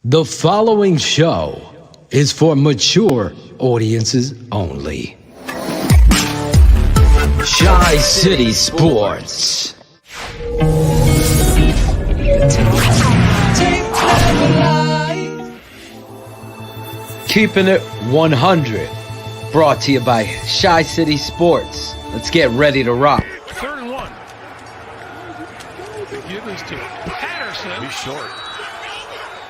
The following show is for mature audiences only. ChiCitySports. Keeping it 100. Brought to you by ChiCitySports. Let's get ready to rock. 3rd and 1. The give is to Patterson. He's short.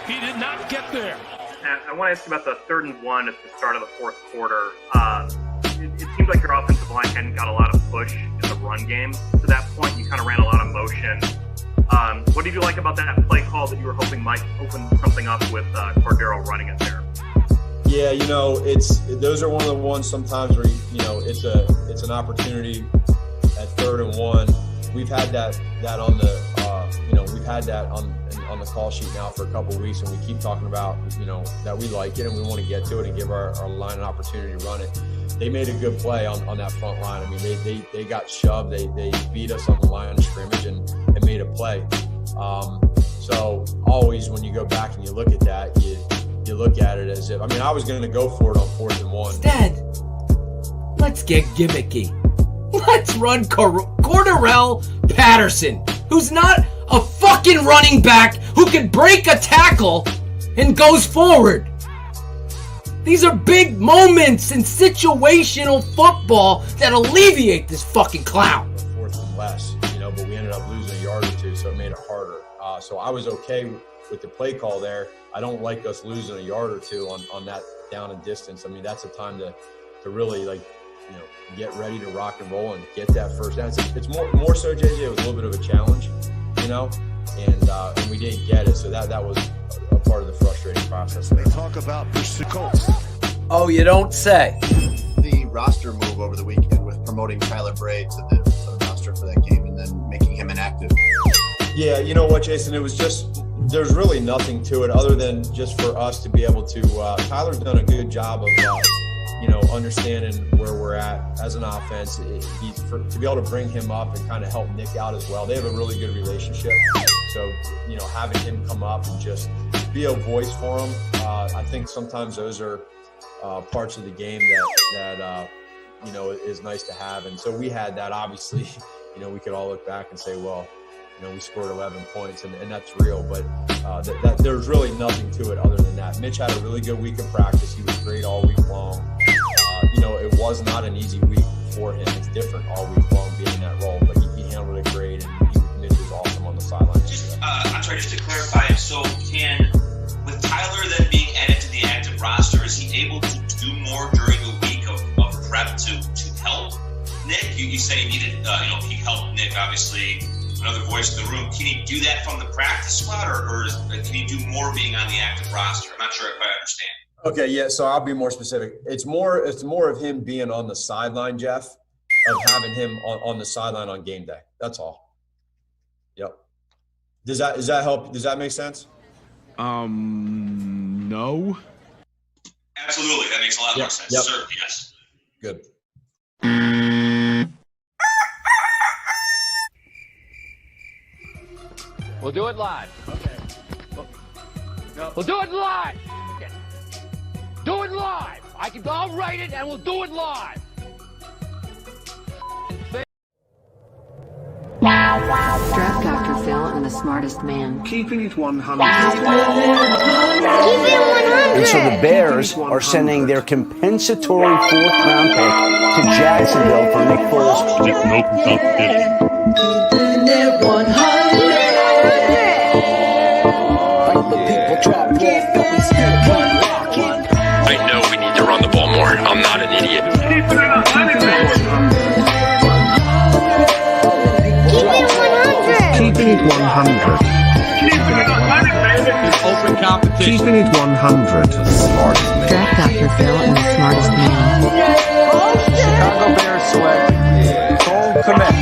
He did not get there. I want to ask you about the 3rd and 1 at the start of the fourth quarter. It seems like your offensive line hadn't got a lot of push in the run game to that point. You kind of ran a lot of motion. What did you like about that play call that you were hoping might open something up with Cordero running it there? Yeah, those are one of the ones sometimes where it's an opportunity at 3rd and 1. We've had that on the we've had that on the call sheet now for a couple of weeks, and we keep talking about that we like it and we want to get to it and give our line an opportunity to run it. They made a good play on that front line. I mean, they got shoved. They beat us on the line of scrimmage and made a play. So always when you go back and you look at that, you look at it as if, I was going to go for it on 4th and 1. Instead, let's get gimmicky. Let's run Cordero Patterson, who's not a fucking running back who can break a tackle and goes forward. These are big moments in situational football that alleviate this fucking clown. 4th and less, but we ended up losing a yard or two, so it made it harder. So I was okay with the play call there. I don't like us losing a yard or two on that down and distance. That's a time to really get ready to rock and roll and get that first down. It's more so, JJ, it was a little bit of a challenge, and we didn't get it. So that was a part of the frustrating process. They talk about the Colts. Oh, you don't say. The roster move over the weekend with promoting Tyler Bray to the roster for that game and then making him inactive. Yeah, you know what, Jason? It was just there's really nothing to it other than just for us to be able to. Tyler's done a good job of understanding where we're at as an offense. To be able to bring him up and kind of help Nick out as well. They have a really good relationship. So, having him come up and just be a voice for him, I think sometimes those are parts of the game that is nice to have. And so we had that. Obviously, we could all look back and say, well, we scored 11 points, and that's real. But there's really nothing to it other than that. Mitch had a really good week of practice. He was great all week long. It was not an easy week for him. It's different all week long being in that role, but he handled it great, and Mitch was awesome on the sideline. I'm sorry, just to clarify, so with Tyler then being added to the active roster, is he able to do more during the week of prep to help Nick? You say he needed, he helped Nick, obviously, another voice in the room. Can he do that from the practice squad, or can he do more being on the active roster? I'm not sure if I understand. Okay, yeah, so I'll be more specific. It's more of him being on the sideline, Jeff, of having him on the sideline on game day. That's all. Yep. Does that help? Does that make sense? No. Absolutely, that makes a lot more sense. Yep. Sir, yes. Good. We'll do it live. Okay. We'll do it live. Do it live. I'll write it and we'll do it live. Draft Dr. Phil and the smartest man. Keeping it 100. And so the Bears are sending their compensatory 4th-round pick to Jacksonville for Nick Foles. No competition. Keeping it 100. I know we need to run the ball more. I'm not an idiot. Keeping it 100. Keeping it 100. Open competition. Keeping it 100. Draft Dr. Phil and the smartest man. Chicago Bears select Cole Kmet.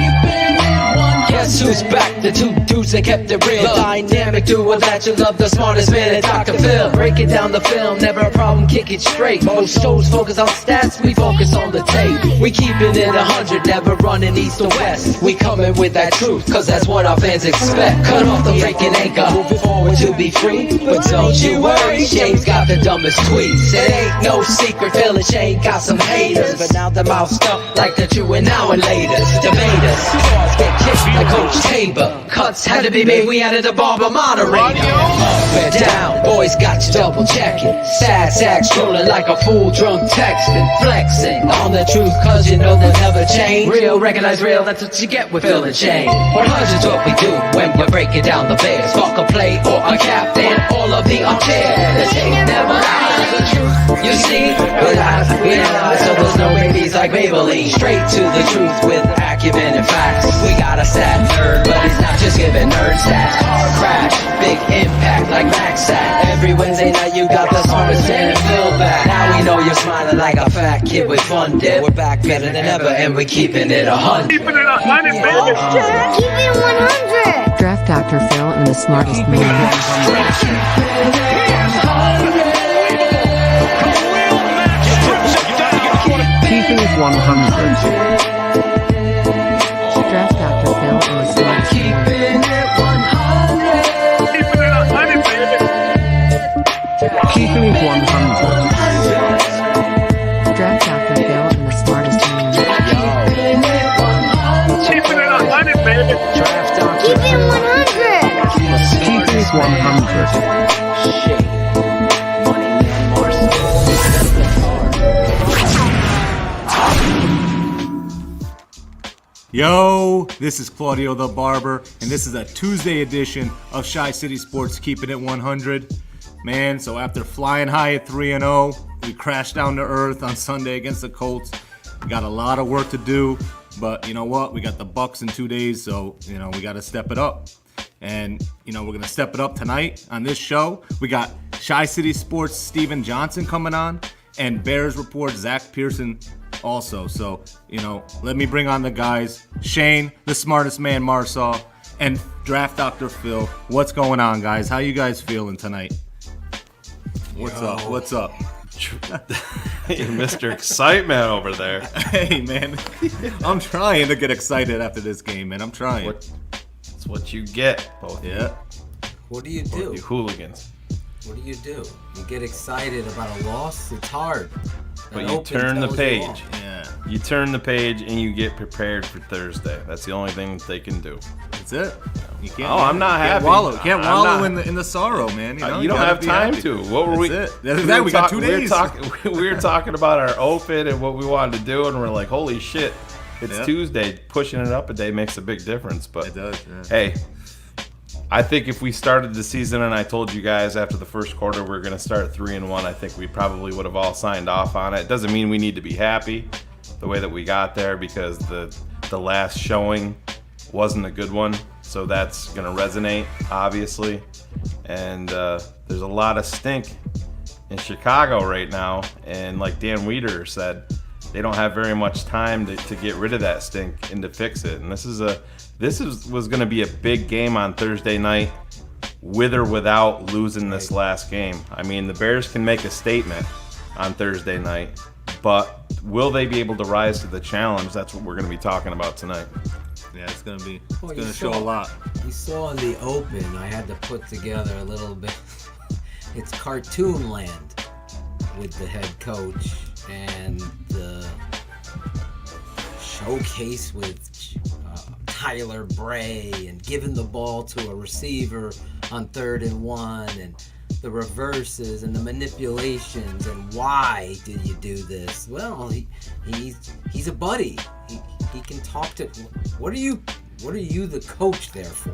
Yes, Guess who's back? The two dudes that kept it real. The dynamic duo that you love, the smartest man at Dr. Phil. Breaking down the film, never a problem, kick it straight. Most shows focus on stats, we focus on the tape. We keeping it 100, never running east or west. We coming with that truth, cause that's what our fans expect. Cut off the freaking anchor, moving forward to be free. But don't you worry, Shayne's got the dumbest tweets. It ain't no secret, Phil and Shayne got some haters, but now they're mouthed up like the true and now and laters. Debaters, balls get kicked like Coach Tabor. Cuts had to be made, we added a barber moderator. Up and down, boys got you double checking. Sad sack strolling like a fool drunk texting. Flexing on the truth cause you know they'll never change. Real, recognize real, that's what you get with Phil and Shayne. 100's what we do when we're breaking down the Bears. Fuck a play or a captain, all of the unfair. The tape never lies, the truth you see, we lie, so there's no babies like Maybelline. Straight to the truth with acumen and facts. We got a sad nerd, but he's not just giving nerd stats. Car crash, big impact like Max Sack. Every Wednesday night you got the smartest man and Phil back. Now we know you're smiling like a fat kid with fun dip. We're back better than ever and we're keeping it 100. Keeping it 100, baby. Keep it 100. Draft Dr. Phil and the smartest man. Keeping it 100. Draft Dr. Phil and the smartest man. Keeping it 100. Draft Dr. Phil and the smartest man. Keeping it 100, baby. Keep it 100. Keeping it 100. Yo, this is Claudio the Barber, and this is a Tuesday edition of ChiCitySports Keeping It 100. Man, so after flying high at 3-0, we crashed down to earth on Sunday against the Colts. We got a lot of work to do, but you know what? We got the Bucs in 2 days, so we got to step it up. And we're gonna step it up tonight on this show. We got ChiCitySports Steven Johnson coming on, and Bears Report Zack Pearson also. So, let me bring on the guys. Shayne, the smartest man, Marsaw, and Draft Dr. Phil. What's going on, guys? How you guys feeling tonight? What's up? You're Mr. Excitement over there. Hey, man. I'm trying to get excited after this game, man. I'm trying. It's what you get, both. Yeah. What do you do? You hooligans. What do? You get excited about a loss? It's hard. But you turn the page. Yeah. You turn the page and you get prepared for Thursday. That's the only thing that they can do. That's it. You can't. Oh, I'm not happy. You can't wallow in the sorrow, man. You don't have time to. What were we? We got 2 days. We were talking about our open and what we wanted to do, and we're like, holy shit, it's Tuesday. Pushing it up a day makes a big difference. But it does. Yeah. Hey, I think if we started the season and I told you guys after the first quarter we're going to start 3-1, I think we probably would have all signed off on it. It doesn't mean we need to be happy the way that we got there, because the last showing wasn't a good one. So that's going to resonate, obviously. And there's a lot of stink in Chicago right now. And like Dan Wiederer said, they don't have very much time to get rid of that stink and to fix it. And this was going to be a big game on Thursday night, with or without losing this last game. I mean, the Bears can make a statement on Thursday night, but will they be able to rise to the challenge? That's what we're going to be talking about tonight. Yeah, it's going to show a lot. You saw in the open, I had to put together a little bit. It's cartoon land with the head coach and the showcase with Tyler Bray and giving the ball to a receiver on 3rd and 1 and the reverses and the manipulations and why did you do this? Well, he's a buddy. He can talk to. What are you the coach there for?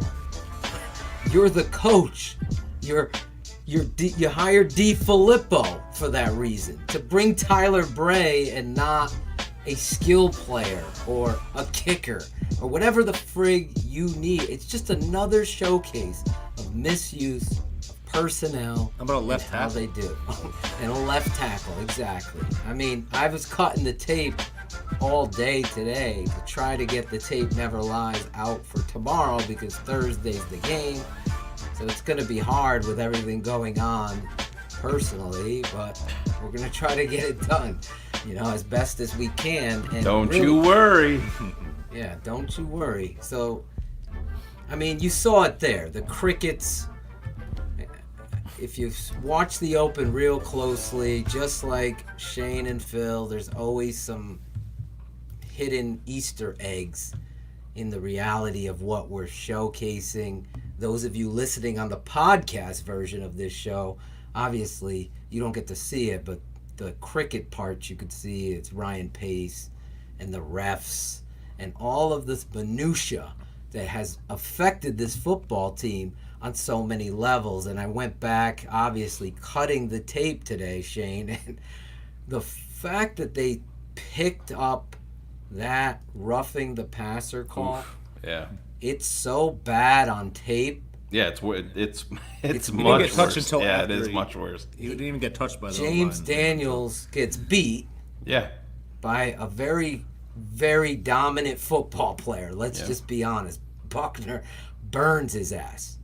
You're the coach. You hired DeFilippo for that reason, to bring Tyler Bray and not a skill player or a kicker or whatever the frig you need. It's just another showcase of misuse of personnel. How about a left tackle? How they do. And a left tackle, exactly. I mean, I was cutting the tape all day today to try to get the Tape Never Lies out for tomorrow because Thursday's the game. So it's going to be hard with everything going on personally, but we're going to try to get it done, as best as we can. And don't you worry. Yeah, don't you worry. So, you saw it there. The Crickets, if you watch the Open real closely, just like Shane and Phil, there's always some hidden Easter eggs in the reality of what we're showcasing. Those of you listening on the podcast version of this show, obviously you don't get to see it, but the cricket parts you could see, it's Ryan Pace and the refs and all of this minutia that has affected this football team on so many levels. And I went back, obviously cutting the tape today, Shane, and the fact that they picked up that roughing the passer call. Oof, yeah. It's so bad on tape. Yeah, it's much get touched worse. Until yeah, after it is much worse. He didn't even get touched by the James Daniels gets beat. Yeah. By a very, very dominant football player. Let's just be honest. Buckner burns his ass.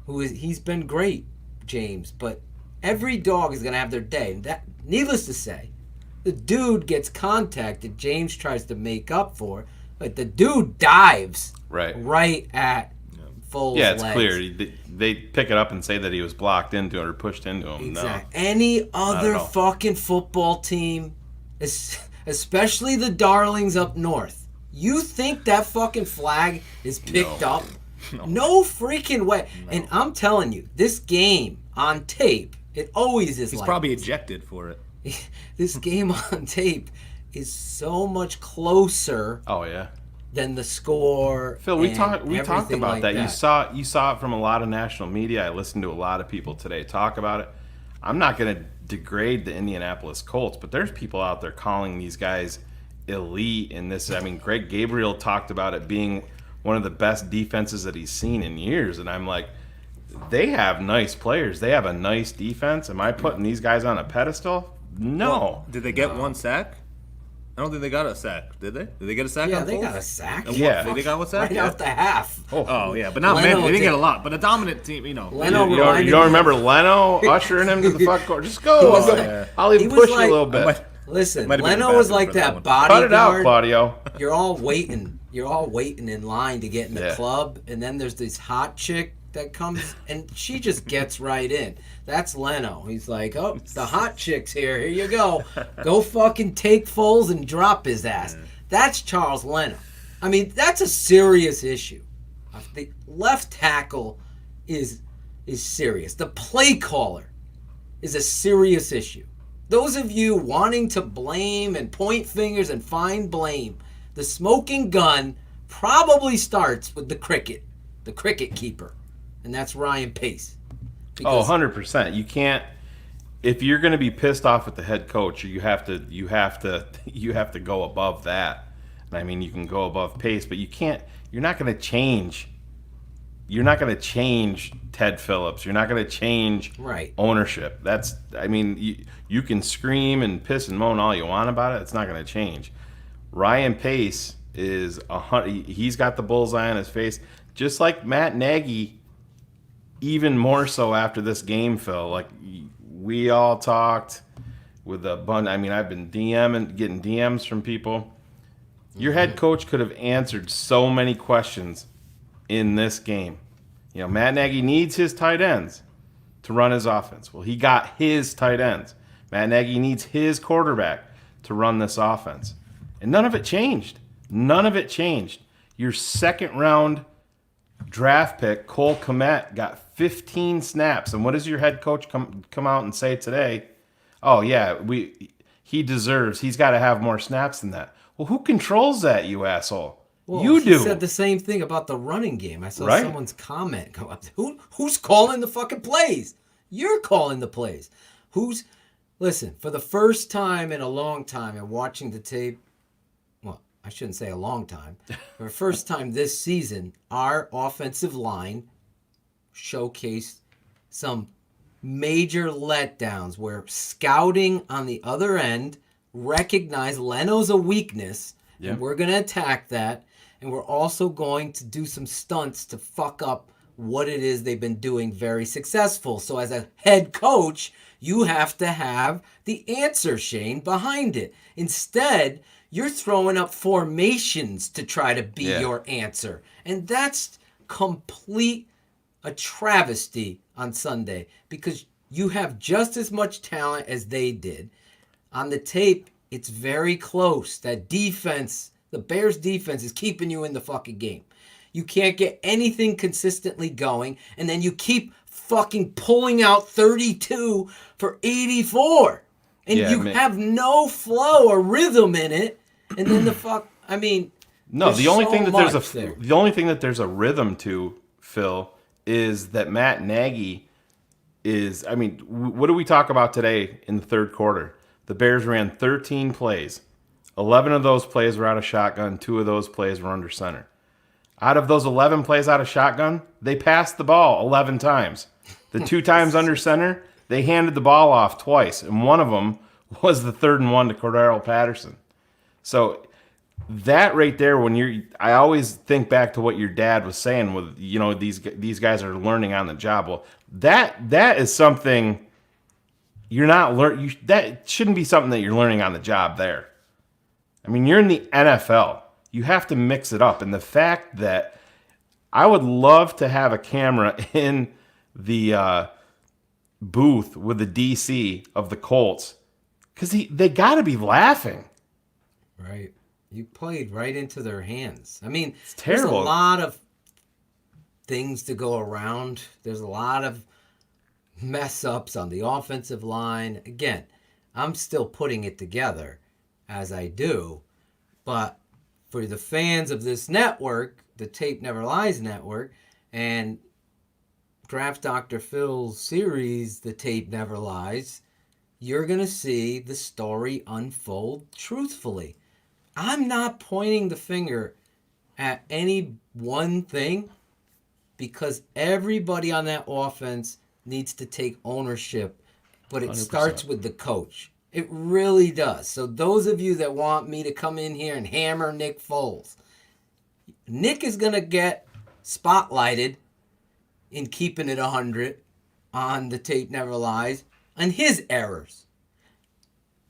He's been great, James, but every dog is gonna have their day. And that, needless to say, the dude gets contacted. James tries to make up for it, but the dude dives right at Foles' Yeah, it's legs. clear. They pick it up and say that he was blocked into it or pushed into him. Exactly. No, any other fucking football team, especially the darlings up north, you think that fucking flag is picked up? No freaking way. No. And I'm telling you, this game on tape, it always is. He's like probably ejected for it. This game on tape is so much closer than the score. Phil, we talked about like that. You saw it from a lot of national media. I listened to a lot of people today talk about it. I'm not going to degrade the Indianapolis Colts, but there's people out there calling these guys elite in this. Greg Gabriel talked about it being one of the best defenses that he's seen in years, and I'm like, they have nice players. They have a nice defense. Am I putting these guys on a pedestal? No. Well, did they get one sack? I don't think they got a sack. Did they? Did they get a sack? Yeah, they got a sack. Yeah. They got one sack? Right out the half. Oh yeah, but not many. They didn't get a lot. But a dominant team, Leno you don't remember Leno ushering him to the front court? Just go. I'll even push you a little bit. Listen, Leno was like that bodyguard. Cut it out, Claudio. You're all waiting in line to get in the club, and then there's this hot chick that comes, and she just gets right in. That's Leno. He's like, oh, the hot chick's here. Here you go. Go fucking take Foles and drop his ass. That's Charles Leno. That's a serious issue. The left tackle is serious. The play caller is a serious issue. Those of you wanting to blame and point fingers and find blame, the smoking gun probably starts with the cricket keeper, and that's Ryan Pace. 100%. You can't. If you're going to be pissed off at the head coach, you have to go above that. You can go above Pace, but you can't. You're not going to change. You're not going to change Ted Phillips. You're not going to change ownership. That's. You can scream and piss and moan all you want about it. It's not going to change. Ryan Pace is he's got the bullseye on his face, just like Matt Nagy. Even more so after this game, Phil. Like, we all talked with a bunch. I've been getting DMs from people. Your head coach could have answered so many questions in this game. Matt Nagy needs his tight ends to run his offense. Well, he got his tight ends. Matt Nagy needs his quarterback to run this offense. And none of it changed. Your second round draft pick, Cole Kmet, got 15 snaps. And what does your head coach come out and say today? Oh, yeah, he's got to have more snaps than that. Well, who controls that, you asshole? Well, you do. He said the same thing about the running game. I saw someone's comment come up. Who's calling the fucking plays? You're calling the plays. Listen, for the first time in a long time and watching the tape, well, I shouldn't say a long time. For the first time this season, our offensive line showcased some major letdowns where scouting on the other end recognize Leno's a weakness, Yeah. and we're going to attack that, and we're also going to do some stunts to fuck up what it is they've been doing very successful. So as a head coach, you have to have the answer, Shane, behind it. Instead, you're throwing up formations to try to be your answer. And that's a travesty on Sunday, because you have just as much talent as they did. On the tape, it's very close. That defense, the Bears defense, is keeping you in the fucking game. You can't get anything consistently going, and then you keep fucking pulling out 32 for 84. And you have no flow or rhythm in it. And then No, the only thing that there's a rhythm to, Phil, is that Matt Nagy is, what do we talk about today in the third quarter? The Bears ran 13 plays. 11 of those plays were out of shotgun. 2 of those plays were under center. Out of those 11 plays out of shotgun, they passed the ball 11 times. The 2 times under center, they handed the ball off twice, and one of them was the 3rd and 1 to Cordero Patterson. So that right there, I always think back to what your dad was saying with, these guys are learning on the job. Well, that is something you're not that shouldn't be something that you're learning on the job there. You're in the NFL. You have to mix it up. And the fact that I would love to have a camera in the booth with the DC of the Colts, because they got to be laughing. Right. You played right into their hands. It's terrible. There's a lot of things to go around. There's a lot of mess ups on the offensive line. Again, I'm still putting it together as I do, but for the fans of this network, the Tape Never Lies network, and Draft Dr. Phil's series, The Tape Never Lies, you're going to see the story unfold truthfully. I'm not pointing the finger at any one thing, because everybody on that offense needs to take ownership, but it 100%. starts with the coach. It really does. So those of you that want me to come in here and hammer Nick Foles, Nick is going to get spotlighted in Keeping It 100 on The Tape Never Lies on his errors.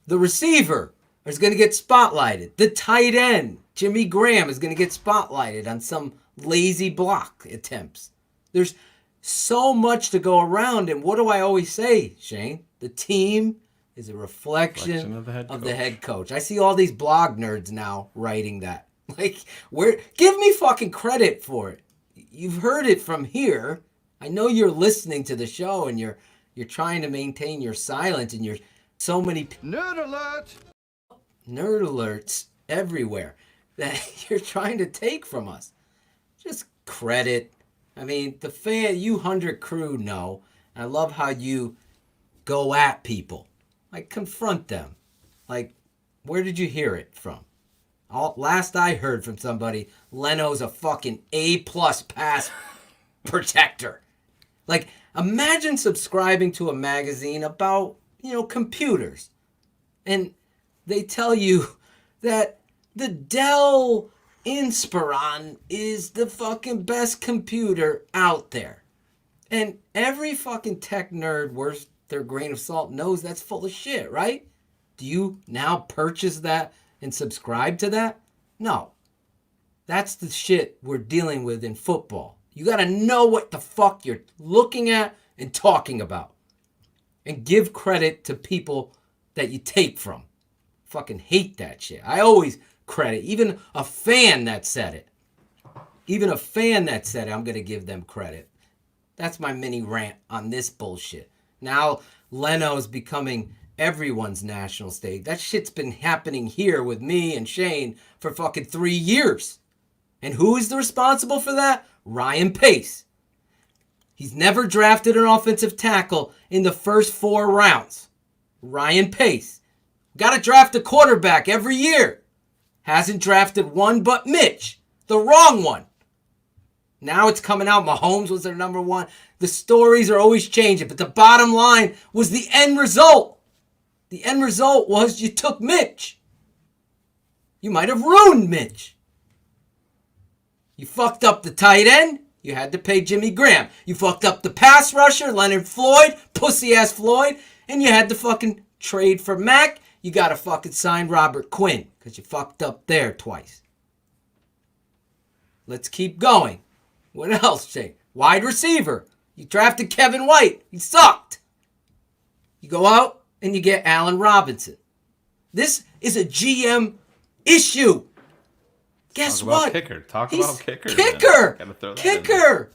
The receiver is going to get spotlighted. The tight end, Jimmy Graham, is going to get spotlighted on some lazy block attempts. There's so much to go around, and what do I always say, Shane? The team is a reflection of the head coach. I see all these blog nerds now writing that. Give me fucking credit for it. You've heard it from here. I know you're listening to the show, and you're trying to maintain your silence, and you're so many nerd alerts everywhere that you're trying to take from us. Just credit. The fan, you 100 crew know. I love how you go at people. Confront them. Where did you hear it from? Last I heard from somebody, Leno's a fucking A+ pass protector. Imagine subscribing to a magazine about, computers. And they tell you that the Dell Inspiron is the fucking best computer out there. And every fucking tech nerd worth their grain of salt knows that's full of shit, right? Do you now purchase that and subscribe to that? No. That's the shit we're dealing with in football. You got to know what the fuck you're looking at and talking about. And give credit to people that you take from. Fucking hate that shit. I always credit. Even a fan that said it. I'm going to give them credit. That's my mini rant on this bullshit. Now Leno's becoming everyone's national stage. That shit's been happening here with me and Shane for fucking 3 years. And who is the responsible for that? Ryan Pace. He's never drafted an offensive tackle in the first 4 rounds. Ryan Pace. Got to draft a quarterback every year. Hasn't drafted one but Mitch. The wrong one. Now it's coming out Mahomes was their number 1. The stories are always changing, but the bottom line was the end result. The end result was you took Mitch. You might have ruined Mitch. You fucked up the tight end. You had to pay Jimmy Graham. You fucked up the pass rusher, Leonard Floyd, pussy-ass Floyd, and you had to fucking trade for Mack. You got to fucking sign Robert Quinn because you fucked up there twice. Let's keep going. What else, Jay? Wide receiver. You drafted Kevin White. He sucked. You go out and you get Allen Robinson. This is a GM issue. Guess what? Talk about kicker. Kicker.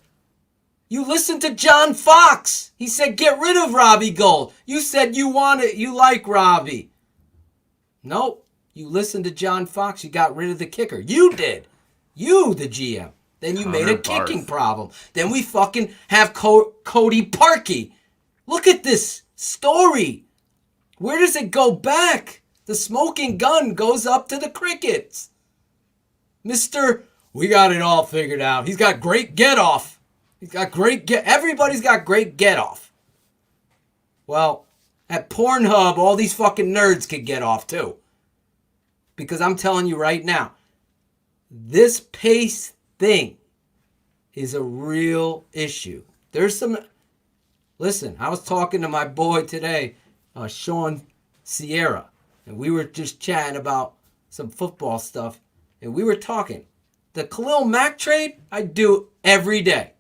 You listened to John Fox. He said get rid of Robbie Gould. You said you want it. You like Robbie. Nope. You listened to John Fox. You got rid of the kicker. You did. You, the GM. Then you made a kicking problem. Then we fucking have Cody Parkey. Look at this story. Where does it go back? The smoking gun goes up to the Crickets. We got it all figured out. He's got great get-off. Everybody's got great get-off. Well, at Pornhub, all these fucking nerds could get off too. Because I'm telling you right now, this pace thing is a real issue. Listen, I was talking to my boy today, Sean Sierra, and we were just chatting about some football stuff, and we were talking. The Khalil Mack trade, I do every day.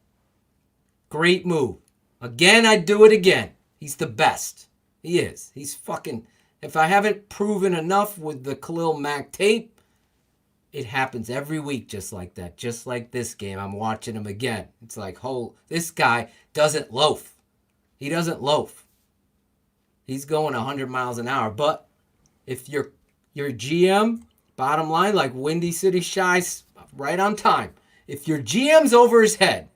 Great move. Again, I do it again. He's the best. He is. He's fucking... If I haven't proven enough with the Khalil Mack tape, it happens every week just like that. Just like this game. I'm watching him again. It's like, this guy doesn't loaf. He doesn't loaf. He's going 100 miles an hour. But if your GM, bottom line, like Windy City Shy's right on time. If your GM's over his head,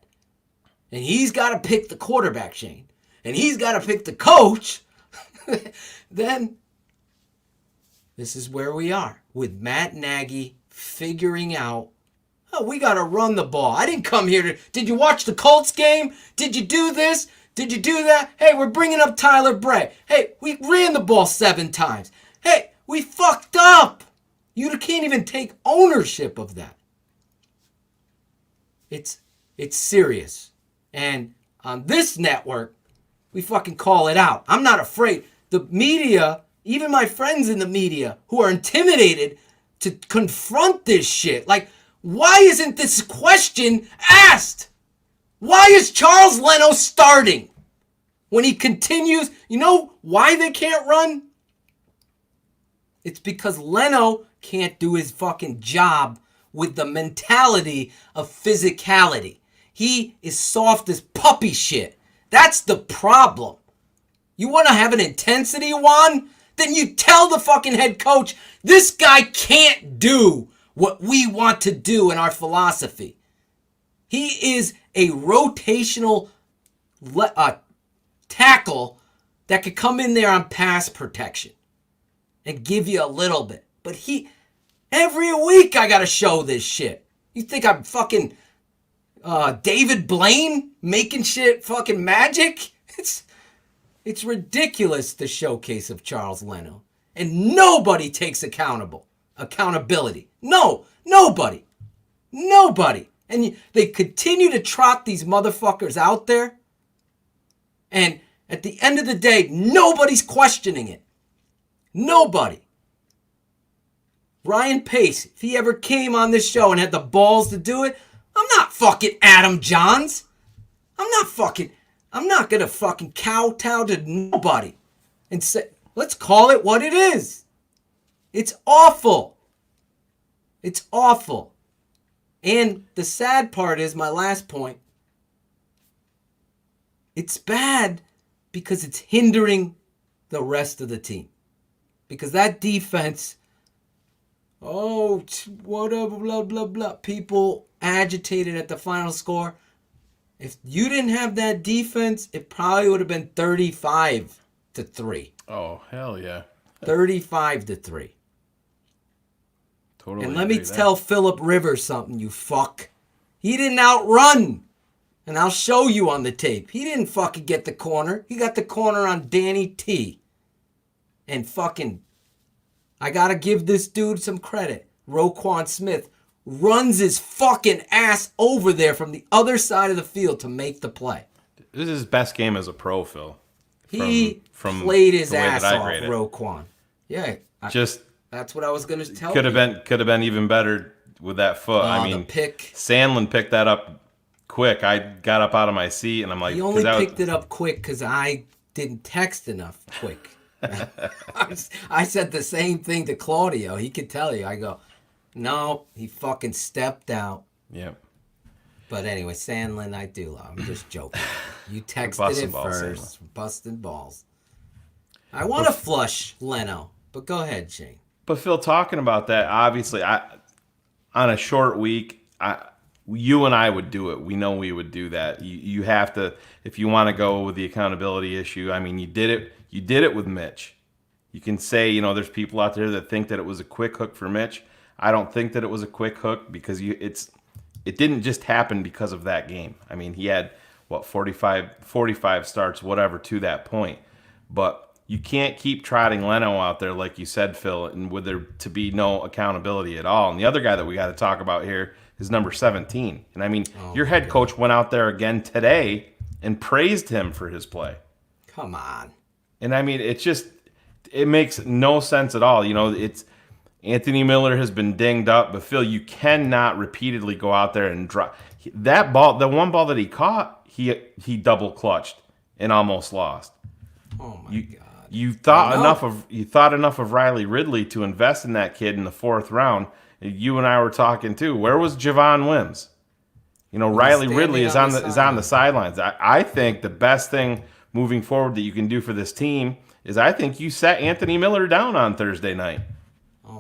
and he's got to pick the quarterback, Shane, and he's got to pick the coach, then this is where we are with Matt Nagy figuring out, we got to run the ball. I didn't come here did you watch the Colts game? Did you do this? Did you do that? Hey, we're bringing up Tyler Bray. Hey, we ran the ball 7 times. Hey, we fucked up. You can't even take ownership of that. It's serious. And on this network, we fucking call it out. I'm not afraid. The media, even my friends in the media who are intimidated to confront this shit. Like, why isn't this question asked? Why is Charles Leno starting when he continues? You know why they can't run? It's because Leno can't do his fucking job with the mentality of physicality. He is soft as puppy shit. That's the problem. You want to have an intensity, Juan? Then you tell the fucking head coach, this guy can't do what we want to do in our philosophy. He is a rotational tackle that could come in there on pass protection and give you a little bit. But every week I got to show this shit. You think I'm fucking David Blaine making shit fucking magic? It's ridiculous, the showcase of Charles Leno. And nobody takes accountability. No, nobody. Nobody. And they continue to trot these motherfuckers out there. And at the end of the day, nobody's questioning it. Nobody. Ryan Pace, if he ever came on this show and had the balls to do it, I'm not fucking Adam Johns. I'm not gonna fucking kowtow to nobody and say, let's call it what it is. It's awful. It's awful. And the sad part is, my last point, it's bad because it's hindering the rest of the team. Because that defense, whatever, blah, blah, blah. People agitated at the final score. If you didn't have that defense, it probably would have been 35-3. Oh, hell yeah. 35-3. Totally. And let me tell Phillip Rivers something, you fuck. He didn't outrun. And I'll show you on the tape. He didn't fucking get the corner. He got the corner on Danny T. And fucking, I gotta give this dude some credit. Roquan Smith runs his fucking ass over there from the other side of the field to make the play. This is his best game as a pro, Phil. He played his ass off, Roquan. Yeah. That's what I was going to tell you. Could have been even better with that foot. I mean, the pick. Sandlin picked that up quick. I got up out of my seat and I'm like, he only picked it up quick because I didn't text enough quick. I said the same thing to Claudio. He could tell you. I go, no, he fucking stepped out. Yep. But anyway, Sandlin, I do love. I'm just joking. You texted it first. Sandlin. Busting balls. I want to flush Leno, but go ahead, Shane. But Phil, talking about that, obviously, on a short week, you and I would do it. We know we would do that. You have to, if you want to go with the accountability issue. I mean, you did it. You did it with Mitch. You can say, there's people out there that think that it was a quick hook for Mitch. I don't think that it was a quick hook because it didn't just happen because of that game. I mean, he had 45 starts, whatever, to that point. But you can't keep trotting Leno out there like you said, Phil, and with there to be no accountability at all. And the other guy that we got to talk about here is number 17. And I mean, your head coach went out there again today and praised him for his play. Come on. And I mean, it makes no sense at all. It's Anthony Miller has been dinged up, but Phil, you cannot repeatedly go out there and drop that ball. The one ball that he caught, he double clutched and almost lost. Oh my God. You thought enough of Riley Ridley to invest in that kid in the 4th round. You and I were talking too. Where was Javon Wims? Riley Ridley is on the sidelines. I think the best thing moving forward that you can do for this team is I think you set Anthony Miller down on Thursday night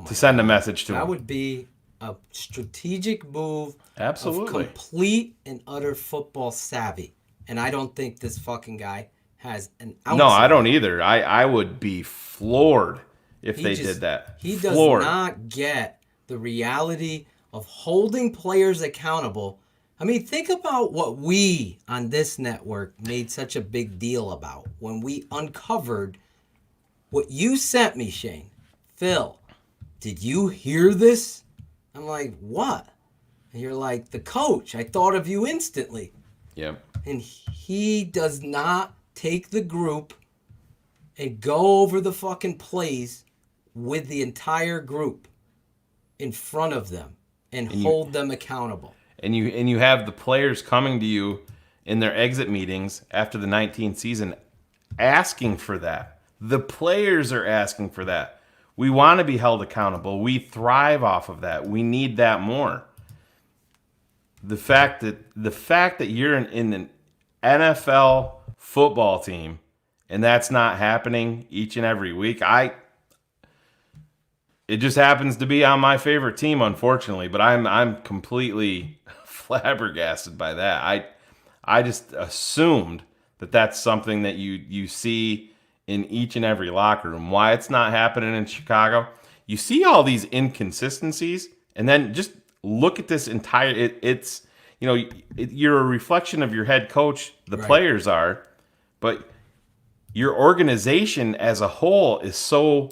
to send a message to him. That would be a strategic move. Absolutely. Of complete and utter football savvy. And I don't think this fucking guy has an ounce. No, I don't either. I would be floored if they did that. He does not get the reality of holding players accountable. I mean, think about what we on this network made such a big deal about when we uncovered what you sent me, Shane. Phil, did you hear this? I'm like, what? And you're like, the coach. I thought of you instantly. Yep. And he does not take the group and go over the fucking plays with the entire group in front of them and hold them accountable. And you have the players coming to you in their exit meetings after the 19th season asking for that. The players are asking for that. We want to be held accountable. We thrive off of that. We need that more. The fact that you're in an NFL football team and that's not happening each and every week, it just happens to be on my favorite team, unfortunately, but I'm completely flabbergasted by that. I just assumed that that's something that you see in each and every locker room. Why it's not happening in Chicago? You see all these inconsistencies, and then just look at this entire. You're a reflection of your head coach. The players are, but your organization as a whole is so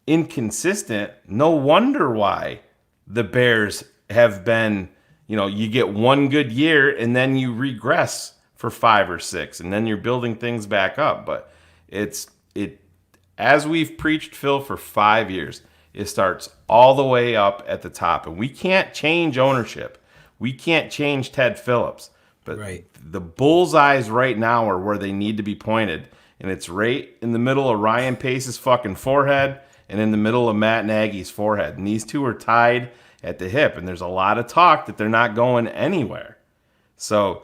inconsistent. No wonder why the Bears have been, you get one good year and then you regress for 5 or 6 and then you're building things back up. But as we've preached, Phil, for 5 years, it starts all the way up at the top, and we can't change ownership. We can't change Ted Phillips, but the bullseyes right now are where they need to be pointed, and it's right in the middle of Ryan Pace's fucking forehead and in the middle of Matt Nagy's forehead. And these two are tied at the hip, and there's a lot of talk that they're not going anywhere. So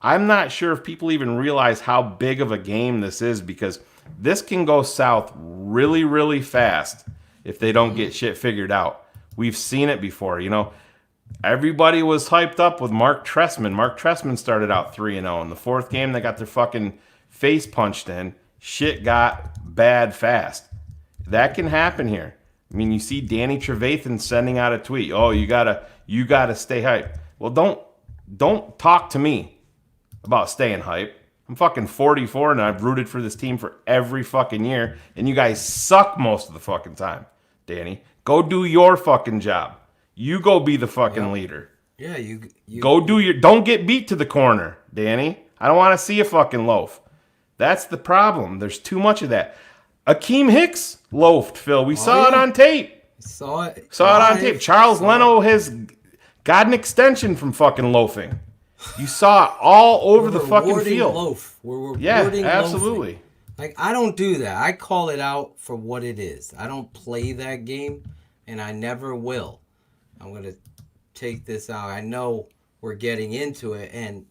I'm not sure if people even realize how big of a game this is, because this can go south really, really fast if they don't get shit figured out. We've seen it before. Everybody was hyped up with Mark Trestman. Mark Trestman started out 3-0. In the 4th game, they got their fucking face punched in. Shit got bad fast. That can happen here. I mean, you see Danny Trevathan sending out a tweet. Oh, you gotta stay hyped. Well, don't talk to me about staying hyped. I'm fucking 44 and I've rooted for this team for every fucking year, and you guys suck most of the fucking time. Danny, go do your fucking job. You go be the fucking leader. Yeah, you go do your. Don't get beat to the corner, Danny. I don't want to see a fucking loaf. That's the problem. There's too much of that. Akeem Hicks loafed, Phil. We saw it on tape. Saw it on tape. Charles Leno has got an extension from fucking loafing. You saw it all over the fucking field. Loaf. We're rewarding absolutely. Loafing. Like, I don't do that. I call it out for what it is. I don't play that game, and I never will. I'm going to take this out. I know we're getting into it, and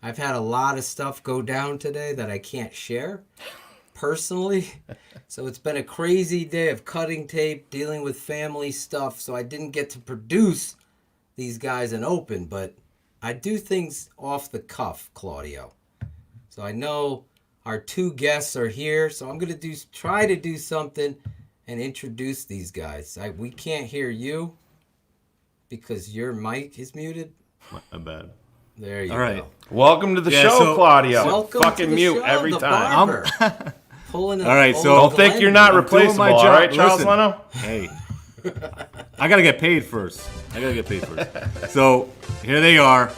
I've had a lot of stuff go down today that I can't share personally. So it's been a crazy day of cutting tape, dealing with family stuff, so I didn't get to produce these guys in open, but I do things off the cuff, Claudio. So I know our two guests are here, so I'm going to try to do something and introduce these guys. We can't hear you because your mic is muted. My bad. There you All right. go. Welcome to the show, Claudio. Welcome fucking to the mute show, every the time. barber. Pulling All right, so don't think you're not replaceable, all right, Charles Leno? Hey, I gotta get paid first. So here they are: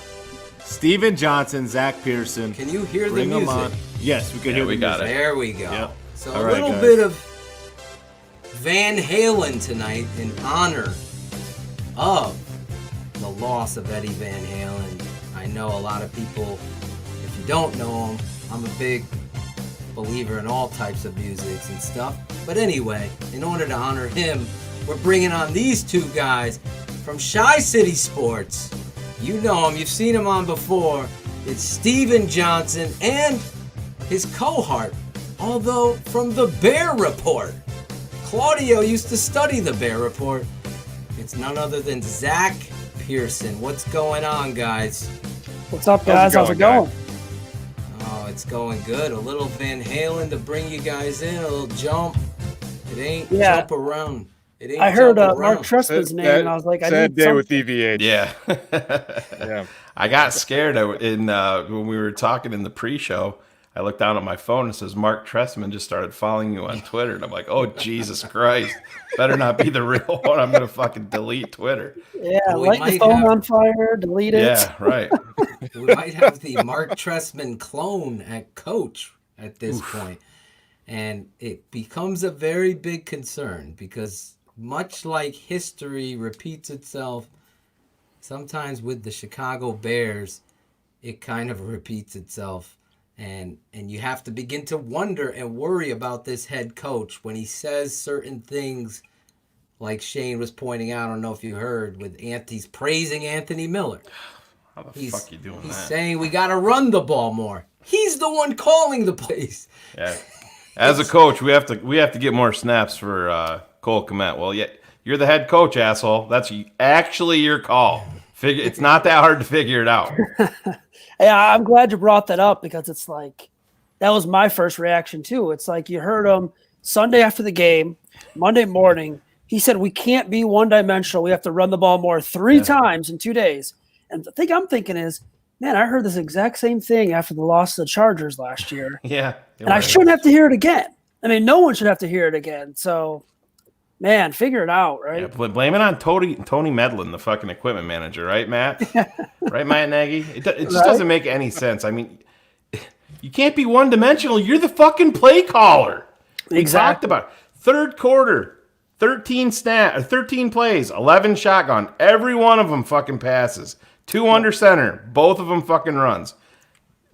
Steven Johnson, Zach Pearson. Can you hear Bring the them music? on. Yes, we can hear the music. There we go. Yep. So All a right, little guys. bit of Van Halen tonight in honor of the loss of Eddie Van Halen. I know a lot of people, if you don't know him, I'm a big believer in all types of music and stuff. But anyway, in order to honor him, we're bringing on these two guys from ChiCitySports. You know him, you've seen him on before. It's Steven Johnson and his cohort, although from the Bear Report. Claudio used to study the Bear Report. It's none other than Zack Pearson. What's going on, guys? What's up, guys? How's it going? Oh, it's going good. A little Van Halen to bring you guys in, a little jump. It ain't jump around. It ain't I heard jump Mark around. Trestman's name, and I was like, I sad need day something. with EVH. Yeah. Yeah. I got scared when we were talking in the pre-show. I looked down at my phone and it says Mark Trestman just started following you on Twitter, and I'm like, oh Jesus Christ, better not be the real one. I'm gonna fucking delete Twitter. Yeah, We light the might phone have- on fire, delete it. Yeah, right. We might have the Mark Trestman clone at coach at this point. And it becomes a very big concern because much like history repeats itself, sometimes with the Chicago Bears, it kind of repeats itself. And you have to begin to wonder and worry about this head coach when he says certain things like Shane was pointing out. I don't know if you heard with he's praising Anthony Miller. How the fuck you doing He's that? saying we got to run the ball more. He's the one calling the plays. Yeah. As a coach, we have to get more snaps for Cole Kmet. Well, yeah, you're the head coach, asshole. That's actually your call. It's not that hard to figure it out. Yeah, I'm glad you brought that up because it's like that was my first reaction too. It's like you heard him Sunday after the game, Monday morning. He said we can't be one-dimensional. We have to run the ball more 3 times in 2 days. And the thing I'm thinking is, man, I heard this exact same thing after the loss to the Chargers last year. Yeah. And I shouldn't have to hear it again. I mean, no one should have to hear it again. So, man, figure it out, right? Yeah, blame it on Tony Medlin, the fucking equipment manager, right, Matt? Right, Matt Nagy? It just doesn't make any sense. I mean, you can't be one-dimensional. You're the fucking play caller. We talked about it. Third quarter, 13 plays, 11 shotgun. Every one of them fucking passes. 2 under center. Both of them fucking runs.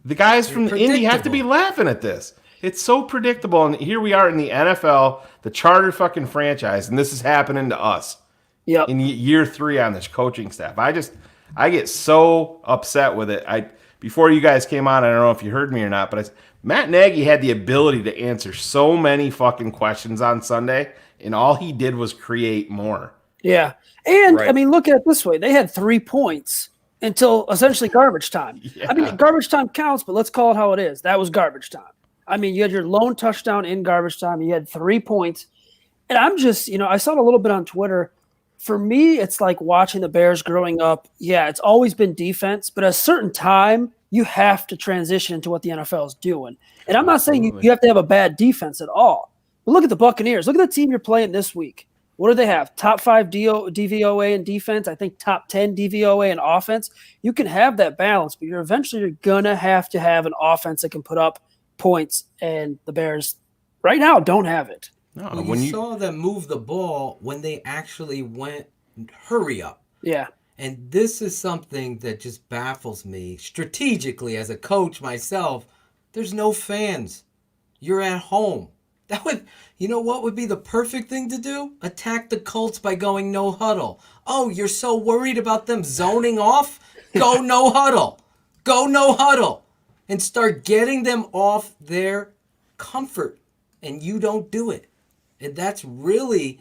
The guys from Indy have to be laughing at this. It's so predictable, and here we are in the NFL, the charter fucking franchise, and this is happening to us. Yep. In year 3 on this coaching staff. I get so upset with it. Before you guys came on, I don't know if you heard me or not, but Matt Nagy had the ability to answer so many fucking questions on Sunday, and all he did was create more. Yeah. And, Right. I mean, look at it this way. They had 3 points until essentially garbage time. Yeah. I mean, garbage time counts, but let's call it how it is. That was garbage time. I mean, you had your lone touchdown in garbage time. You had 3 points. And I'm just, I saw it a little bit on Twitter. For me, it's like watching the Bears growing up. Yeah, it's always been defense. But at a certain time, you have to transition into what the NFL is doing. And I'm not saying you have to have a bad defense at all. But look at the Buccaneers. Look at the team you're playing this week. What do they have? Top 5 DVOA in defense. I think top 10 DVOA in offense. You can have that balance, but you're going to have an offense that can put up points, and the Bears right now don't have it. No, when you saw them move the ball when they actually went hurry up. Yeah. And this is something that just baffles me strategically as a coach myself. There's no fans. You're at home. That would, you know what would be the perfect thing to do? Attack the Colts by going no huddle. Oh, you're so worried about them zoning off? Go no huddle. Go no huddle. And start getting them off their comfort. And you don't do it. And that's really,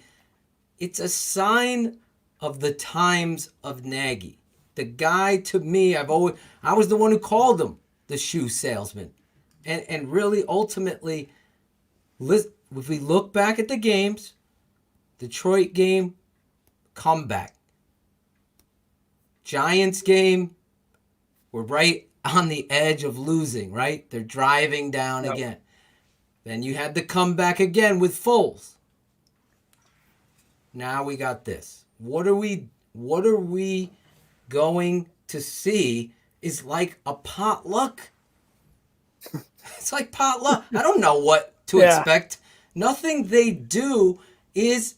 it's a sign of the times of Nagy. The guy, to me, I was the one who called him the shoe salesman. And really, ultimately, if we look back at the games, Detroit game, comeback. Giants game, we're right on the edge of losing, right? They're driving down again. Then you had the comeback again with Foles. Now we got this. What are we going to see is like a potluck. It's like potluck. I don't know what to expect. Nothing they do is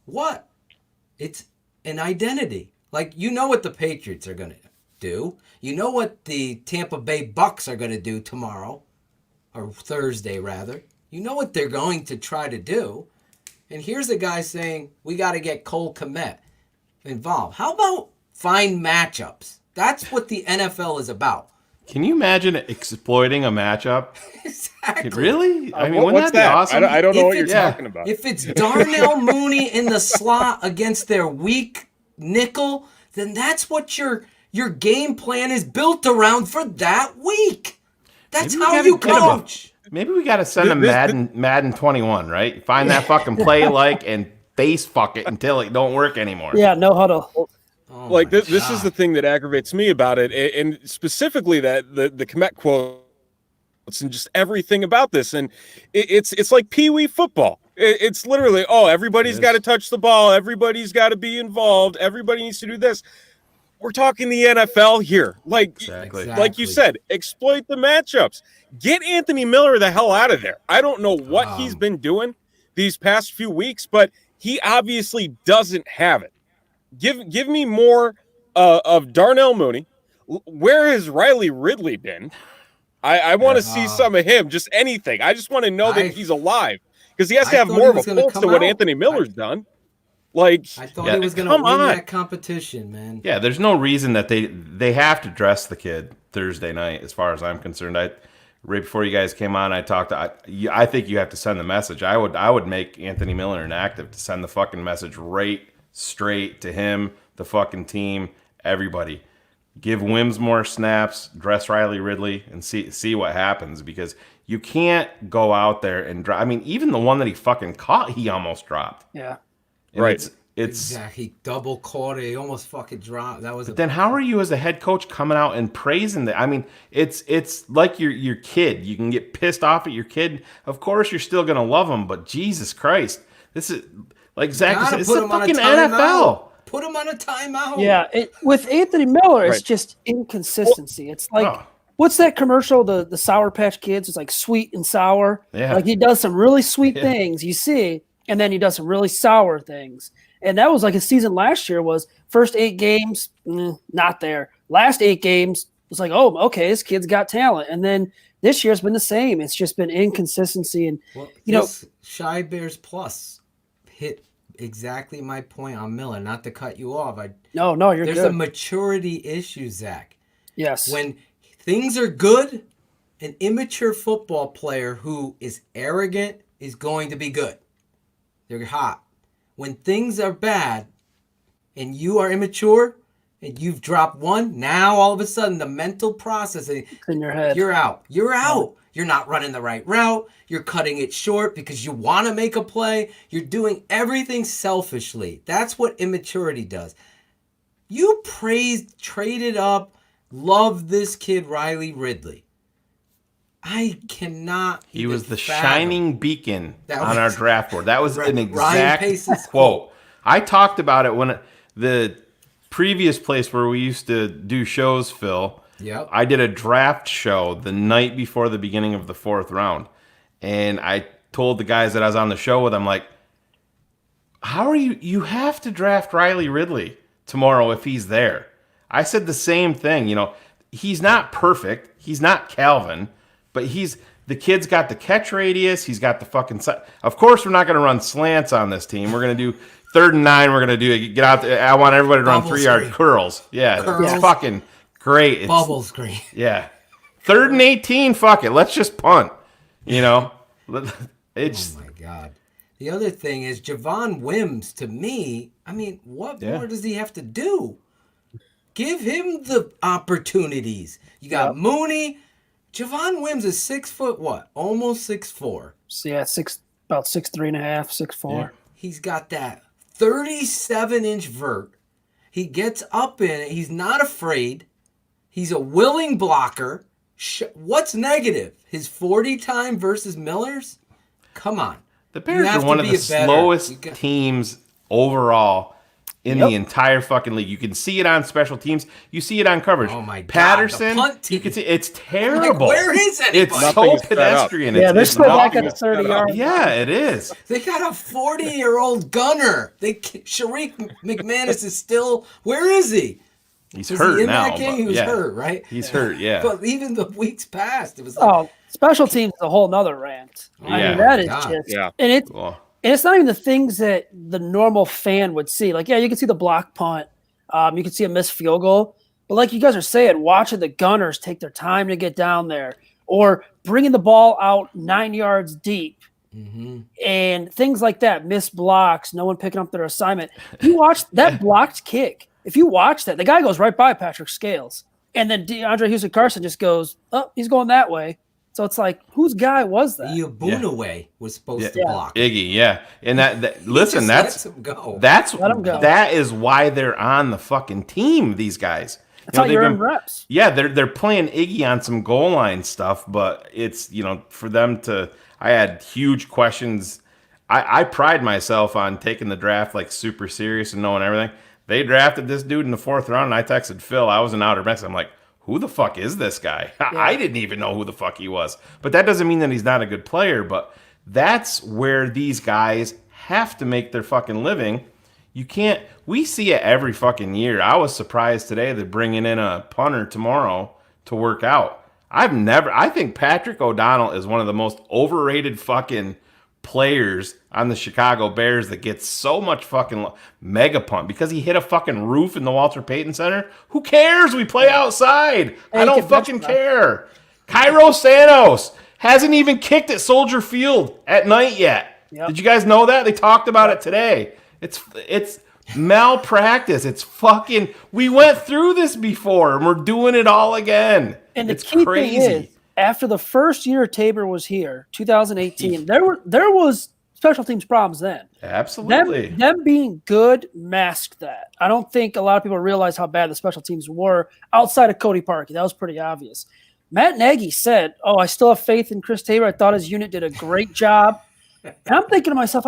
what? It's an identity. Like, you know what the Patriots are going to do. You know what the Tampa Bay Bucks are going to do tomorrow. Or Thursday, rather. You know what they're going to try to do. And here's a guy saying, we got to get Cole Kmet involved. How about find matchups? That's what the NFL is about. Can you imagine exploiting a matchup? Exactly. Really? I mean, wouldn't that be awesome? I don't know what you're talking about. If it's Darnell Mooney in the slot against their weak nickel, then that's what your game plan is built around for that week. That's how you coach. Maybe we got to send them Madden 21, right? Find that fucking play and face fuck it until it don't work anymore. Yeah, no huddle. Like this is the thing that aggravates me about it, and specifically that the Kmet quotes and just everything about this, and it's like Pee-wee football. It's literally, everybody's got to touch the ball, everybody's got to be involved, everybody needs to do this. We're talking the NFL here. Like you said, exploit the matchups. Get Anthony Miller the hell out of there. I don't know what he's been doing these past few weeks, but he obviously doesn't have it. Give me more of Darnell Mooney. Where has Riley Ridley been? I want to see some of him, just anything. I just want to know that he's alive because he has to have more of a pulse than what Anthony Miller's done. Like, I thought he was going to win that competition, man. Yeah, there's no reason that they have to dress the kid Thursday night, as far as I'm concerned. Right before you guys came on, I talked. I think you have to send the message. I would make Anthony Miller inactive to send the fucking message right straight to him, the fucking team, everybody. Give Wims more snaps, dress Riley Ridley, and see what happens, because you can't go out there and drop. I mean, even the one that he fucking caught, he almost dropped. Yeah. And right. It's he double caught it. He almost fucking dropped. That was. But then how are you as a head coach coming out and praising that? I mean, it's like your kid. You can get pissed off at your kid. Of course, you're still gonna love him, but Jesus Christ, this is like Zach said. It's the fucking NFL. Put him on a timeout. Yeah, with Anthony Miller, it's just inconsistency. It's like, what's that commercial? The Sour Patch Kids. It's like sweet and sour. Yeah. Like he does some really sweet things, you see, and then he does some really sour things. And that was like his season last year was first 8 games, not there. Last 8 games, it's like, oh, okay, this kid's got talent. And then this year's been the same. It's just been inconsistency. And, Shy Bears Plus hit exactly my point on Miller, not to cut you off. No, you're good. There's a maturity issue, Zach. Yes. When things are good, an immature football player who is arrogant is going to be good. They're hot. When things are bad and you are immature and you've dropped one, now all of a sudden the mental process in your head. You're out. You're out. You're not running the right route. You're cutting it short because you want to make a play. You're doing everything selfishly. That's what immaturity does. You traded up, Love this kid, Riley Ridley. I cannot. He was the fathom. shining beacon That on was- our draft board. That was an Ryan exact Pace's quote. I talked about it when the previous place where we used to do shows, Phil. Yep. I did a draft show the night before the beginning of the 4th round. And I told the guys that I was on the show with, I'm like, how are you have to draft Riley Ridley tomorrow if he's there. I said the same thing. You know, he's not perfect. He's not Calvin, but the kid's got the catch radius. He's got the fucking. Of course, we're not going to run slants on this team. We're going to do 3rd and 9. We're going to get out there. I want everybody to run 3-yard curls. Yeah, it's fucking great. It's, bubble screen. Yeah, 3rd and 18. Fuck it. Let's just punt. You know, it's. Oh my God. The other thing is Javon Wims. To me, I mean, what more does he have to do? Give him the opportunities. You got Mooney. Javon Wims is 6 foot what? Almost 6'4". So yeah, about 6'3.5", 6'4". Yeah. He's got that 37-inch vert. He gets up in it. He's not afraid. He's a willing blocker. What's negative? His 40 time versus Miller's? Come on. The Bears are one of the slowest teams overall in the entire fucking league. You can see it on special teams. You see it on coverage. Oh my God. Patterson, The punt you can see it's terrible. Like, where is anybody? It's so pedestrian. Yeah, they're it's still back at the 30-yard. Yeah, it is. They got a 40-year-old gunner. Sharik McManus is still. Where is he? He's Was hurt he in now. that game? He was hurt, right? He's hurt. Yeah. But even the weeks past, it was like, special teams is a whole nother rant. I mean, that is just, and it's not even the things that the normal fan would see. Like, yeah, you can see the block punt, you can see a missed field goal, but like you guys are saying, watching the gunners take their time to get down there, or bringing the ball out 9 yards deep, and things like that, missed blocks, no one picking up their assignment. You watch that blocked kick. If you watch that, the guy goes right by Patrick Scales, and then DeAndre Houston-Carson just goes, oh, he's going that way. So it's like, whose guy was that? Iabunaway was supposed to block. Iggy, yeah. And that listen, lets him go. Let him go. That is why they're on the fucking team, these guys. That's how you're in reps. Yeah, they're playing Iggy on some goal line stuff, but it's, for them to I had huge questions. I pride myself on taking the draft like super serious and knowing everything. They drafted this dude in the 4th round, and I texted Phil. I was in Outer Banks. I'm like, who the fuck is this guy? Yeah. I didn't even know who the fuck he was. But that doesn't mean that he's not a good player. But that's where these guys have to make their fucking living. You can't. We see it every fucking year. I was surprised today they're bringing in a punter tomorrow to work out. I think Patrick O'Donnell is one of the most overrated fucking players on the Chicago Bears that gets so much fucking mega punt because he hit a fucking roof in the Walter Payton Center. Who cares? We play outside. I don't fucking care. Cairo Santos hasn't even kicked at Soldier Field at night yet. Yep. Did you guys know that? They talked about it today. It's malpractice. It's fucking. We went through this before, and we're doing it all again. And it's crazy. Thing is, after the first year Tabor was here, 2018, there was special teams problems then. Absolutely. Them being good masked that. I don't think a lot of people realize how bad the special teams were outside of Cody Parkey. That was pretty obvious. Matt Nagy said, I still have faith in Chris Tabor. I thought his unit did a great job. And I'm thinking to myself,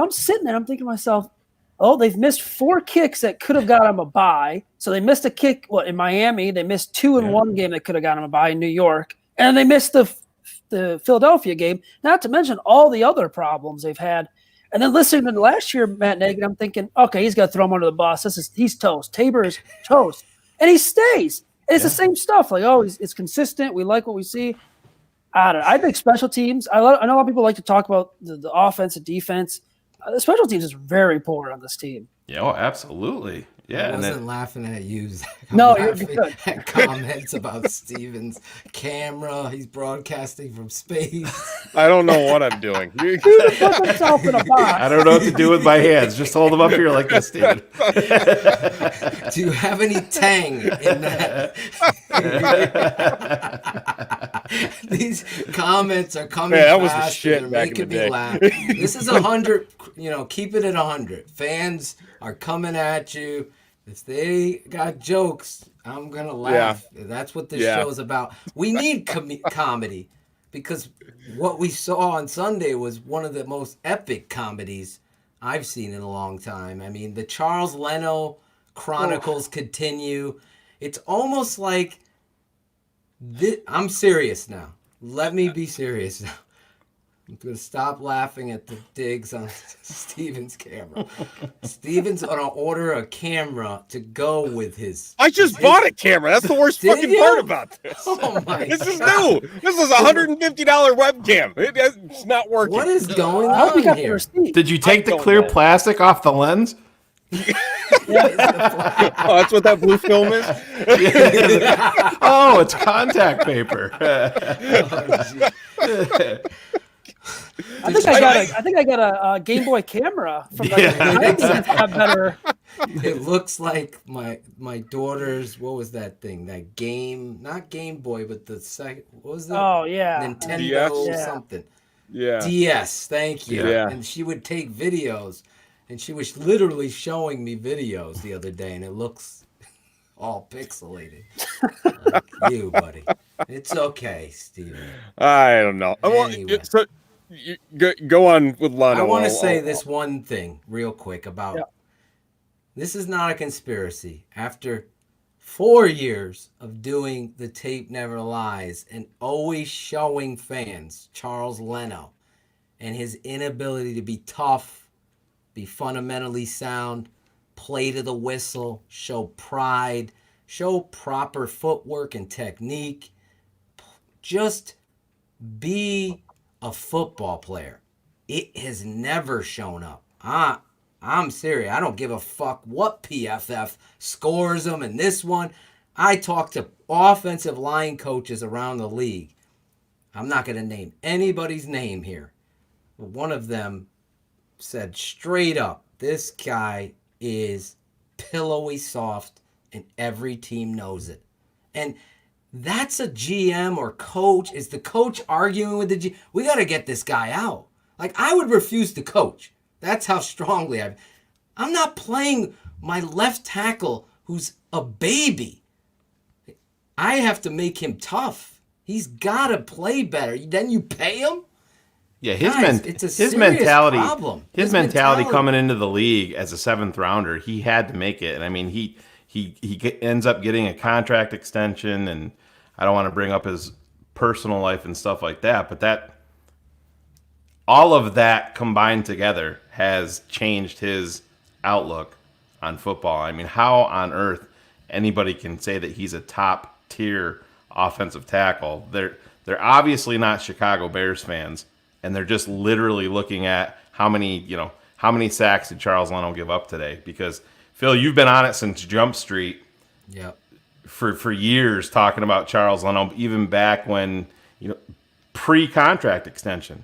they've missed 4 kicks that could have got him a bye. So they missed a kick in Miami. They missed 2 in one game that could have got him a bye in New York. And they missed the Philadelphia game, not to mention all the other problems they've had. And then listening to last year, Matt Nagy, I'm thinking, okay, he's got to throw him under the bus. He's toast. Tabor is toast. And he stays. And it's the same stuff. Like, it's consistent. We like what we see. I don't know. I think special teams, I know a lot of people like to talk about the offense and defense. The special teams is very poor on this team. Yeah, absolutely. Yeah, I wasn't laughing at you, Zach. No, you're good. At comments about Steven's camera. He's broadcasting from space. I don't know what I'm doing. He put himself in a box. I don't know what to do with my hands. Just hold them up here like this, Steven. Do you have any tang in that? These comments are coming that was fast. the shit They're back in the making me day. laugh. This is 100. Keep it at 100. Fans are coming at you. If they got jokes, I'm gonna laugh. That's what this show's about. We need comedy because what we saw on Sunday was one of the most epic comedies I've seen in a long time. I mean, the Charles Leno chronicles continue. It's almost like I'm serious now. Let me be serious now. I'm going to stop laughing at the digs on Steven's camera. Steven's going to order a camera to go with his... I just bought a camera. That's the worst fucking part about this. Oh my This is new. This is a $150 webcam. It's not working. What is going on here? Did you take the clear plastic off the lens? Oh, that's what that blue film is? Oh, it's contact paper. I think I got a Game Boy camera from like better. It looks like my daughter's, what was that thing? That game, not Game Boy, but the second, what was that? Oh yeah, Nintendo something. Yeah. DS, thank you. Yeah. And she would take videos, and she was literally showing me videos the other day, and it looks all pixelated. Like you, buddy. It's okay, Steven. I don't know. Anyway. So go on with Leno. I want to say this one thing real quick about this is not a conspiracy. After 4 years of doing The Tape Never Lies and always showing fans Charles Leno and his inability to be tough, be fundamentally sound, play to the whistle, show pride, show proper footwork and technique, just be a football player. It has never shown up. I'm serious. I don't give a fuck what PFF scores them in this one. I talk to offensive line coaches around the league. I'm not going to name anybody's name here. But one of them said straight up, this guy is pillowy soft and every team knows it. And that's a GM or coach. Is the coach arguing with the GM? We got to get this guy out. Like, I would refuse to coach. That's how strongly I'm not playing my left tackle who's a baby. I have to make him tough. He's got to play better. Then you pay him? Yeah, it's a his serious mentality. problem. His mentality coming into the league as a 7th rounder, he had to make it. And I mean, he ends up getting a contract extension, and I don't want to bring up his personal life and stuff like that, but all of that combined together has changed his outlook on football. I mean, how on earth anybody can say that he's a top tier offensive tackle? They're obviously not Chicago Bears fans, and they're just literally looking at how many sacks did Charles Leno give up today? Because Phil, you've been on it since Jump Street. Yep. For years talking about Charles Leno, even back when, pre-contract extension.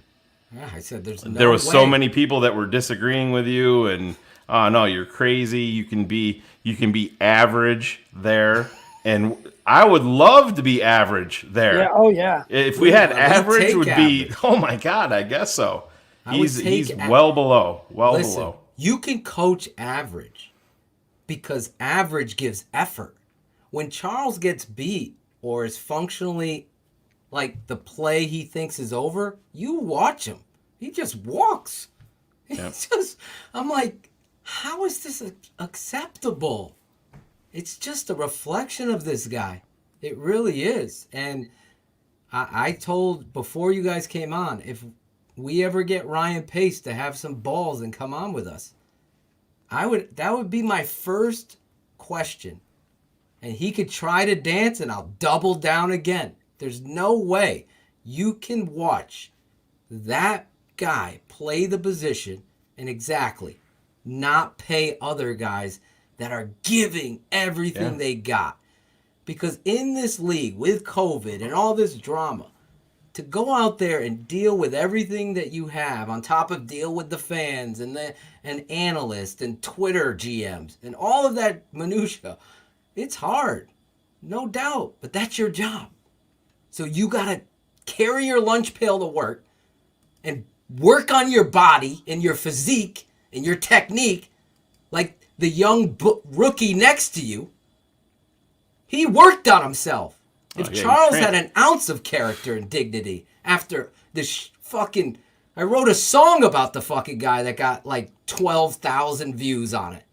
Yeah, I said there was so many people that were disagreeing with you, and oh no, you're crazy. You can be average there, and I would love to be average there. Yeah. Oh yeah. If we had average, would be oh my god, I guess so. He's well below. Below. You can coach average because average gives effort. When Charles gets beat or is functionally like the play he thinks is over, you watch him. He just walks. I'm like, how is this acceptable? It's just a reflection of this guy. It really is. And I told before you guys came on, if we ever get Ryan Pace to have some balls and come on with us, that would be my first question. And he could try to dance, and I'll double down again. There's no way you can watch that guy play the position and exactly not pay other guys that are giving everything they got. Because in this league, with COVID and all this drama, to go out there and deal with everything that you have, on top of deal with the fans and analysts and Twitter GMs and all of that minutia, it's hard, no doubt, but that's your job. So you got to carry your lunch pail to work and work on your body and your physique and your technique. Like, the young rookie next to you. He worked on himself. If Charles had an ounce of character and dignity after this fucking... I wrote a song about the fucking guy that got like 12,000 views on it.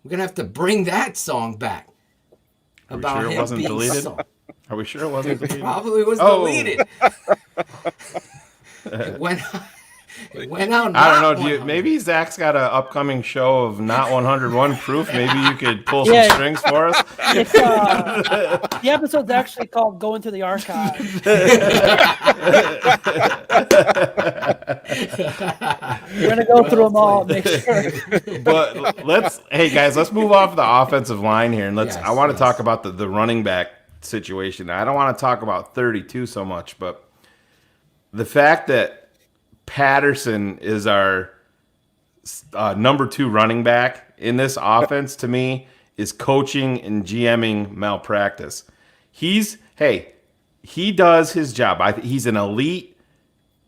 We're going to have to bring that song back. Are we sure it wasn't deleted? Are we sure it wasn't deleted? It probably was deleted. It went out. I don't know. Maybe Zach's got an upcoming show of not 101 proof. Maybe you could pull some strings for us. It's, the episode's actually called "Going Through the Archive." We're gonna go through them all. Make sure. But hey guys, let's move off the offensive line here, and I want to talk about the running back situation. I don't want to talk about 32 so much, but the fact that Patterson is our number 2 running back in this offense, to me, is coaching and GMing malpractice. He does his job. He's an elite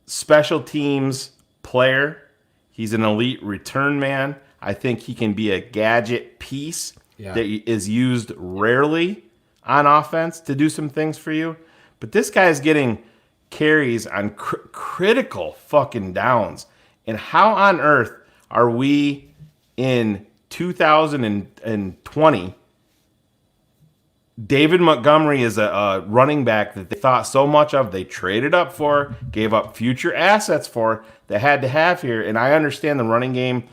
special teams player. He's an elite return man. I think he can be a gadget piece that is used rarely on offense to do some things for you. But this guy is getting carries on critical fucking downs. And how on earth are we in 2020? David Montgomery is a running back that they thought so much of. They traded up for, gave up future assets for, they had to have here. And I understand the running game,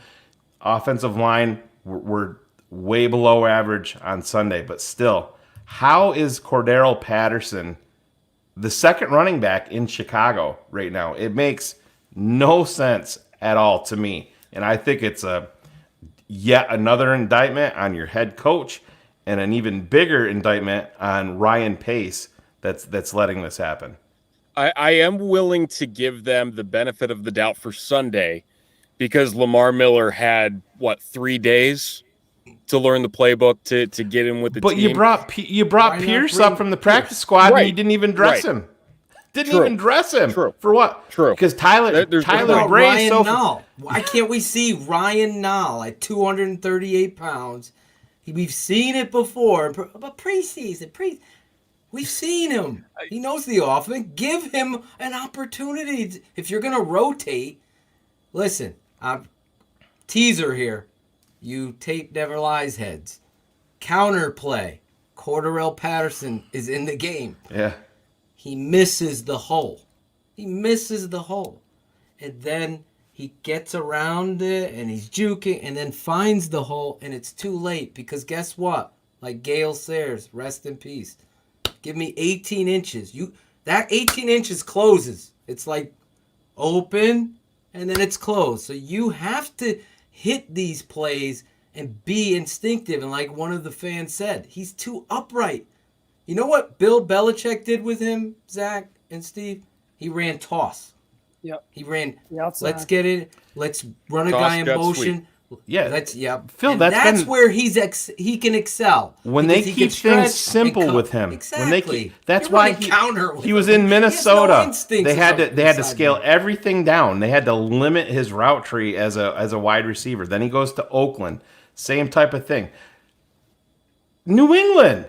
offensive line were way below average on Sunday. But still, how is Cordarrelle Patterson the second running back in Chicago right now? It makes no sense at all to me. And I think it's yet another indictment on your head coach and an even bigger indictment on Ryan Pace that's letting this happen. I am willing to give them the benefit of the doubt for Sunday because Lamar Miller had, 3 days to learn the playbook to get in with the team. But you brought Pierce up from the practice squad, and you didn't even dress him. Even dress him. True. For what? True. Because Tyler Bray. Why can't we see Ryan Nall at 238 pounds? We've seen it before, but preseason, we've seen him. He knows the offense. Give him an opportunity. If you're gonna rotate, listen. Teaser here. You tape never lies heads. Counter play. Cordarrelle Patterson is in the game. Yeah. He misses the hole. And then he gets around it and he's juking and then finds the hole and it's too late because guess what? Like Gale Sayers, rest in peace. Give me 18 inches. That 18 inches closes. It's like open and then it's closed. So you have to hit these plays and be instinctive. And like one of the fans said, he's too upright. You know what Bill Belichick did with him, Zach and Steve? He ran toss. Yep. He ran, outside. let's get it. Let's run a Toss, guy in gut motion. sweep. Yeah. Phil, and that's where he can excel. When they keep things simple with him. Exactly. That's why he was in Minnesota. They had to scale everything down. They had to limit his route tree as a wide receiver. Then he goes to Oakland. Same type of thing. New England.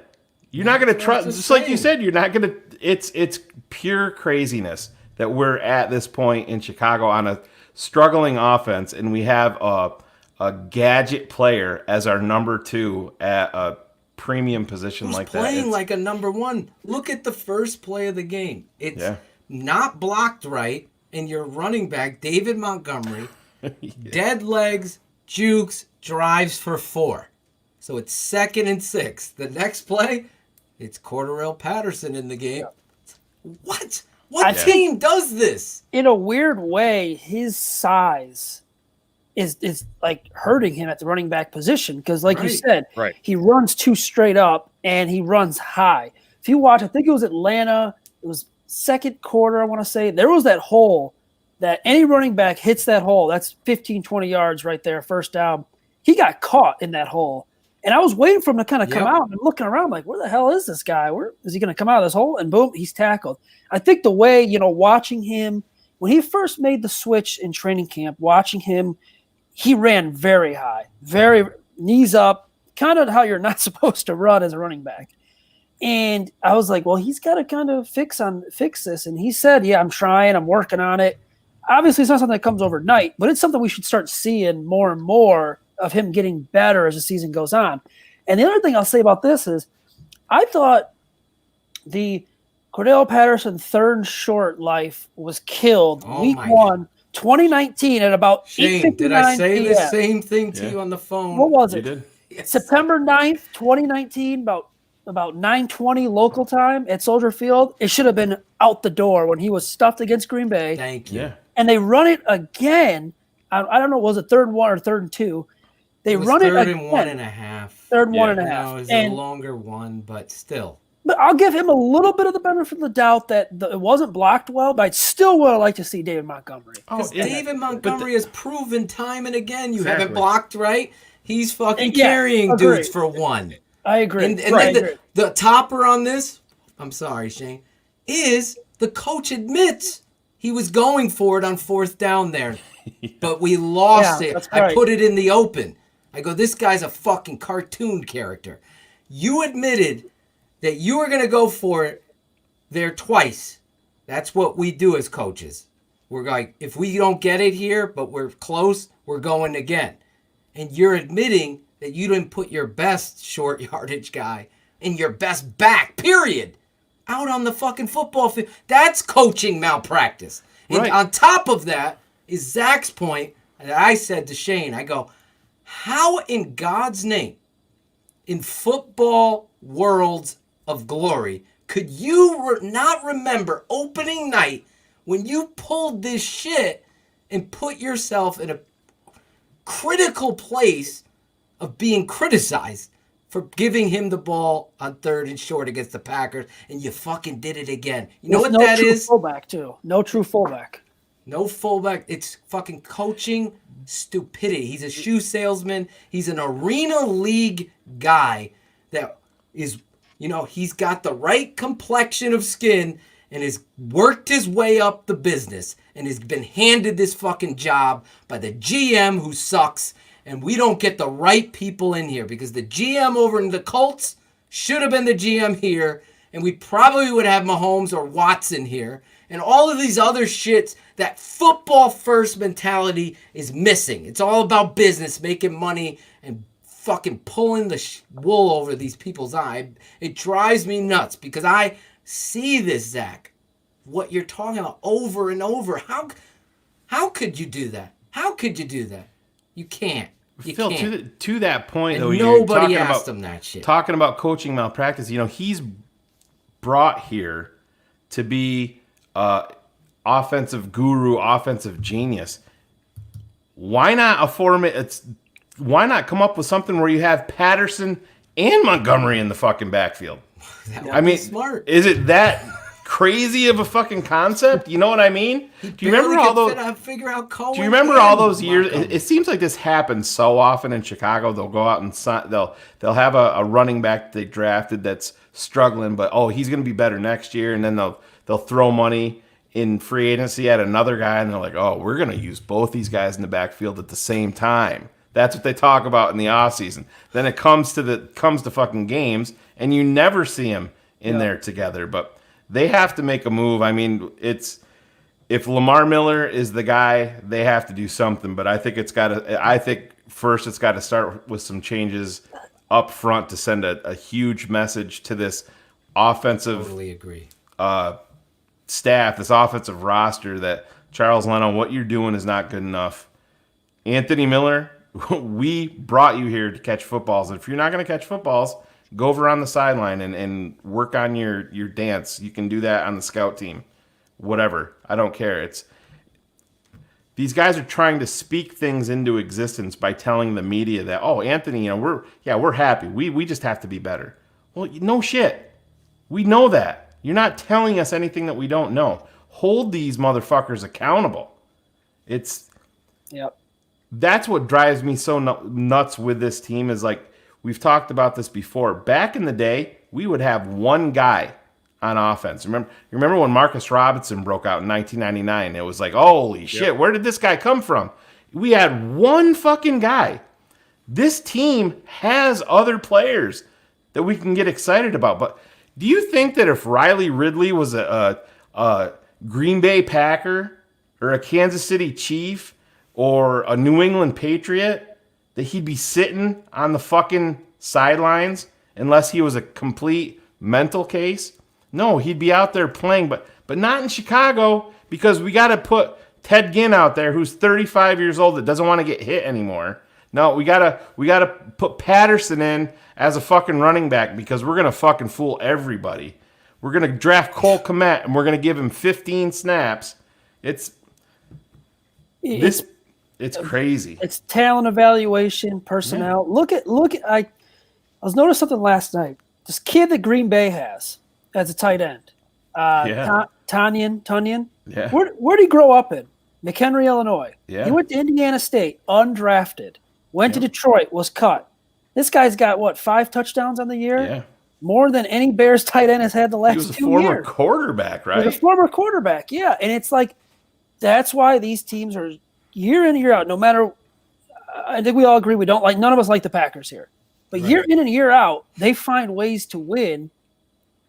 You're not going to trust, just like you said, you're not going to, it's pure craziness that we're at this point in Chicago on a struggling offense, and we have a gadget player as our number 2 at a premium position like that. Playing like a number 1. Look at the first play of the game. It's not blocked right, and your running back, David Montgomery, dead legs, jukes, drives for 4. So it's 2nd and 6. The next play, it's Cordarrelle Patterson in the game. What? What team does this? In a weird way, his size is like hurting him at the running back position because, like you said, he runs too straight up and he runs high. If you watch, I think it was Atlanta, it was second quarter, I want to say, there was that hole that any running back hits that hole. That's 15, 20 yards right there, first down. He got caught in that hole. And I was waiting for him to kind of come out and looking around like, where the hell is this guy? Where is he going to come out of this hole? And boom, he's tackled. I think the way, watching him, when he first made the switch in training camp, watching him, he ran very high, very knees up, kind of how you're not supposed to run as a running back. And I was like, well, he's got to kind of fix this. And he said, yeah, I'm trying, I'm working on it. Obviously, it's not something that comes overnight, but it's something we should start seeing more and more of him getting better as the season goes on. And the other thing I'll say about this is I thought the Cordell Patterson third and short life was killed week 1, 2019 at about Shane, did I say the PM. same thing to you on the phone? What was You it? did. Yes. September 9th, 2019, about 9:20 local time at Soldier Field. It should have been out the door when he was stuffed against Green Bay. Thank you. Yeah. And they run it again. I don't know, was it 3rd and 1 or 3rd and 2? They run it third again. and 1.5. 3rd and Yeah. 1.5. No, it was And a longer one, but still. but I'll give him a little bit of the benefit of the doubt that it wasn't blocked well, but I still would have liked to see David Montgomery. Because David Montgomery has proven time and again you Exactly. haven't blocked right. He's fucking Yeah, carrying agree. dudes for one. I agree. And Right. then the topper on this, I'm sorry, Shane, is the coach admits he was going for it on 4th down there. But we lost Yeah, it. that's I right. put it in the open. I go, this guy's a fucking cartoon character. You admitted that you were going to go for it there twice. That's what we do as coaches. We're like, if we don't get it here, but we're close, we're going again. And you're admitting that you didn't put your best short yardage guy and your best back, period, out on the fucking football field. That's coaching malpractice. And Right. on top of that is Zach's point that I said to Shane. I go, how in God's name, in football worlds of glory, could you not remember opening night when you pulled this shit and put yourself in a critical place of being criticized for giving him the ball on 3rd and short against the Packers, and you fucking did it again. You know With what no that true is? Fullback too. No true fullback. No fullback. It's fucking coaching stupidity. He's a shoe salesman. He's an arena league guy that is, he's got the right complexion of skin and has worked his way up the business and has been handed this fucking job by the GM who sucks. And we don't get the right people in here because the GM over in the Colts should have been the GM here. And we probably would have Mahomes or Watson here. And all of these other shits, that football first mentality is missing. It's all about business, making money, and fucking pulling the wool over these people's eye. It drives me nuts because I see this, Zach, what you're talking about over and over. How could you do that? How could you do that? You can't. You Phil, can't. to that point, And though, nobody you're talking asked about, him that shit. Talking about coaching malpractice, he's brought here to be offensive guru, offensive genius. Why not why not come up with something where you have Patterson and Montgomery in the fucking backfield? That would be smart. Is it that crazy of a fucking concept? You know what I mean? Do you remember all those? Figure out Cohen. Do you remember all those years? It seems like this happens so often in Chicago. They'll go out and they'll have a running back they drafted that's struggling, but he's going to be better next year, and then they'll throw money in free agency at another guy, and they're like, we're going to use both these guys in the backfield at the same time. That's what they talk about in the offseason. Then it comes to fucking games, and you never see them in there together. But they have to make a move. I mean, if Lamar Miller is the guy, they have to do something. But I think first it's got to start with some changes up front to send a huge message to this offensive Totally agree. Staff, this offensive roster, that Charles Leno, what you're doing is not good enough. Anthony Miller, we brought you here to catch footballs. And if you're not going to catch footballs, go over on the sideline and work on your dance. You can do that on the scout team. Whatever. I don't care. These guys are trying to speak things into existence by telling the media that, Anthony, we're happy. We just have to be better. Well, no shit. We know that. You're not telling us anything that we don't know. Hold these motherfuckers accountable. That's what drives me so nuts with this team is like, we've talked about this before. Back in the day, we would have one guy on offense. Remember when Marcus Robinson broke out in 1999? It was like, holy shit, where did this guy come from? We had one fucking guy. This team has other players that we can get excited about. But do you think that if Riley Ridley was a Green Bay Packer or a Kansas City Chief or a New England Patriot, that he'd be sitting on the fucking sidelines unless he was a complete mental case? No, he'd be out there playing, but not in Chicago, because we got to put Ted Ginn out there, who's 35 years old, that doesn't want to get hit anymore. No, we gotta put Patterson in as a fucking running back, because we're gonna fucking fool everybody. We're gonna draft Cole Kmet and we're gonna give him 15 snaps. It's crazy. It's talent evaluation, personnel. Yeah. Look at I was noticing something last night. This kid that Green Bay has as a tight end, Tunyon. Yeah. Where'd he grow up in? McHenry, Illinois. Yeah. He went to Indiana State, undrafted. Went to Detroit, was cut. This guy's got 5 touchdowns on the year? Yeah. More than any Bears tight end has had the last 2 years. He was a former quarterback, right? He was a former quarterback, yeah. And it's like, that's why these teams are year in, year out, no matter, I think we all agree none of us like the Packers here. But year in and year out, they find ways to win.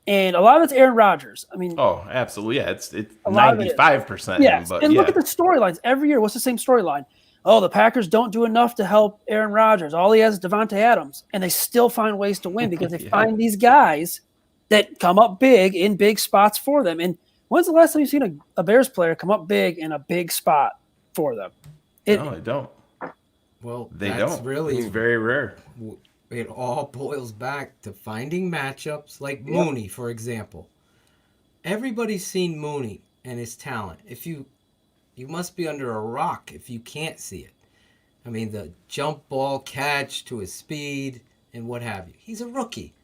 And a lot of it's Aaron Rodgers. I mean, oh, absolutely. Yeah, it's 95%. Yes. But and look at the storylines. Every year, what's the same storyline? Oh, the Packers don't do enough to help Aaron Rodgers. All he has is Devontae Adams. And they still find ways to win because they find these guys that come up big in big spots for them. And when's the last time you've seen a Bears player come up big in a big spot for them? No, they don't. Well, they that's don't. Really, it's very rare. It all boils back to finding matchups like Mooney, for example. Everybody's seen Mooney and his talent. You must be under a rock if you can't see it. I mean, the jump ball catch to his speed and what have you. He's a rookie,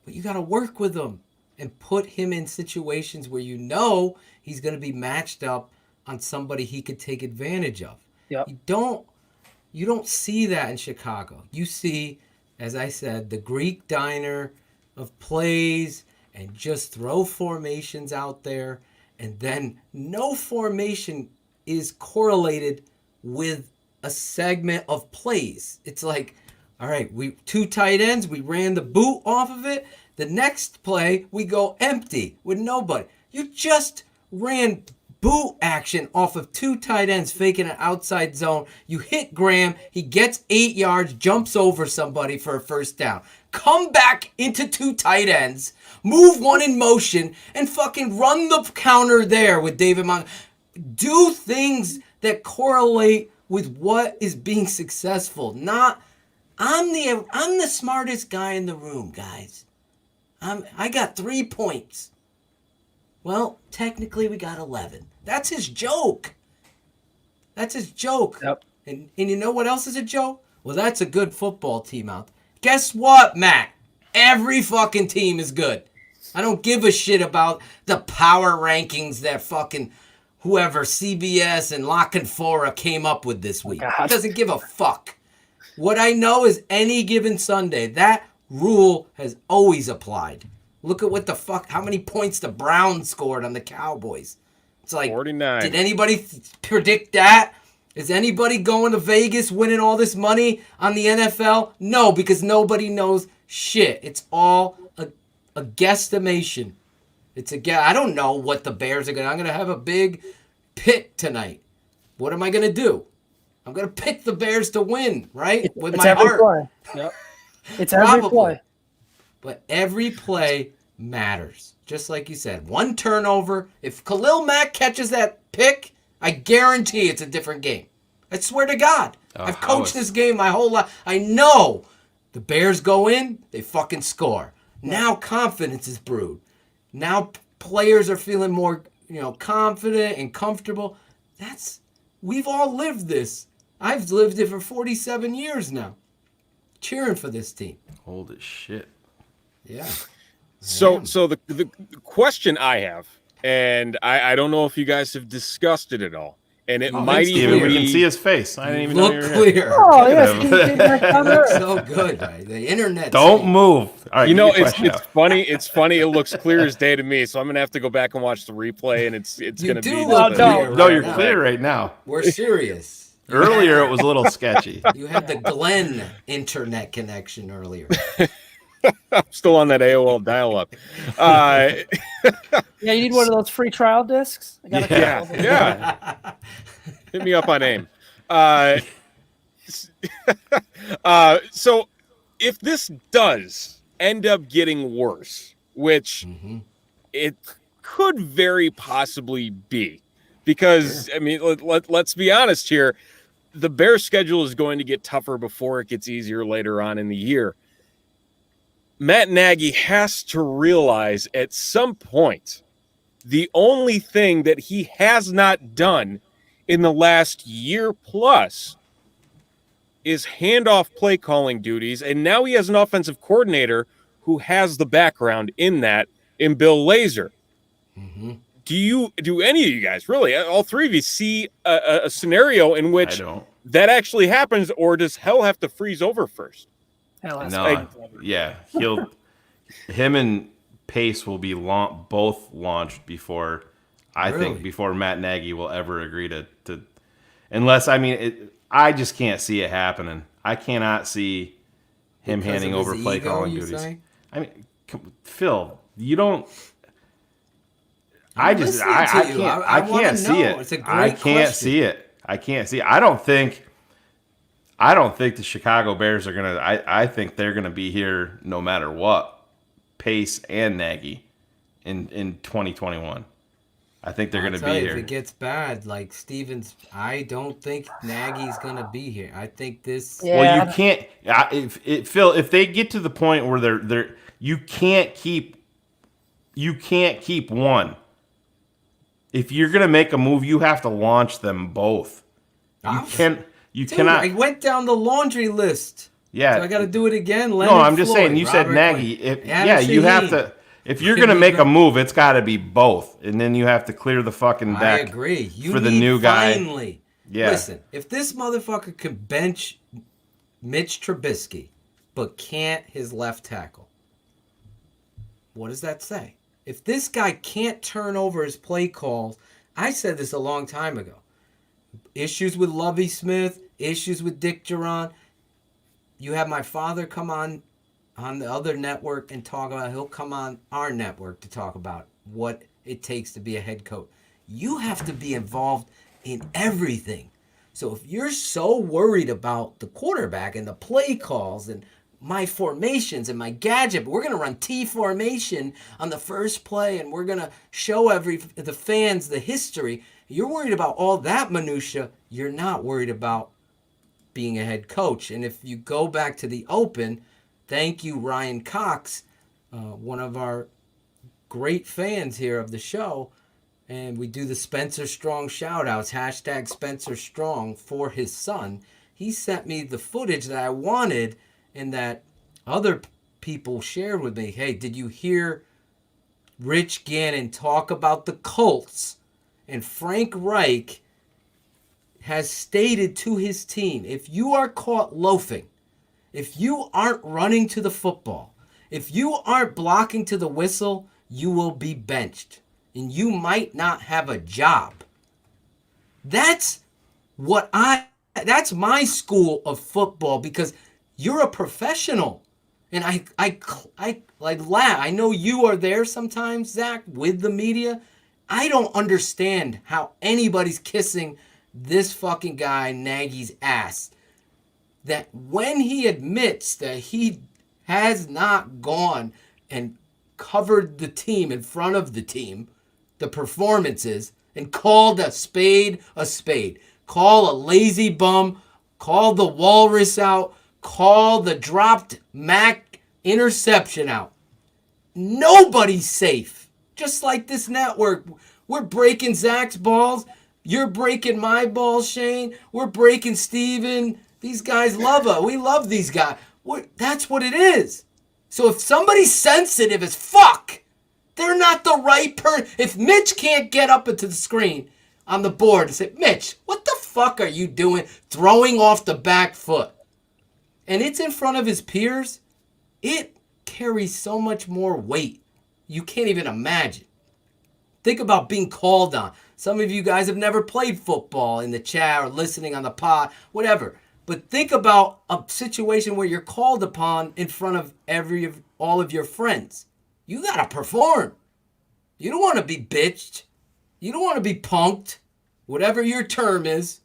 but you got to work with him and put him in situations where you know he's going to be matched up on somebody he could take advantage of. Yep. You don't see that in Chicago. You see, as I said, the Greek diner of plays and just throw formations out there, and then no formation is correlated with a segment of plays. It's like, all right, 2 tight ends, we ran the boot off of it. The next play, we go empty with nobody. You just ran boot action off of 2 tight ends faking an outside zone. You hit Graham, he gets 8 yards, jumps over somebody for a first down. Come back into 2 tight ends, move one in motion, and fucking run the counter there with David Montgomery. Do things that correlate with what is being successful. Not, I'm the smartest guy in the room, guys. I got 3 points. Well, technically we got 11. That's his joke. Yep. And you know what else is a joke? Well, that's a good football team out there. Guess what, Matt? Every fucking team is good. I don't give a shit about the power rankings that fucking whoever, CBS and La Canfora came up with this week. It doesn't give a fuck. What I know is any given Sunday, that rule has always applied. Look at what the fuck, how many points the Browns scored on the Cowboys. It's like, 49. Did anybody predict that? Is anybody going to Vegas winning all this money on the NFL? No, because nobody knows shit. It's all a guesstimation. It's a guess. I don't know what the Bears are going to. I'm going to have a big pick tonight. What am I going to do? I'm going to pick the Bears to win, right? With my heart. Play. Yep. It's every play. But every play matters. Just like you said. One turnover. If Khalil Mack catches that pick, I guarantee it's a different game. I swear to God. I've coached this game my whole life. I know the Bears go in, they fucking score. Now confidence is brewed. Now players are feeling more, confident and comfortable. We've all lived this. I've lived it for 47 years now. Cheering for this team. Old as shit. Yeah. So the question I have, and I don't know if you guys have discussed it at all, and it might even we can see his face. I didn't even know you were clear. here. Oh yes, so good, right? The internet. Don't move. All right, it's funny. It's funny. It looks clear as day to me. So I'm gonna have to go back and watch the replay, and it's gonna be. No, you're clear right now. We're serious. Earlier, it was a little sketchy. You had the Glenn internet connection earlier. I'm still on that AOL dial-up. Yeah, you need one of those free trial discs. I got Yeah. Hit me up on AIM. So if this does end up getting worse, which it could very possibly be, because, I mean, let's be honest here, the Bears' schedule is going to get tougher before it gets easier later on in the year. Matt Nagy has to realize at some point the only thing that he has not done in the last year plus is hand off play calling duties, and now he has an offensive coordinator who has the background in that, in Bill Lazor. Do any of you guys, really, all three of you, see a scenario in which that actually happens, or does hell have to freeze over first? No, yeah, him and Pace will be both launched before, I think, before Matt Nagy will ever agree to unless, I mean, I just can't see it happening. I cannot see him handing over play calling duties. Say? I mean, Phil, you don't. I can't see it. It's a great I can't question. see it. I can't see it. I don't think the Chicago Bears are gonna. I think they're gonna be here no matter what, Pace and Nagy, in 2021. I think they're gonna be here. If it gets bad, like Stevens, I don't think Nagy's gonna be here. I think this. Yeah. Well, you can't. Phil, if they get to the point where they're you can't keep one. If you're gonna make a move, you have to launch them both. You cannot. I went down the laundry list. Yeah. So I got to do it again. No, I'm just saying. You said Nagy. You have to. If you're gonna make a move, it's got to be both, and then you have to clear the fucking deck. I agree. For the new guy. Finally. Yeah. Listen, if this motherfucker can bench Mitch Trubisky, but can't his left tackle, what does that say? If this guy can't turn over his play calls, I said this a long time ago. Issues with Lovie Smith, issues with Dick Duran. You have my father come on the other network and talk about, he'll come on our network to talk about what it takes to be a head coach. You have to be involved in everything. So if you're so worried about the quarterback and the play calls and my formations and my gadget, but we're going to run T formation on the first play and we're going to show the fans the history. You're worried about all that minutia. You're not worried about being a head coach. And if you go back to the open, thank you, Ryan Cox, one of our great fans here of the show. And we do the Spencer Strong shout-outs, hashtag Spencer Strong for his son. He sent me the footage that I wanted and that other people shared with me. Hey, did you hear Rich Gannon talk about the Colts? And Frank Reich has stated to his team, if you are caught loafing, if you aren't running to the football, if you aren't blocking to the whistle, you will be benched. And you might not have a job. That's my school of football, because you're a professional. And I laugh. I know you are there sometimes, Zach, with the media. I don't understand how anybody's kissing this fucking guy Nagy's ass. That when he admits that he has not gone and covered the team in front of the team, the performances, and called a spade, call a lazy bum, call the walrus out, call the dropped Mac interception out. Nobody's safe. Just like this network. We're breaking Zach's balls. You're breaking my balls, Shane. We're breaking Steven. These guys love us. We love these guys. That's what it is. So if somebody's sensitive as fuck, they're not the right person. If Mitch can't get up into the screen on the board and say, Mitch, what the fuck are you doing throwing off the back foot? And it's in front of his peers, it carries so much more weight. You can't even imagine. Think about being called on. Some of you guys have never played football in the chat or listening on the pod, whatever. But think about a situation where you're called upon in front of all of your friends. You got to perform. You don't want to be bitched. You don't want to be punked, whatever your term is.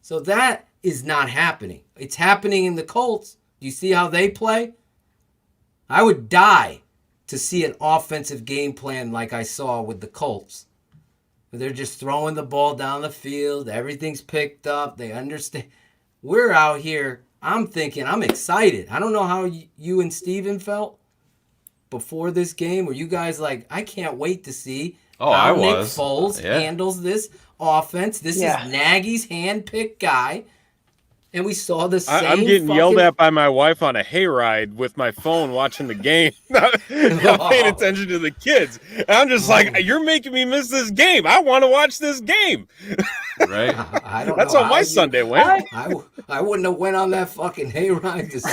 So that is not happening. It's happening in the Colts. Do you see how they play? I would die to see an offensive game plan like I saw with the Colts. They're just throwing the ball down the field. Everything's picked up. They understand. We're out here. I'm thinking, I'm excited. I don't know how you and Steven felt before this game. Were you guys like, I can't wait to see how Nick Foles handles this offense. This is Nagy's hand-picked guy. And we saw the same. I'm getting yelled at by my wife on a hayride with my phone watching the game. not paying attention to the kids. And I'm just like, you're making me miss this game. I want to watch this game. Right? I don't That's know how my Sunday went. I wouldn't have went on that fucking hayride to see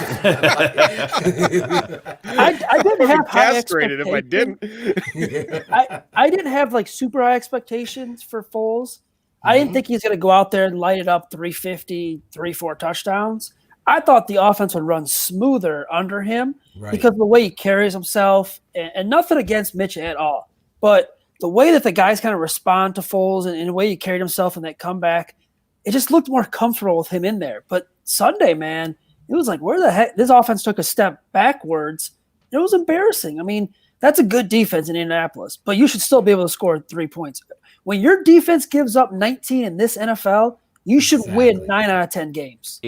I didn't have high castrated if I didn't. I didn't have like super high expectations for Foles. I didn't think he's going to go out there and light it up 350, 3-4 touchdowns. I thought the offense would run smoother under him because of the way he carries himself, and nothing against Mitch at all. But the way that the guys kind of respond to Foles and the way he carried himself in that comeback, it just looked more comfortable with him in there. But Sunday, man, it was like, where the heck? This offense took a step backwards. It was embarrassing. I mean, that's a good defense in Indianapolis, but you should still be able to score 3 points. When your defense gives up 19 in this NFL, you should win 9 out of 10 games.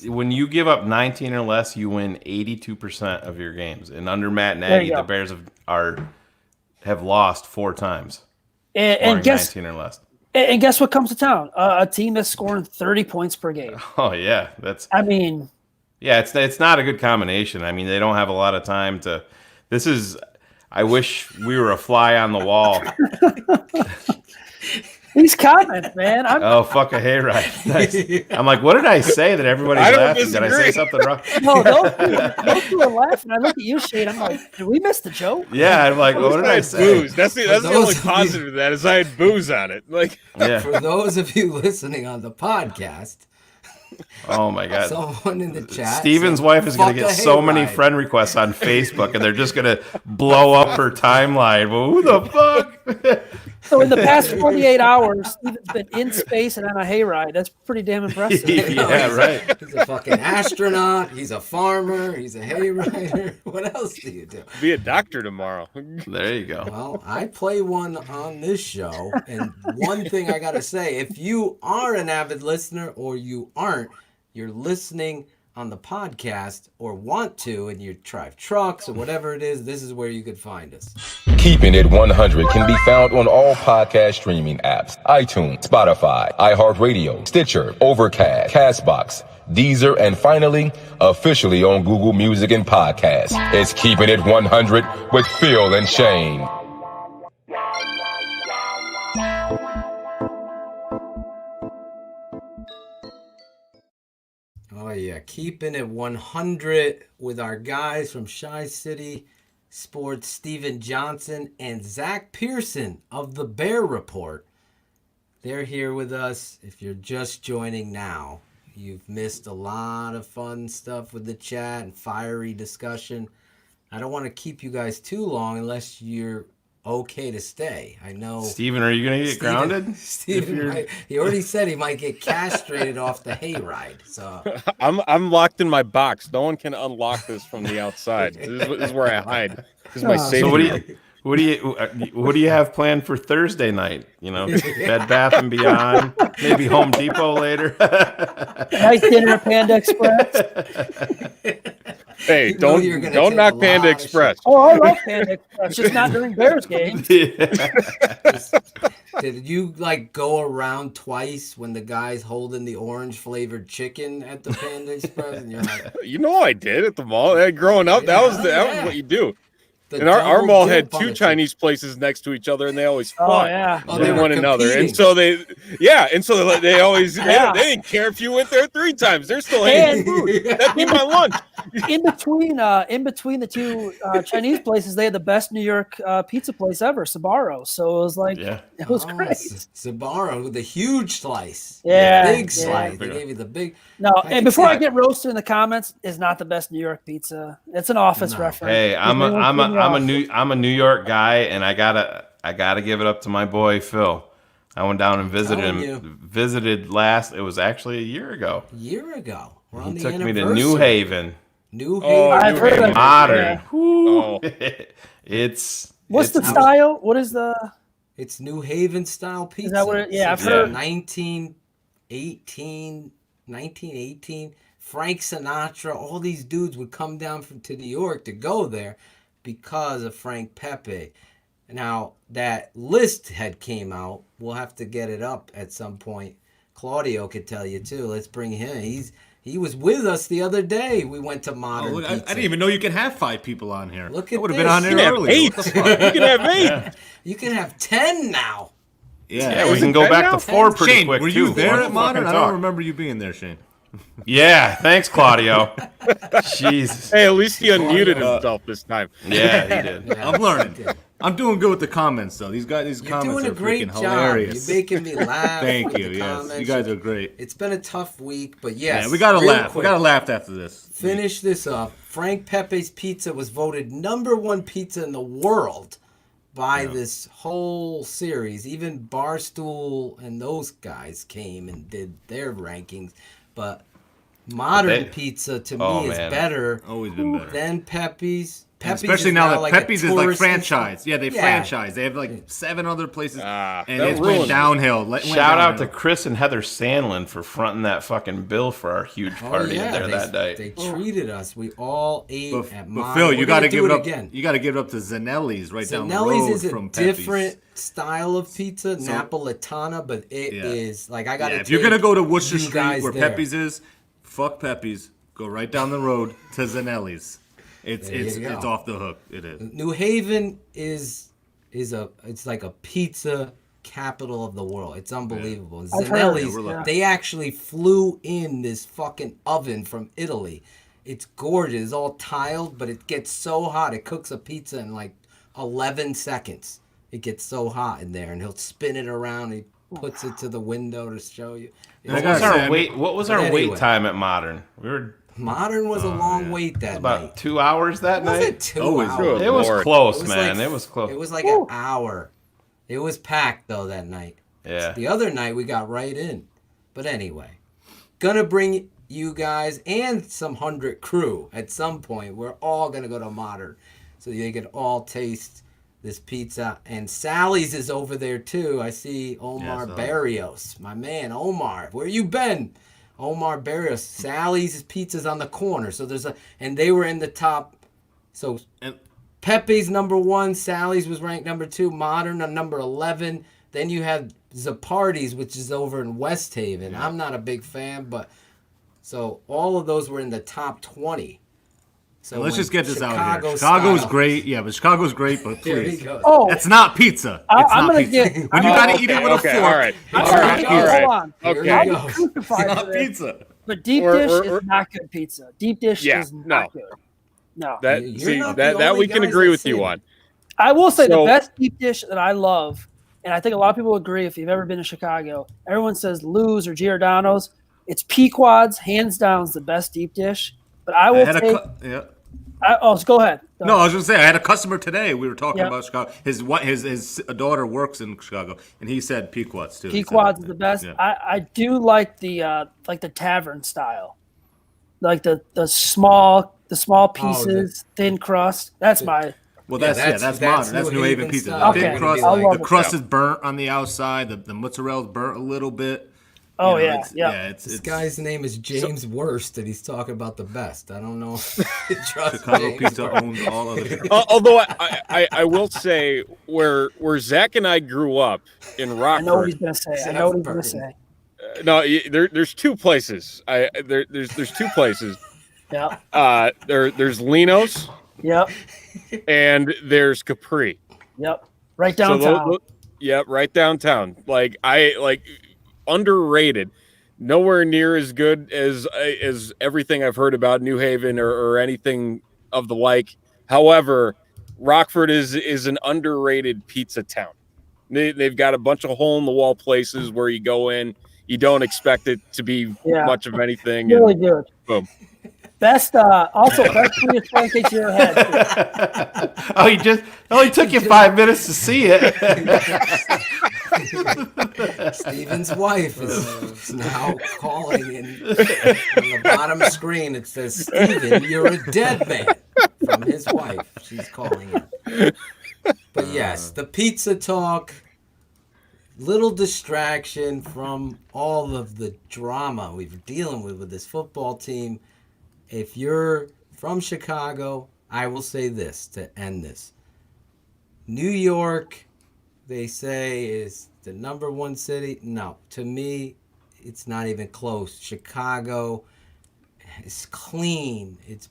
When you give up 19 or less, you win 82% of your games. And under Matt Nagy, the Bears have lost 4 times. And guess 19 or less. And guess what comes to town? A team that's scoring 30 points per game. Oh yeah, it's not a good combination. I mean, they don't have a lot of time to. I wish we were a fly on the wall. These comments, man. Fuck a hayride. Nice. I'm like, what did I say that everybody's laughing? Disagree. Did I say something wrong? No, those two are laughing. I look at you, Shane. I'm like, did we miss the joke? Yeah, I'm like, what did I say? Booze. That's the only positive of that is I had booze on it. Like, For those of you listening on the podcast, oh my God! Someone in the chat. Steven's wife is going to get so many friend requests on Facebook, and they're just going to blow up her timeline. Well, who the fuck? So in the past 48 hours, Steven's been in space and on a hayride. That's pretty damn impressive. Yeah, right. He's a fucking astronaut. He's a farmer. He's a hayrider. What else do you do? Be a doctor tomorrow. There you go. Well, I play one on this show, and one thing I got to say, if you are an avid listener or you aren't, you're listening on the podcast or want to, and you drive trucks or whatever it is, this is where you could find us. Keeping It 100 can be found on all podcast streaming apps: iTunes, Spotify, iHeartRadio, Stitcher, Overcast, Castbox, Deezer, and finally, officially on Google Music and Podcasts. It's Keeping It 100 with Phil and Shane. Oh yeah, keeping it 100 with our guys from ChiCitySports, Steven Johnson and Zack Pearson of the Bear Report. They're here with us. If you're just joining now, you've missed a lot of fun stuff with the chat and fiery discussion. I don't want to keep you guys too long unless you're okay to stay. I know. Steven, are you going to get grounded? Steven, he already said he might get castrated off the hayride. So I'm locked in my box. No one can unlock this from the outside. This is where I hide. This is my safety. So what do you have planned for Thursday night? You know, Bed Bath and Beyond, maybe Home Depot later. Nice dinner at Panda Express. Hey, don't knock Panda Express. Oh, I love Panda Express, just not during Bears games. Did you go around twice when the guy's holding the orange flavored chicken at the Panda Express? And you're like, I did at the mall. Growing up, that was what you do. And our mall had dip on two the Chinese places next to each other, and they always Oh, fought yeah. Oh, they with were one another. competing. And so they always they didn't care if you went there 3 times. They're still having food. That'd be my lunch. In between the two Chinese places, they had the best New York pizza place ever, Sbarro. So it was like, it was great. Sbarro with a huge slice. Yeah, Big slice. They gave you the big. No, and before I get roasted in the comments, it's not the best New York pizza. It's an Office reference. Hey, I'm a New York guy, and I gotta give it up to my boy Phil. I went down and visited him. Visited last. It was actually a year ago. He took me to New Haven. New Haven. I've heard of it. Modern. Yeah. It's What's the style? What is the? It's New Haven style pizza. Is that what it, yeah, I've Since heard. 1918, Frank Sinatra, all these dudes would come down to New York to go there because of Frank Pepe. Now, that list had came out. We'll have to get it up at some point. Claudio could tell you, too. Let's bring him. He was with us the other day. We went to Modern Look, I Pizza. didn't even know you could have 5 people on here. Look I at would have this. been on there earlier. You can have 8. You can have 10 now. Yeah, we can go back to 4 pretty Shane, quick, were you too. there Let's at Modern? fucking I don't talk. remember you being there, Shane. Yeah, thanks, Claudio. Jesus. Hey, at least he unmuted himself this time. Yeah, he did. I'm learning. I'm doing good with the comments, though. These comments doing are a great freaking job. hilarious. You're making me laugh. Thank with you. the Yes, comments. you guys are great. It's been a tough week, but yes. Yeah, we gotta real laugh. quick, We gotta laugh after this. Finish this up. Frank Pepe's Pizza was voted #1 pizza in the world by this whole series. Even Barstool and those guys came and did their rankings, but Modern Pizza to me is better. Always been better than Pepe's. Pepe's especially is now that like a Pepe's is like tourist franchise. Yeah, they Yeah. franchise. They have like 7 other places, and it's ruined went it. downhill. Shout out to Chris and Heather Sandlin for fronting that fucking bill for our huge party in there that day. They treated us. We all ate at But Modern. Phil, you We're got to gonna give do it up. again. You got to give it up to Zanelli's right down the Zanelli's road is a from Pepe's. different style of pizza, Napolitana, but it is like I got to. Yeah, if you're gonna go to Worcester Street guys where there. Pepe's is, fuck Pepe's. Go right down the road to Zanelli's. It's There you go. it's off the hook. It is. New Haven is it's like a pizza capital of the world. It's unbelievable. I've heard. Zanelli's, they actually flew in this fucking oven from Italy. It's gorgeous. It's all tiled, but it gets so hot. It cooks a pizza in like 11 seconds. It gets so hot in there, and he'll spin it around. He puts it to the window to show you. What was our wait time at Modern? Modern was a long wait that about night. 2 hours that Was night. it 2 hours? It was close, It was man. like- it was close. It was like an hour. It was packed though that night. Yeah. The other night we got right in. But anyway, gonna bring you guys and some 100 crew at some point. We're all gonna go to Modern, so they can all taste this pizza. And Sally's is over there too. I see Omar Barrios, my man Omar. Where you been? Omar Barrios. Sally's Pizza's on the corner. So and they were in the top. So Pepe's #1, Sally's was ranked #2, Modern on number 11. Then you have Zapardi's, which is over in West Haven. I'm not a big fan, but so all of those were in the top 20. So Let's when just get this out here. Chicago Chicago's style- great. Yeah, but Chicago's great, but There please. he goes. Oh. It's not pizza. I'm It's not gonna pizza. get- When you gotta eat it with a okay, fork, all right. it's All not right, pizza. all right. Hold on. Okay. I'll be It's crucified not for this, pizza. But deep dish is not good pizza. Deep dish is not good. No. That we can agree with you on. I will say So- the best deep dish that I love, and I think a lot of people agree if you've ever been to Chicago, everyone says Lou's or Giordano's. It's Pequod's, hands down, is the best deep dish. But I will take. Go ahead. No, I was going to say I had a customer today. We were talking Yep. about Chicago. His daughter works in Chicago, and he said Pequod's too. He said Pequod's that. is the best. Yeah. I do like the tavern style, like the small pieces, thin crust. That's my. Well, that's modern. That's New Haven pizza. style. The thin Okay. crust, I love the it. crust is burnt on the outside. The mozzarella's burnt a little bit. Oh, You know, yeah. It's This guy's name is James Worst, and he's talking about the best. I don't know. Trust Chicago James pizza Worst. owns all other. Although I will say where Zach and I grew up in Rockford. I know what he's gonna say. No, there's 2 places. There's 2 places. Yeah. There's Lino's, Yep. And there's Capri. Yep. Right downtown. Yep, right downtown. Like underrated. Nowhere near as good as everything I've heard about New Haven or anything of the like. However, Rockford is an underrated pizza town. They've got a bunch of hole-in-the-wall places where you go in, you don't expect it to be much of anything. Really and good. Boom. Best Swedish pancakes you ever had. It took you 5 minutes to see it. Steven's wife is now calling in on the bottom screen. It says, Steven, you're a dead man, from his wife. She's calling in. But yes, the pizza talk, little distraction from all of the drama we've been dealing with this football team. If you're from Chicago, I will say this to end this. New York, they say, is the number one city. No, to me, it's not even close. Chicago is clean. It's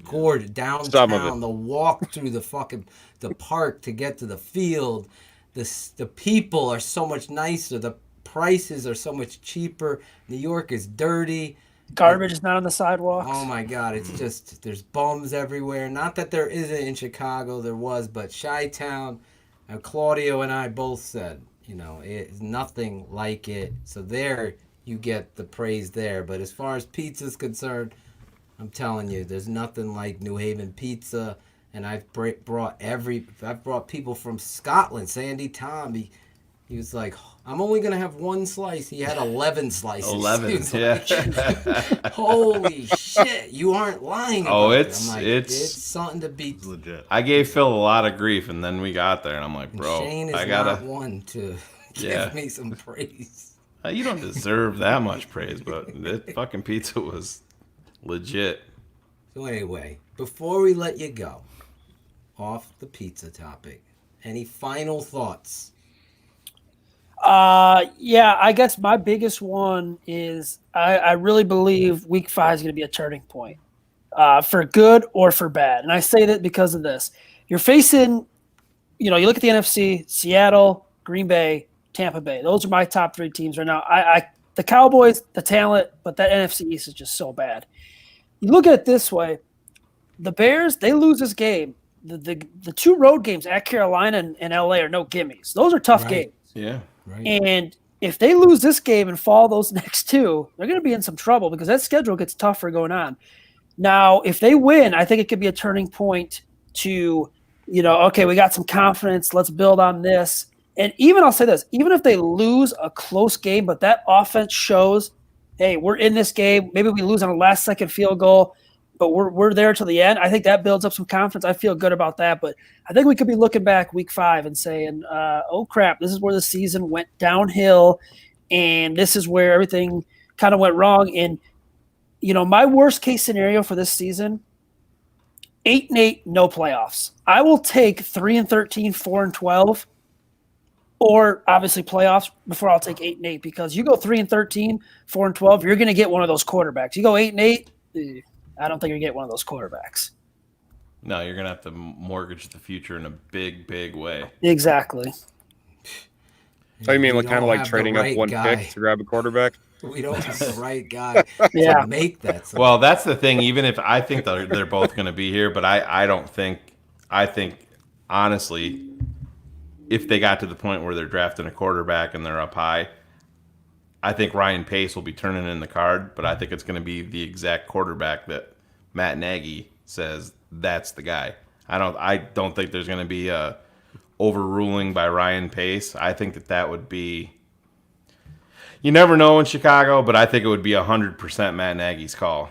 gorgeous. Downtown, the walk through the park to get to the field. The people are so much nicer. The prices are so much cheaper. New York is dirty. Garbage is not on the sidewalks. Oh my God, it's just, there's bums everywhere. Not that there isn't in Chicago, there was, but Chi-Town, Claudio and I both said, it's nothing like it. So there you get the praise there. But as far as pizza's concerned, I'm telling you, there's nothing like New Haven pizza. And I've brought people from Scotland. Sandy Tom, he was like, I'm only going to have one slice. He had 11 slices. 11, yeah. Like, holy shit, you aren't lying about it. I'm like, it's something to beat. Legit. I gave Phil a lot of grief, and then we got there, and I'm like, bro, Shane is I gotta not one to give me some praise. You don't deserve that much praise, but that fucking pizza was legit. So anyway, before we let you go, off the pizza topic, any final thoughts? Yeah, I guess my biggest one is I really believe week 5 is going to be a turning point, for good or for bad. And I say that because of this. You're facing, you look at the NFC, Seattle, Green Bay, Tampa Bay. Those are my top 3 teams right now. The Cowboys, the talent, but that NFC East is just so bad. You look at it this way. The Bears, they lose this game. The 2 road games at Carolina and LA are no gimmies. Those are tough games. Yeah. Right. And if they lose this game and fall those next 2, they're going to be in some trouble because that schedule gets tougher going on. Now, if they win, I think it could be a turning point to, okay, we got some confidence. Let's build on this. And even I'll say this, even if they lose a close game, but that offense shows, hey, we're in this game. Maybe we lose on a last-second field goal, but we're there till the end. I think that builds up some confidence. I feel good about that. But I think we could be looking back week 5 and saying, oh, crap, this is where the season went downhill, and this is where everything kind of went wrong. And, my worst-case scenario for this season, 8-8, no playoffs. I will take 3-13, 4-12, or obviously playoffs before I'll take 8-8 because you go 3-13, 4-12, you're going to get one of those quarterbacks. You go 8-8, I don't think you're going to get one of those quarterbacks. No, you're going to have to mortgage the future in a big, big way. Exactly. So you mean kind of like trading up one pick to grab a quarterback? We don't have the right guy to make that. Well, that's the thing. Even if I think they're both going to be here, but I don't think – I think, honestly, if they got to the point where they're drafting a quarterback and they're up high, I think Ryan Pace will be turning in the card, but I think it's going to be the exact quarterback that Matt Nagy says that's the guy. I don't think there's going to be a overruling by Ryan Pace. I think that would be – you never know in Chicago, but I think it would be 100% Matt Nagy's call.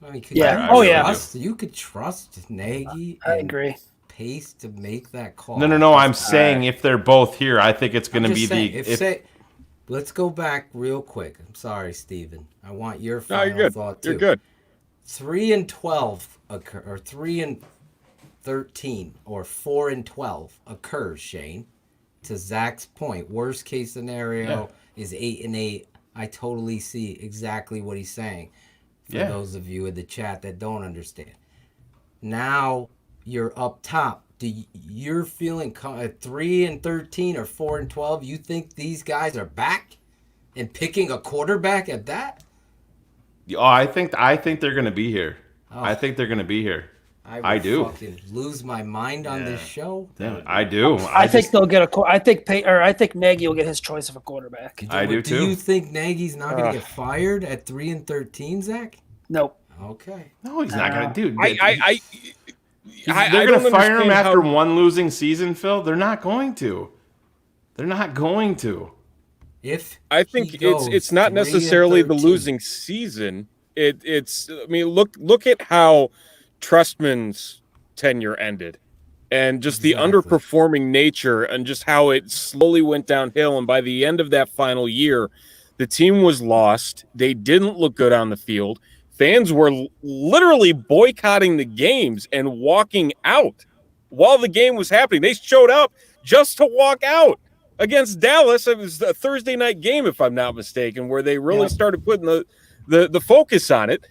I mean, you could trust Nagy. I agree. Pace to make that call. No. I'm saying if they're both here, I think it's going to be let's go back real quick. I'm sorry, Steven. I want your final thought too. You're good. 3-12 occur, or 3-13, or 4-12 occurs. Shane, to Zach's point, worst case scenario is 8-8. I totally see exactly what he's saying. For those of you in the chat that don't understand, Now you're up top. You're feeling 3-13 or 4-12? You think these guys are back and picking a quarterback at that? Oh, I think they're going to be here. Oh. I think they're going to be here. I do. Fucking lose my mind on this show. Yeah, I do. I think they'll get I think Nagy will get his choice of a quarterback. I do too. Do you think Nagy's not going to get fired at 3-13, Zach? Nope. Okay. No, he's not going to. Dude, they're going to fire him after one losing season, Phil. They're not going to. They're not going to. I think it's not necessarily the losing season. It's I mean, look at how Trestman's tenure ended, and just the underperforming nature, and just how it slowly went downhill. And by the end of that final year, the team was lost. They didn't look good on the field. Fans were literally boycotting the games and walking out while the game was happening. They showed up just to walk out. Against Dallas, it was a Thursday night game, if I'm not mistaken, where they really started putting the focus on it.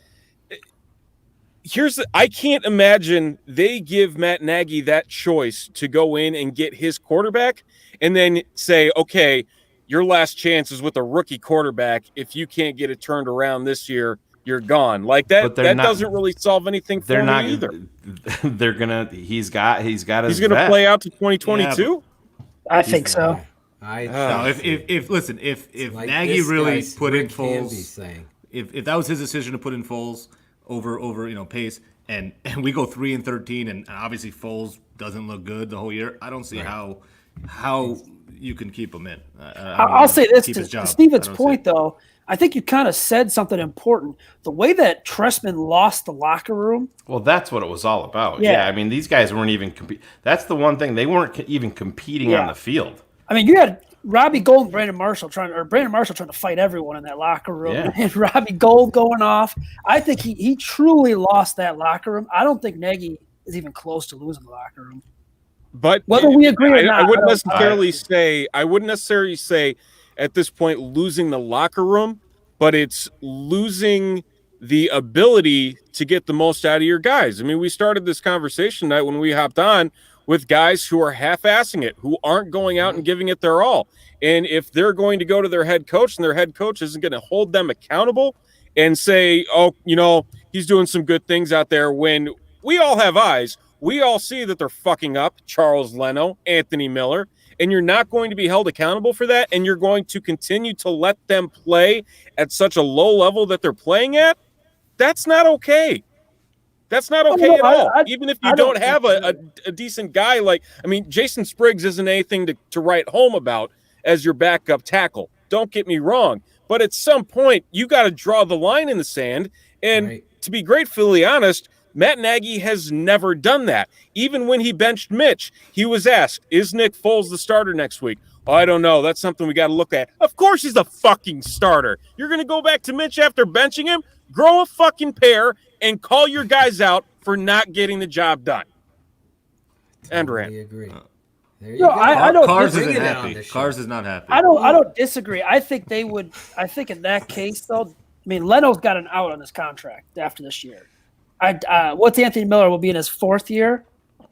I can't imagine they give Matt Nagy that choice to go in and get his quarterback and then say, okay, your last chance is with a rookie quarterback. If you can't get it turned around this year, you're gone. Like that. That doesn't really solve anything for me either. They're gonna. He's got his. He's gonna play out to 2022. Yeah, I think so. If like Nagy really put in Rick Foles, if that was his decision to put in Foles over Pace, and we go 3-13, and obviously Foles doesn't look good the whole year, I don't see how you can keep him in. I'll say this to Steven's point, though. I think you kind of said something important. The way that Trestman lost the locker room. Well, that's what it was all about. Yeah, I mean, these guys weren't even that's the one thing. They weren't even competing on the field. I mean, you had Robbie Gould and Brandon Marshall trying to fight everyone in that locker room, and Robbie Gould going off. I think he truly lost that locker room. I don't think Nagy is even close to losing the locker room. But whether we agree or not, I wouldn't necessarily say at this point losing the locker room, but it's losing the ability to get the most out of your guys. I mean, we started this conversation tonight when we hopped on with guys who are half-assing it, who aren't going out and giving it their all. And if they're going to go to their head coach and their head coach isn't going to hold them accountable and say, oh, he's doing some good things out there, when we all have eyes, we all see that they're fucking up Charles Leno, Anthony Miller, and you're not going to be held accountable for that, and you're going to continue to let them play at such a low level that they're playing at, that's not okay. That's not okay at all. Even if you don't have a decent guy Jason Spriggs isn't anything to write home about as your backup tackle. Don't get me wrong. But at some point, you got to draw the line in the sand. And to be gratefully honest, Matt Nagy has never done that. Even when he benched Mitch, he was asked, is Nick Foles the starter next week? Oh, I don't know. That's something we got to look at. Of course he's the fucking starter. You're going to go back to Mitch after benching him? Grow a fucking pair and call your guys out for not getting the job done. And I agree. I don't. Cars isn't happy. Cars is not happy. I don't disagree. I think they would. I think in that case, though, I mean, Leno's got an out on his contract after this year. What's Anthony Miller will be in his fourth year.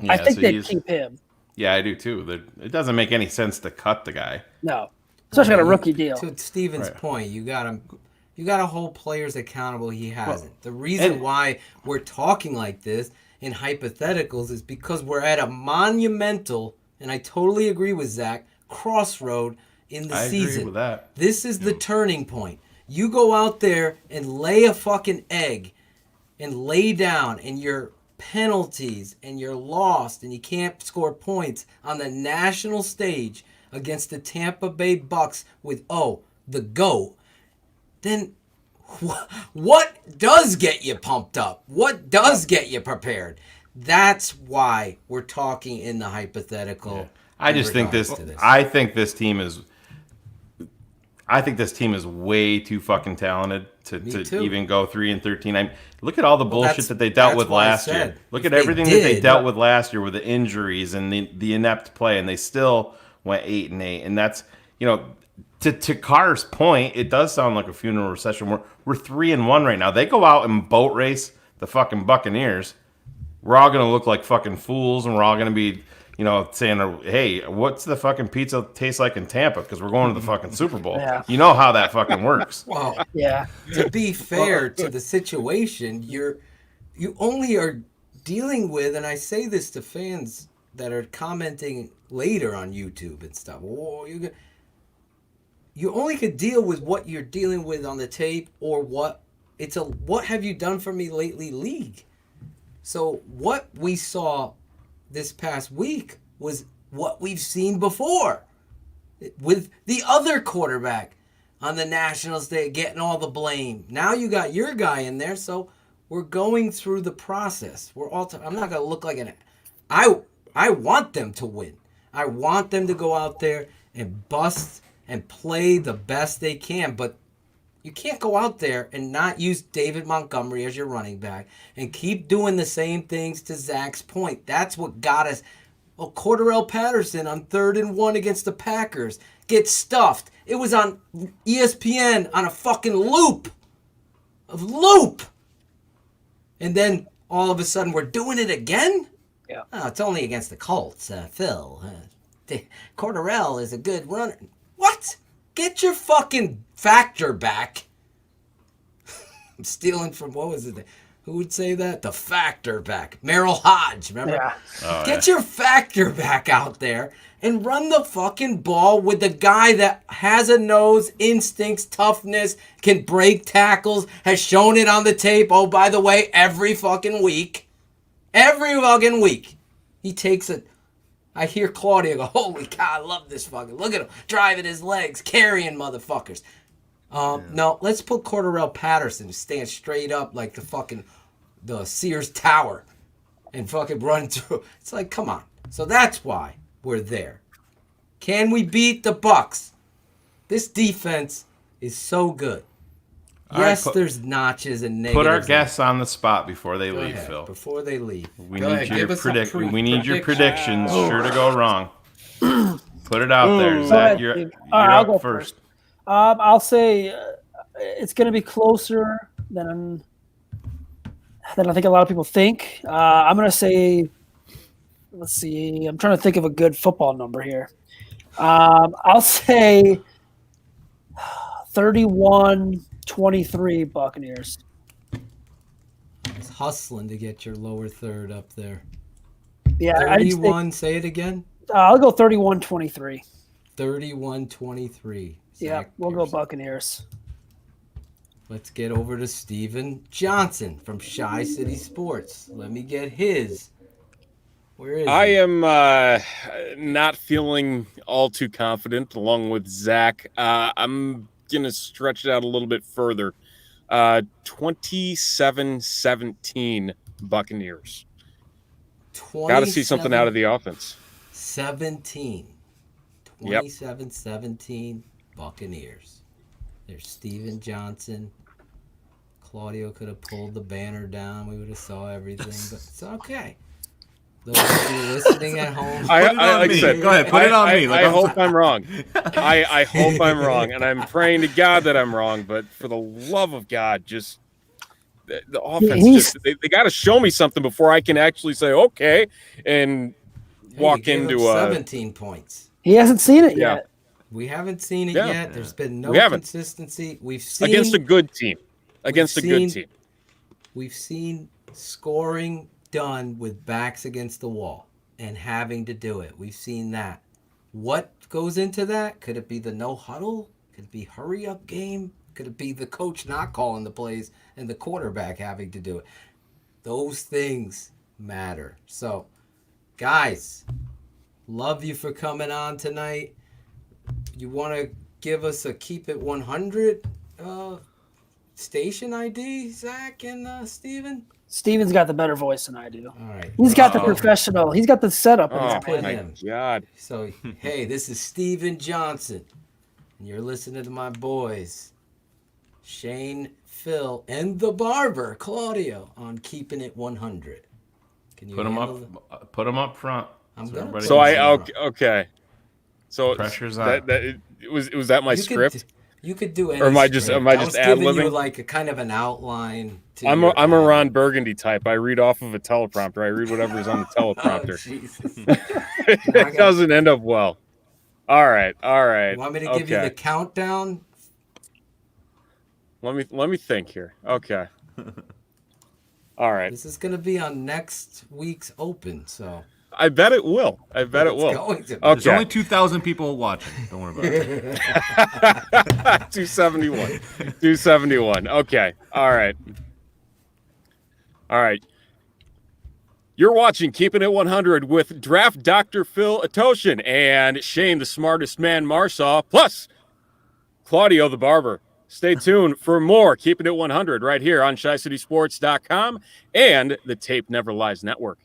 I think they'd keep him. Yeah, I do too. It doesn't make any sense to cut the guy. No, especially on a rookie deal. To Steven's point, you got to hold players accountable. He hasn't. The reason why we're talking like this in hypotheticals is because we're at a monumental, and I totally agree with Zach, crossroad in the season. I agree with that. This is the turning point. You go out there and lay a fucking egg and lay down, and you're penalties, and you're lost, and you can't score points on the national stage against the Tampa Bay Bucks with, the GOAT, then what does get you pumped up? What does get you prepared? That's why we're talking in the hypothetical. Yeah. I think this team is way too fucking talented to even go 3-13. Look at all the bullshit that they dealt with last year. Look at everything that they dealt with last year with the injuries and the inept play, and they still went 8-8. And that's, to Carr's point, it does sound like a funeral recession. We're 3-1 right now. They go out and boat race the fucking Buccaneers. we're all going to look like fucking fools, and we're all going to be, saying, hey, what's the fucking pizza taste like in Tampa? Because we're going to the fucking Super Bowl. Yeah. You know how that fucking works. Well, yeah. To be fair to the situation, you only are dealing with, and I say this to fans that are commenting later on YouTube and stuff. Oh, you only could deal with what you're dealing with on the tape, or what have you done for me lately league. So what we saw this past week was what we've seen before with the other quarterback on the Nationals day getting all the blame. Now you got your guy in there, so we're going through the process. I'm not going to look like I want them to win. I want them to go out there and bust and play the best they can, but you can't go out there and not use David Montgomery as your running back and keep doing the same things, to Zach's point. That's what got us. Oh, Cordarrelle Patterson on 3rd and 1 against the Packers gets stuffed. It was on ESPN on a fucking loop. And then all of a sudden we're doing it again? Yeah. Oh, it's only against the Colts, Phil. Cordarrelle is a good runner. What? Get your fucking factor back. I'm stealing from, what was it? Who would say that? The factor back. Merrill Hodge, remember? Yeah. Oh, Get your factor back out there and run the fucking ball with the guy that has a nose, instincts, toughness, can break tackles, has shown it on the tape. Oh, by the way, every fucking week. He takes it. I hear Claudia go, holy cow, I love this fucking. Look at him driving his legs, carrying motherfuckers. No, let's put Cordarrelle Patterson to stand straight up like the Sears Tower and fucking run through. It's like, come on. So that's why we're there. Can we beat the Bucs? This defense is so good. Yes, there's notches and negatives. Put our guests on the spot before they leave, ahead, Phil. Before they leave. We need your predictions. Sure to go wrong. Put it out there. Zach, you're I'll go up first. I'll say it's going to be closer than I think a lot of people think. I'm going to say, let's see, I'm trying to think of a good football number here. I'll say 31-23 Buccaneers. It's hustling to get your lower third up there. Yeah, 31, say it again. I'll go 31-23. 31-23. Yeah, we'll go Buccaneers. Let's get over to Steven Johnson from ChiCitySports. Let me get his. Where is I he? am not feeling all too confident, along with Zach. I'm going to stretch it out a little bit further. 27-17 Buccaneers. Got to see something out of the offense. 17. 27-17 Buccaneers. There's Steven Johnson. Claudio could have pulled the banner down. We would have saw everything, but it's okay. Those of you listening at home, Go ahead, put it on me. I hope I'm wrong. I hope I'm wrong, and I'm praying to God that I'm wrong. But for the love of God, just the offense. They got to show me something before I can actually say okay and walk into 17 points. He hasn't seen it yet. We haven't seen it yet. There's been no consistency. We've seen against a good team. Against a good team. We've seen scoring done with backs against the wall and having to do it. We've seen that. What goes into that? Could it be the no huddle? Could it be hurry up game? Could it be the coach not calling the plays and the quarterback having to do it? Those things matter. So, guys, love you for coming on tonight. You want to give us a Keep It 100 station ID, Zach and Steven? Steven's got the better voice than I do. All right. He's got the professional. He's got the setup. Oh, my God. So, hey, this is Steven Johnson. And you're listening to my boys, Shane, Phil, and the barber, Claudio, on Keeping It 100. Can you put them up front? I'm going to. So okay. So pressure's on. Was that my script? You could do any. Or am I just ad giving you libbing? like a kind of an outline. To I'm your a Ron Burgundy type. I read off of a teleprompter. I read whatever's on the teleprompter. Jesus. It doesn't end up well. All right. You want me to give you the countdown? Let me think here. Okay. All right. This is going to be on next week's Open, so. I bet it will. I bet it will. Going to be. There's only 2,000 people watching. Don't worry about it. 271. 271. Okay. All right. All right. You're watching Keeping It 100 with Draft Dr. Phil Ottochian and Shane, the smartest man, Marsaw, plus Claudio, the barber. Stay tuned for more Keeping It 100 right here on ChiCitySports.com and the Tape Never Lies Network.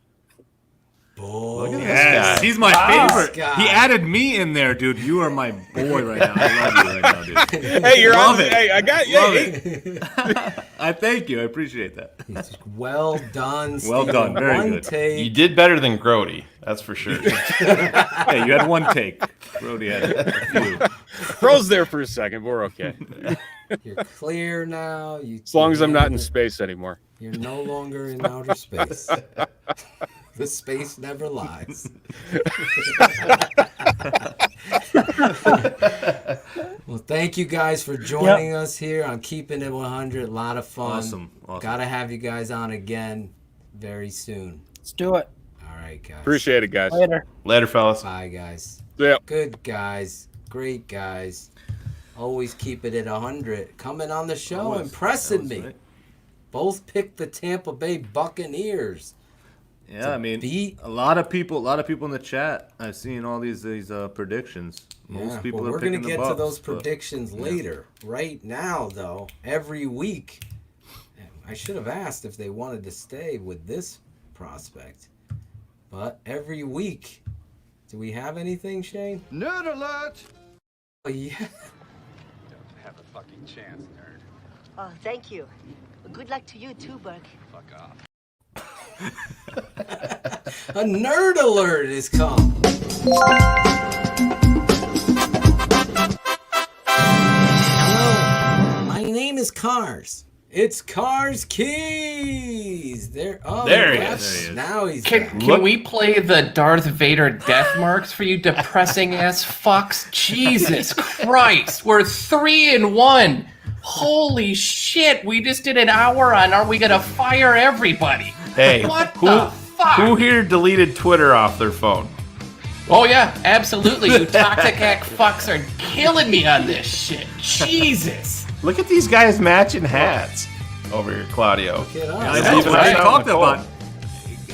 Look at this guy. He's my favorite. He added me in there, dude. You are my boy right now. I love you right now, dude. Hey, you're love on it. Hey, I got you. Love it. I thank you. I appreciate that. Well done, Well Steve. done. Very One good. take. You did better than Grody, that's for sure. Hey, you had one take. Brody had a few. Froze there for a second. We're okay. You're clear now. As long as I'm not in space anymore. You're no longer in outer space. The space never lies. Well, thank you guys for joining us here on Keeping It 100. A lot of fun. Awesome. Gotta have you guys on again very soon. Let's do it. All right, guys. Appreciate it, guys. Later, fellas. Bye, guys. Yep. Good guys. Great guys. Always keep it at 100. Coming on the show, impressing me. right. Both picked the Tampa Bay Buccaneers. Yeah, I mean, a lot of people in the chat. I've seen all these predictions. Most people are we're picking gonna the get Bucs, to those but- predictions later. Right now, though, every week, I should have asked if they wanted to stay with this prospect. But every week, do we have anything, Shane? Nerd alert! Oh, yeah. Don't have a fucking chance, nerd. Oh, thank you. Good luck to you too, Burke. Fuck off. A nerd alert has come. Hello, my name is Cars. It's Cars Keys. There he is. Now he's Can back. we play the Darth Vader death marks for you depressing ass fucks? Jesus Christ, we're 3-1. Holy shit, we just did an hour on Are We Gonna Fire Everybody? Hey, What the fuck? who here deleted Twitter off their phone? Oh yeah, absolutely. You toxic hack fucks are killing me on this shit. Jesus. Look at these guys matching hats over here, Claudio. I talked about.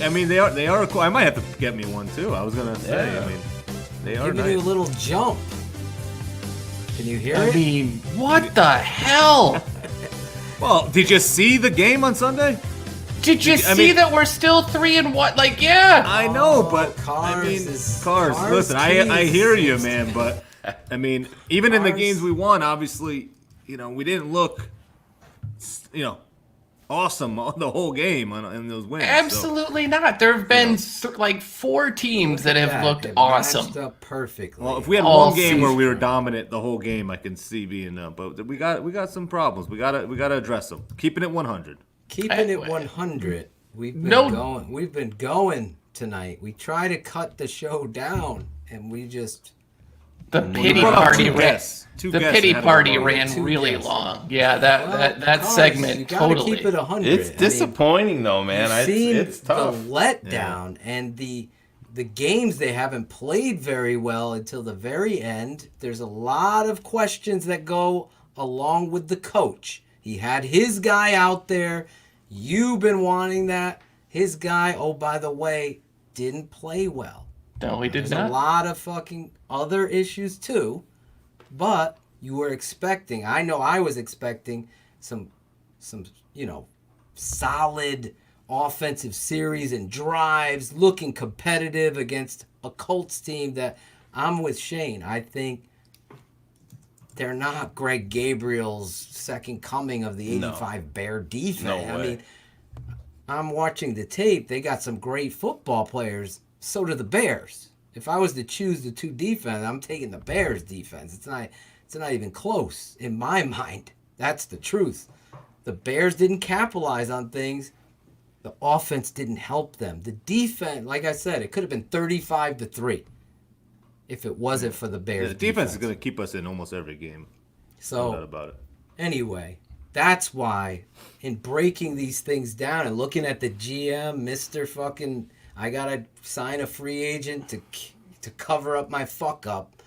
I mean, they are cool. I might have to get me one too. I was gonna say. Yeah. I mean, they are Giving you a nice. little jump. Can you hear I it? mean, what the hell? Well, did you see the game on Sunday? Did you see that we're still 3-1? Like, yeah. I know, but Cars I mean, is- Cars. Cars Listen, I Keys. hear you, man. But I mean, even in the Cars. games we won, obviously, we didn't look, awesome the whole game in those wins. so. Absolutely not. There have been like 4 teams that have looked They awesome. matched up perfectly. Well, if we had All one game where season. we were dominant the whole game, I can see being but we got some problems. We gotta address them. Keeping it 100. Keeping it 100. We've been No. going. We've been going tonight. We try to cut the show down, and we just The pity brought up party two ran. guests. Two The guests pity had to party go. ran Two really guests. long. Yeah, that Cars, segment you gotta totally. keep it 100. It's I mean, disappointing though, man. you've seen It's tough. the letdown and the games they haven't played very well until the very end. There's a lot of questions that go along with the coach. He had his guy out there. You've been wanting that. His guy, oh, by the way, didn't play well. No, he did There's not. a lot of fucking other issues too, but you were expecting. I know I was expecting some solid offensive series and drives, looking competitive against a Colts team that I'm with Shane. I think they're not Greg Gabriel's second coming of the 85 Bear defense. No I way. mean, I'm watching the tape. They got some great football players. So do the Bears. If I was to choose the two defense, I'm taking the Bears defense. It's not even close in my mind. That's the truth. The Bears didn't capitalize on things. The offense didn't help them. The defense, like I said, it could have been 35-3 if it wasn't for the Bears. The defense is going to keep us in almost every game. So, no doubt about it. Anyway, that's why in breaking these things down and looking at the GM, Mr. fucking, I got to sign a free agent to cover up my fuck up.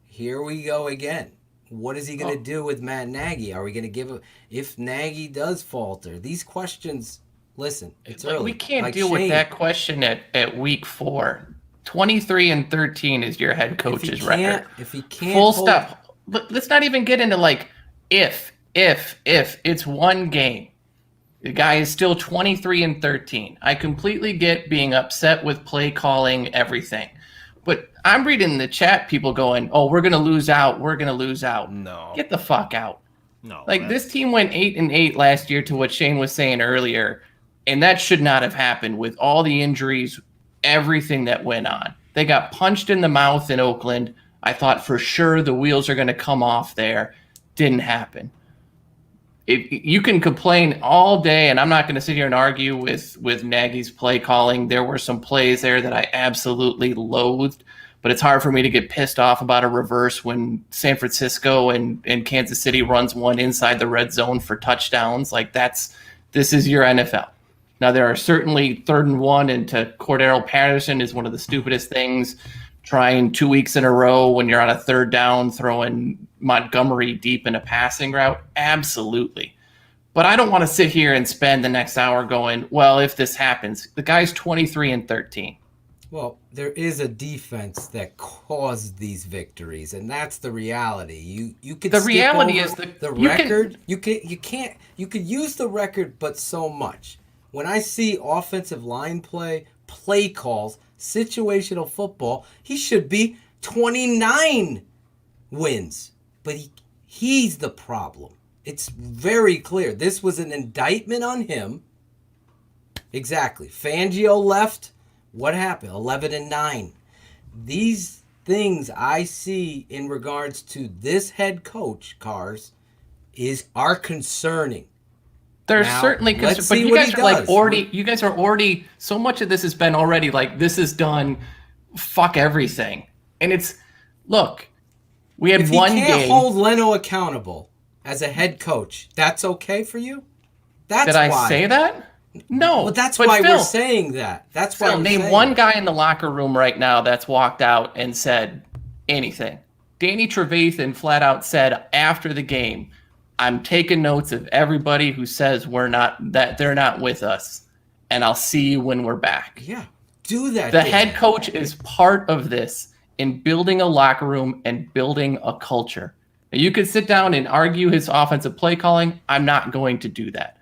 Here we go again. What is he going to do with Matt Nagy? Are we going to give if Nagy does falter? These questions, listen, it's early. We can't deal with that question at week 4. 23-13 is your head coach's record. If he can't full stop. Let's not even get into if it's one game. The guy is still 23-13. I completely get being upset with play calling, everything. But I'm reading the chat, people going, "Oh, we're gonna lose out. We're gonna lose out." No, get the fuck out. No, this team went 8-8 last year, to what Shane was saying earlier, and that should not have happened with all the injuries, everything that went on. They got punched in the mouth in Oakland. I thought for sure the wheels are gonna come off there. Didn't happen. You can complain all day, and I'm not going to sit here and argue with Nagy's play calling. There were some plays there that I absolutely loathed, but it's hard for me to get pissed off about a reverse when San Francisco and Kansas City runs one inside the red zone for touchdowns. This is your NFL. Now, there are certainly 3rd and 1 into Cordero Patterson is one of the stupidest things. Trying 2 weeks in a row when you're on a 3rd down, throwing Montgomery deep in a passing route? Absolutely. But I don't want to sit here and spend the next hour going, well, if this happens. The guy's 23-13. Well, there is a defense that caused these victories, and that's the reality. You could the reality is the record. You could use the record, but so much. When I see offensive line play calls, situational football, he should be 29 wins. But he's the problem. It's very clear. This was an indictment on him. Exactly. Fangio left. What happened? 11-9. These things I see in regards to this head coach, Cars, are concerning. There's certainly concerns, but you guys are already, so much of this has been already this is done, fuck everything. And look, we had one game. If you can't hold Leno accountable as a head coach, that's okay for you? Did I say that? No. Well, that's why we're saying that. That's why name one guy in the locker room right now that's walked out and said anything. Danny Trevathan flat out said after the game, I'm taking notes of everybody who says they're not with us, and I'll see you when we're back. Yeah, do that. The head coach is part of this in building a locker room and building a culture. Now, you could sit down and argue his offensive play calling. I'm not going to do that.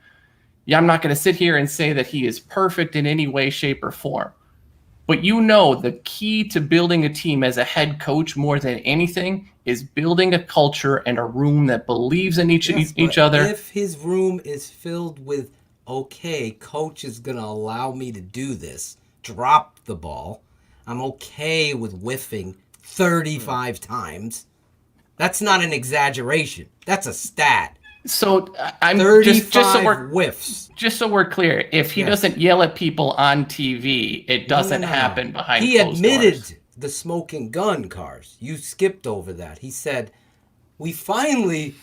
Yeah, I'm not going to sit here and say that he is perfect in any way, shape, or form. But the key to building a team as a head coach more than anything is building a culture and a room that believes in each other. If his room is filled with, okay, coach is going to allow me to do this, drop the ball, I'm okay with whiffing 35 times. That's not an exaggeration. That's a stat. So I'm 35 whiffs. Just so we're clear, if he doesn't yell at people on TV, it doesn't happen behind closed doors. He admitted the smoking gun, Cars. You skipped over that. He said, we finally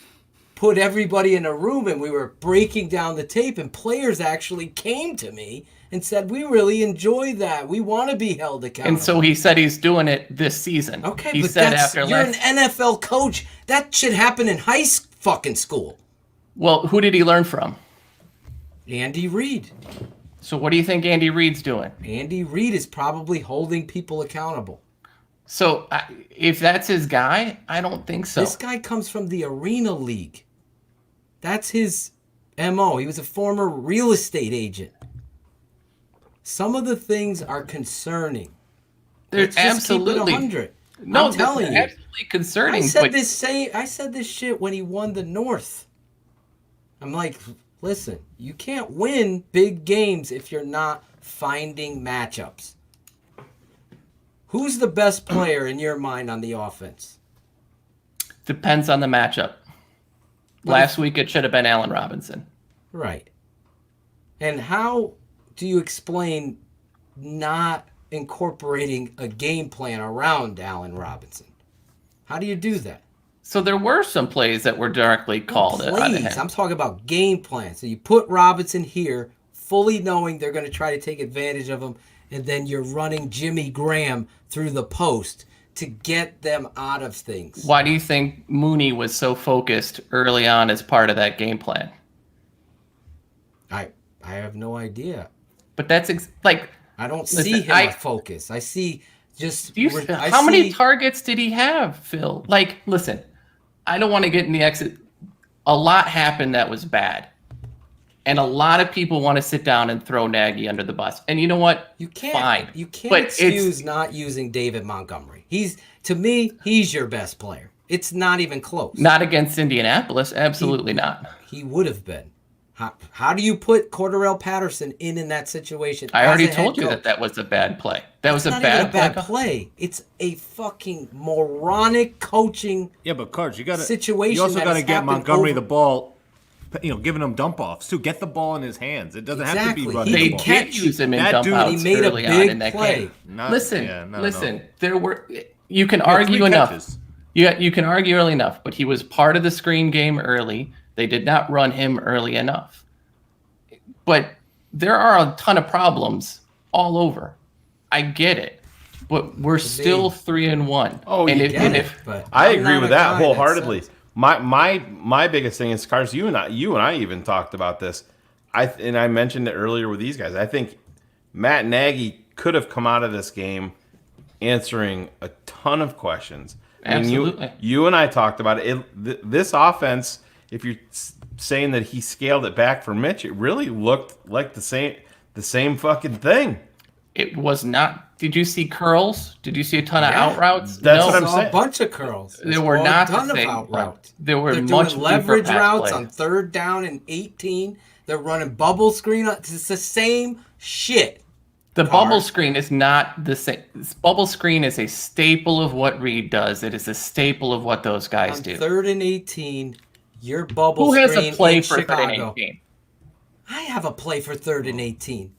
put everybody in a room and we were breaking down the tape, and players actually came to me and said, we really enjoy that. We want to be held accountable. And so he said he's doing it this season. Okay, he but said you're an NFL coach. That should happen in fucking school. Well, who did he learn from? Andy Reid. So what do you think Andy Reid's doing? Andy Reid is probably holding people accountable. So if that's his guy, I don't think so. This guy comes from the Arena League. That's his MO. He was a former real estate agent. Some of the things are concerning. They're Let's just absolutely keep it 100. No, I'm telling you. Absolutely concerning. I said this shit when he won the North. I'm like, listen, you can't win big games if you're not finding matchups. Who's the best player in your mind on the offense? Depends on the matchup. Last week it should have been Allen Robinson. Right. And how do you explain not incorporating a game plan around Allen Robinson? How do you do that? So there were some plays that were directly called out of him. I'm talking about game plan. So you put Robinson here, fully knowing they're going to try to take advantage of him, and then you're running Jimmy Graham through the post to get them out of things. Why do you think Mooney was so focused early on as part of that game plan? I have no idea. But that's I don't see him a focus. I see just how many targets did he have, Phil? Like, listen, I don't want to get in the exit. A lot happened that was bad. And a lot of people want to sit down and throw Nagy under the bus. And you know what? You can't. Fine. You can't excuse not using David Montgomery. To me, he's your best player. It's not even close. Not against Indianapolis. Absolutely not. He would have been. How do you put Cordarrelle Patterson in that situation? I already told you that was a bad play. That was a bad play. It's a fucking moronic coaching. Yeah, but Cards, you got situation. You also got to get Montgomery the ball. Giving him dump offs too. Get the ball in his hands. It doesn't have to be running. They the ball. did use him in dump outs. He made early a big on in that play. Game. Listen. There were. You can argue enough. You can argue early enough, but he was part of the screen game early. They did not run him early enough. But there are a ton of problems all over. I get it, but we're still 3-1. Oh, I agree with that wholeheartedly. My biggest thing is, Cars, you and I even talked about this. I mentioned it earlier with these guys. I think Matt Nagy could have come out of this game answering a ton of questions. Absolutely. I mean, you and I talked about it. This offense, if you're saying that he scaled it back for Mitch, it really looked like the same fucking thing. It was not. Did you see curls? Did you see a ton of out routes? That's what I'm saying. A bunch of curls. There were not a ton the of same out routes. There were They're much doing leverage deeper pass routes plays. on 3rd down and 18. They're running bubble screen. It's the same shit. The bubble screen is not the same. Bubble screen is a staple of what Reed does. It is a staple of what those guys On do. 3rd and 18, your bubble Who screen has a play in for 3rd Chicago. and 18? I have a play for 3rd and 18.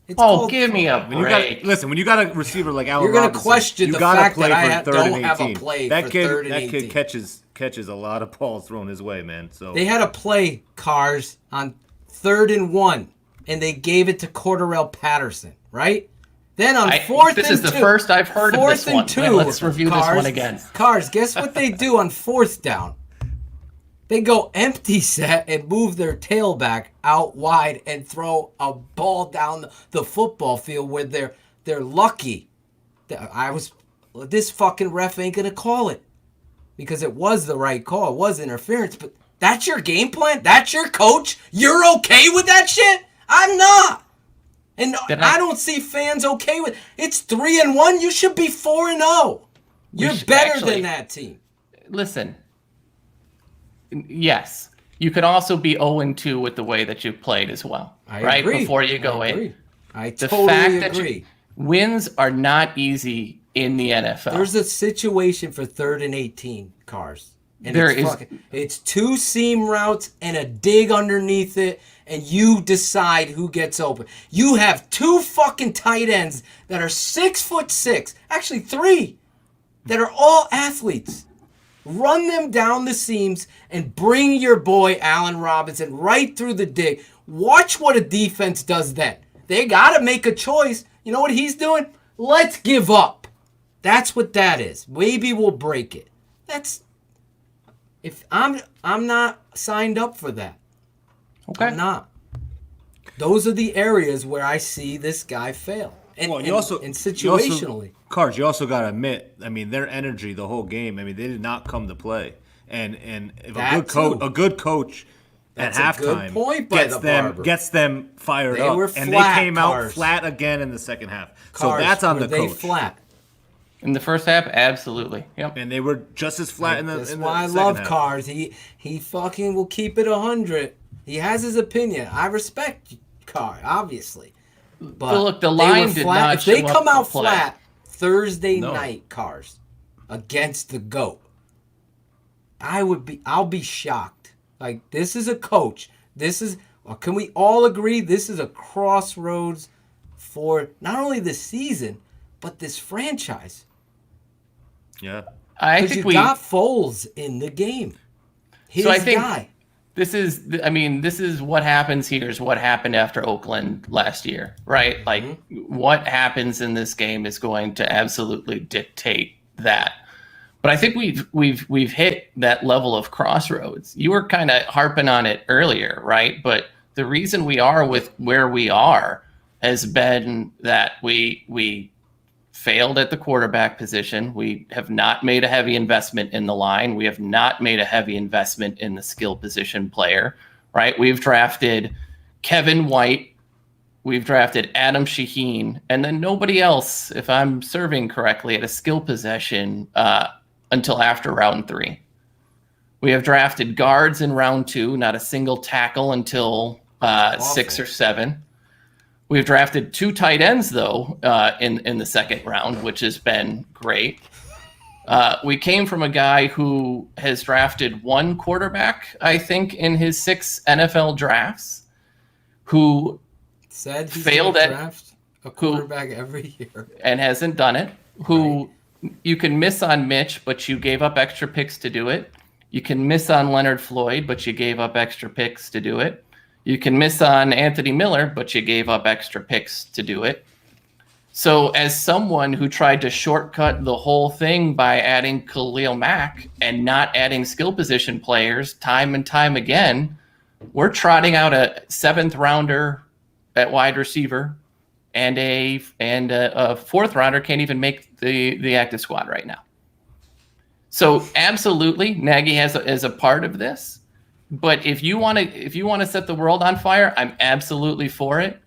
Give me a break. When you got a receiver like Allen You're going to Robinson, question you the gotta fact play that for I 3rd and don't have a 18. play that for kid, 3rd and 18. That kid catches a lot of balls thrown his way, man. So they had a play, Cars, on 3rd and 1, and they gave it to Cordarrelle Patterson, right? Then on 4th and 2. This is the first I've heard of this one. 4th and 2. Let's review this one again. Cars, guess what they do on 4th down? They go empty set and move their tailback out wide and throw a ball down the football field where they're lucky. This fucking ref ain't gonna call it because it was the right call. It was interference, but that's your game plan. That's your coach. You're okay with that shit? I'm not. And I don't see fans okay with it. It's 3-1. You should be 4-0. You're better than that team. Listen. Yes, you could also be 0-2 with the way that you played as well, I agree. Before you go in. I totally agree. Wins are not easy in the NFL. There's a situation for 3rd and 18, Cars. And it's 2 seam routes and a dig underneath it, and you decide who gets open. You have 2 fucking tight ends that are 6'6", actually 3, that are all athletes. Run them down the seams and bring your boy Allen Robinson right through the dig. Watch what a defense does then. They got to make a choice. You know what he's doing? Let's give up. That's what that is. Maybe we'll break it. I'm not signed up for that. Okay. I'm not. Those are the areas where I see this guy fail. And situationally. Cards, you also got to admit, I mean, their energy the whole game, I mean, they did not come to play. And if a good coach at halftime gets them fired up. And they came out flat again in the second half. So that's on the coach. Were they flat? In the first half, absolutely. Yep. And they were just as flat in the second half. That's why I love Cars. He fucking will keep it 100. He has his opinion. I respect Carr, obviously. But look, the line did not if they show come up out to play. flat Thursday night, Cars, against the GOAT, I'll be shocked. Like, this is a coach. Can we all agree this is a crossroads for not only the season, but this franchise? Yeah. I think you got Foles in the game. His guy. This is what happens here is what happened after Oakland last year, right? Like, what happens in this game is going to absolutely dictate that. But I think we've hit that level of crossroads. You were kind of harping on it earlier, right? But the reason we are with where we are has been that we failed at the quarterback position. We have not made a heavy investment in the line. We have not made a heavy investment in the skill position player, right? We've drafted Kevin White. We've drafted Adam Shaheen, and then nobody else, if I'm serving correctly, at a skill possession until after round 3. We have drafted guards in round 2, not a single tackle until 6 or 7. We've drafted 2 tight ends, though, in the second round, which has been great. We came from a guy who has drafted 1 quarterback, I think, in his 6 NFL drafts, who said he's failed at draft a quarterback every year and hasn't done it. Who you can miss on Mitch, but you gave up extra picks to do it. You can miss on Leonard Floyd, but you gave up extra picks to do it. You can miss on Anthony Miller, but you gave up extra picks to do it. So as someone who tried to shortcut the whole thing by adding Khalil Mack and not adding skill position players time and time again, we're trotting out a 7th rounder at wide receiver and a 4th rounder can't even make the active squad right now. So absolutely, Nagy is a part of this. But if you want to set the world on fire, I'm absolutely for it.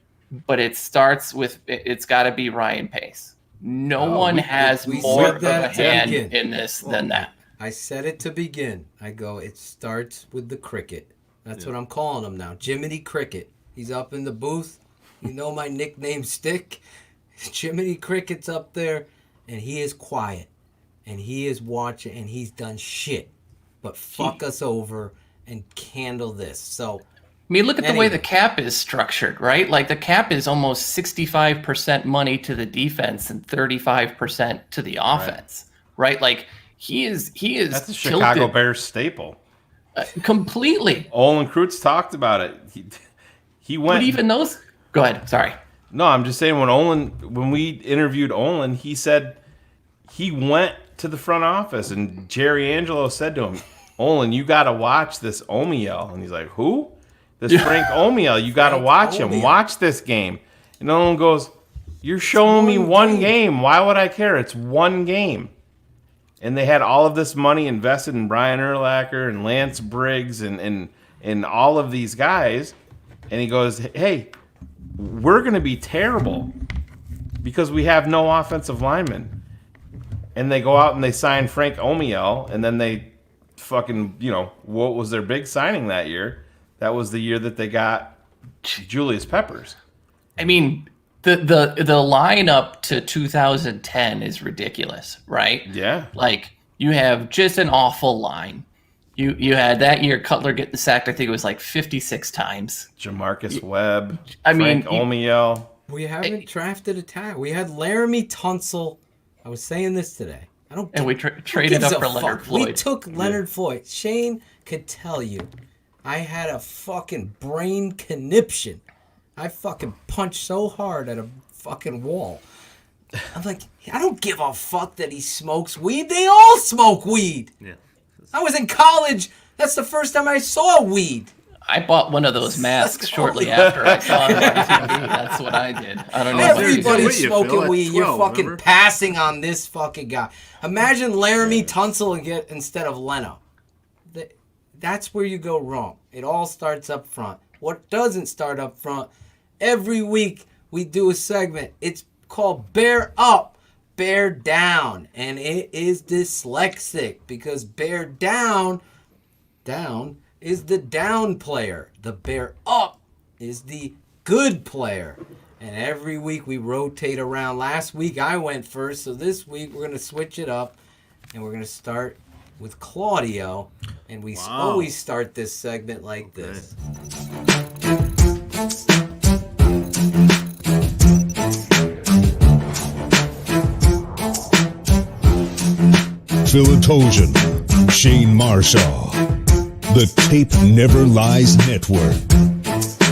But it starts with it's got to be Ryan Pace. No one has more of a hand in this than that. I said it to begin. I go, it starts with the cricket. That's what I'm calling him now. Jiminy Cricket. He's up in the booth. You know my nickname stick. Jiminy Cricket's up there, and he is quiet, and he is watching, and he's done shit, but fuck us over and handle this. So, I mean, look at the way the cap is structured, right? Like, the cap is almost 65% money to the defense and 35% to the offense, right? Like, he is. That's a Chicago Bears staple. Completely. Olin Kreutz talked about it. He went. But even those. Go ahead. Sorry. No, I'm just saying when we interviewed Olin, he said he went to the front office and Jerry Angelo said to him, "Olin, you got to watch this Omiel." And he's like, "Who?" This Frank Omiel. You got to watch him. Watch this game. And Olin goes, "You're showing me one game. Why would I care? It's one game." And they had all of this money invested in Brian Urlacher and Lance Briggs and all of these guys. And he goes, "Hey, we're going to be terrible because we have no offensive linemen." And they go out and they sign Frank Omiel, and then they fucking, what was their big signing that year? That was the year that they got Julius Peppers. I mean, the lineup to 2010 is ridiculous, right? Yeah. Like, you have just an awful line. You had that year Cutler getting sacked, I think it was like 56 times. Jamarcus Webb, Frank Omiel. We haven't drafted a tag. We had Laramie Tunsil. I was saying this today. And we traded up for Leonard Floyd. We took Leonard Floyd. Shane could tell you, I had a fucking brain conniption. I fucking punched so hard at a fucking wall. I'm like, I don't give a fuck that he smokes weed. They all smoke weed. Yeah. I was in college. That's the first time I saw weed. I bought one of those masks shortly after I saw it on TV. That's what I did. I don't know. Everybody's smoking weed. You're fucking passing on this fucking guy. Imagine Laramie Tunsil instead of Leno. That's where you go wrong. It all starts up front. What doesn't start up front? Every week we do a segment. It's called Bear Up, Bear Down. And it is dyslexic because bear down is the down player. The bear up is the good player. And every week we rotate around. Last week I went first, so this week we're going to switch it up. And we're going to start with Claudio, and we always start this segment like this. Ottochian, Shayne Marsaw, the Tape Never Lies Network.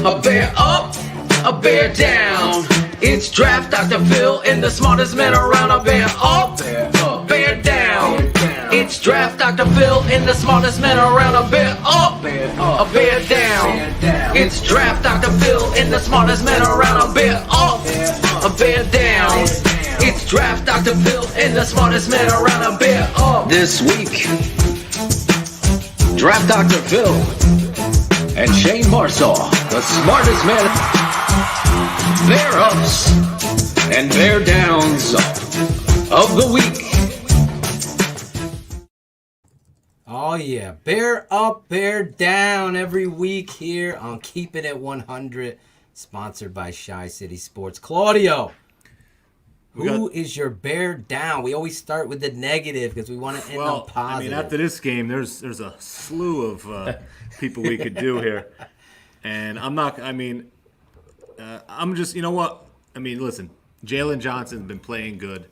A bear up, a bear down. It's Draft Dr. Phil and the smartest man around. A bear up, a bear down. It's Draft Dr. Phil and the smartest man around. A bear up, a bear down. It's Draft Dr. Phil and the smartest man around. A bear up, a bear down. It's Draft Dr. Phil and the smartest man around. A bear up. This week, Draft Dr. Phil and Shayne Marsaw, the smartest man. Bear ups and bear downs of the week. Oh yeah, bear up, bear down every week here on Keepin' It 100, sponsored by Shy City Sports. Claudio, who is your bear down? We always start with the negative because we want to end on positive. I mean, after this game, there's a slew of people we could do here, and I'm not. I mean, I'm just. You know what? I mean, listen, Jalen Johnson's been playing good.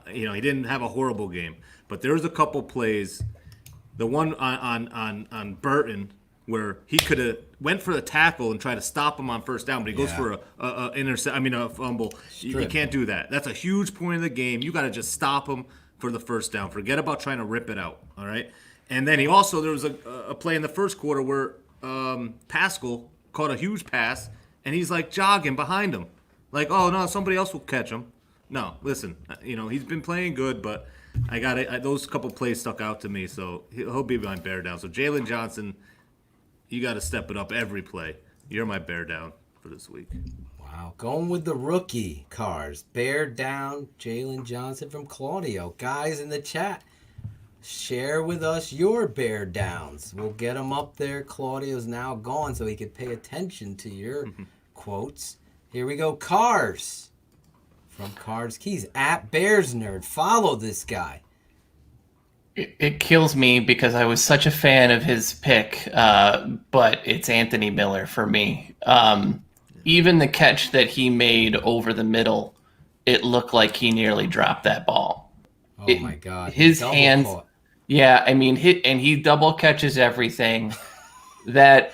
He didn't have a horrible game, but there was a couple plays. The one on Burton where he could have went for the tackle and tried to stop him on first down, but he goes for a fumble. You can't do that. That's a huge point of the game. You got to just stop him for the first down. Forget about trying to rip it out. All right. And then there was a play in the first quarter where Pascal caught a huge pass and he's like jogging behind him, like, oh no, somebody else will catch him. No, listen, he's been playing good, but I got it. Those couple plays stuck out to me, so he'll be my bear down. So Jalen Johnson, you got to step it up every play. You're my bear down for this week. Wow, going with the rookie cars. Bear down, Jalen Johnson from Claudio. Guys in the chat, share with us your bear downs. We'll get them up there. Claudio's now gone, so he can pay attention to your quotes. Here we go, Cars. From Cards Keys, at Bears Nerd. Follow this guy. It kills me because I was such a fan of his pick, but it's Anthony Miller for me. Even the catch that he made over the middle, it looked like he nearly dropped that ball. Oh my God. His hands. Caught. Yeah, I mean, he double catches everything. That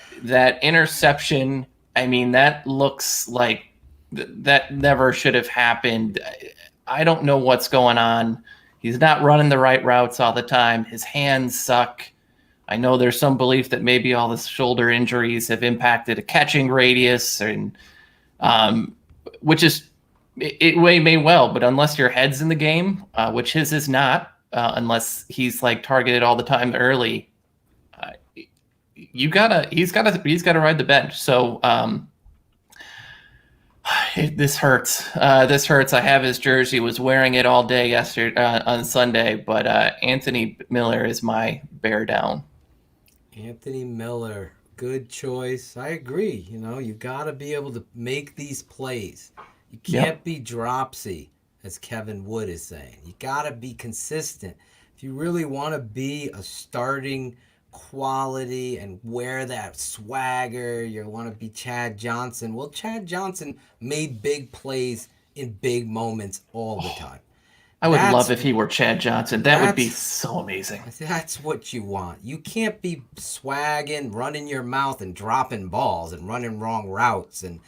interception, I mean, that looks like that never should have happened. I don't know what's going on. He's not running the right routes all the time. His hands suck. I know there's some belief that maybe all the shoulder injuries have impacted a catching radius, and which is it may well, but unless your head's in the game, which his is not, unless he's like targeted all the time early, he's gotta ride the bench. So this hurts. This hurts. I have his jersey. Was wearing it all day yesterday on Sunday. But Anthony Miller is my bear down. Anthony Miller, good choice. I agree. You got to be able to make these plays. You can't be dropsy, as Kevin Wood is saying. You got to be consistent. If you really want to be a starting quality and wear that swagger, you want to be Chad Johnson. Well, Chad Johnson made big plays in big moments all the time. I would love if he were Chad Johnson. That would be so amazing. That's what you want. You can't be swagging, running your mouth and dropping balls and running wrong routes and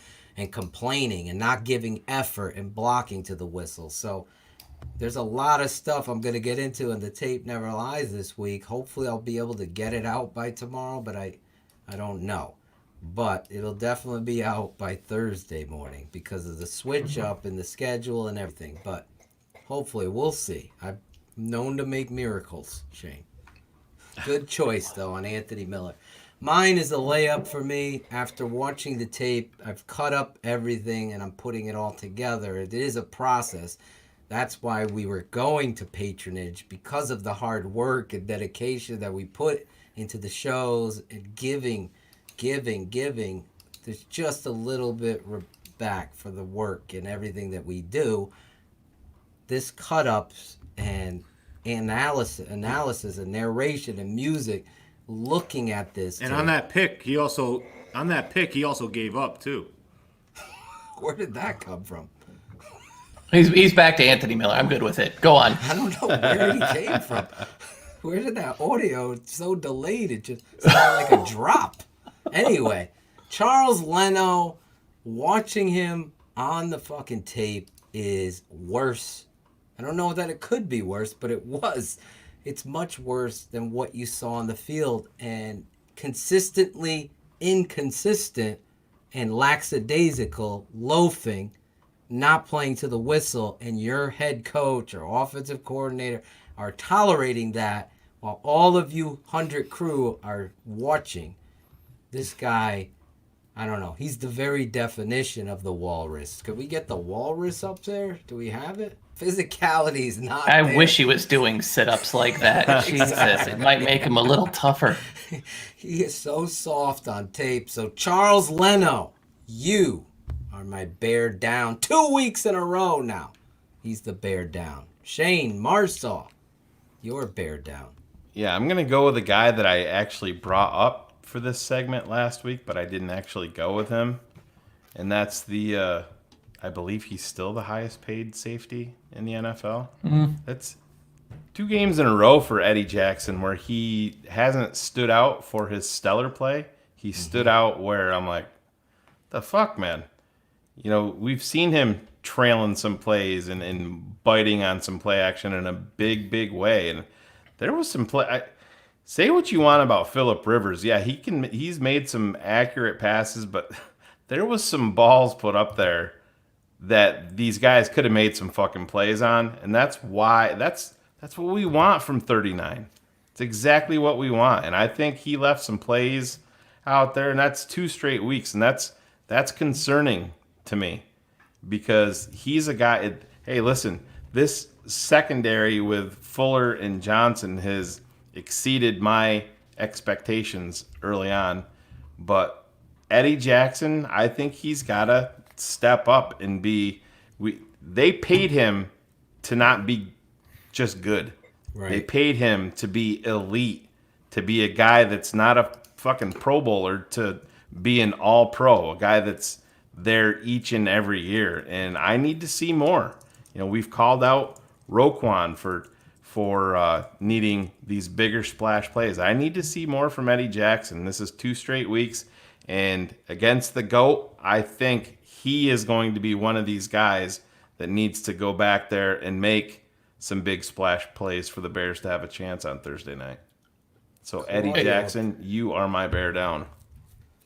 complaining and not giving effort and blocking to the whistle. So there's a lot of stuff I'm going to get into in the Tape Never Lies this week. Hopefully I'll be able to get it out by tomorrow, but I don't know. But it'll definitely be out by Thursday morning because of the switch up in the schedule and everything. But hopefully we'll see. I'm known to make miracles, Shane. Good choice, though, on Anthony Miller. Mine is a layup for me. After watching the tape, I've cut up everything and I'm putting it all together. It is a process. That's why we were going to patronage, because of the hard work and dedication that we put into the shows and giving. There's just a little bit back for the work and everything that we do. This cut ups and analysis and narration and music, looking at this. And on that pick, he also gave up too. Where did that come from? He's back to Anthony Miller. I'm good with it. Go on. I don't know where he came from. Where did that audio? It's so delayed. It just sounded like a drop. Anyway, Charles Leno, watching him on the fucking tape is worse. I don't know that it could be worse, but it was. It's much worse than what you saw on the field, and consistently inconsistent and lackadaisical, loafing, not playing to the whistle, and your head coach or offensive coordinator are tolerating that while all of you 100 crew are watching. This guy, I don't know. He's the very definition of the walrus. Could we get the walrus up there? Do we have it? Physicality is not I there. wish he was doing sit-ups like that. Jesus, it might make him a little tougher. He is so soft on tape. So Charles Leno, you are my bear down 2 weeks in a row now. He's the bear down. Shane Marsaw, your bear down. Yeah, I'm going to go with a guy that I actually brought up for this segment last week, but I didn't actually go with him. And that's the, I believe he's still the highest paid safety in the NFL. Mm-hmm. That's 2 games in a row for Eddie Jackson where he hasn't stood out for his stellar play. He stood out where I'm like, the fuck, man? You know, we've seen him trailing some plays and biting on some play action in a big, big way. And there was some play. Say what you want about Phillip Rivers. Yeah, he's made some accurate passes, but there was some balls put up there that these guys could have made some fucking plays on. And that's why that's what we want from 39. It's exactly what we want. And I think he left some plays out there, and that's 2 straight weeks. And that's concerning to me because he's a guy. Hey, listen, this secondary with Fuller and Johnson has exceeded my expectations early on. But Eddie Jackson, I think he's got to step up and be. They paid him to not be just good. Right. They paid him to be elite, to be a guy that's not a fucking Pro Bowler, to be an All-Pro, a guy that's there each and every year. And I need to see more. You know, we've called out Roquan for needing these bigger splash plays. I need to see more from Eddie Jackson. This is 2 straight weeks. And against the GOAT, I think he is going to be one of these guys that needs to go back there and make some big splash plays for the Bears to have a chance on Thursday night. So Eddie Jackson, you are my bear down.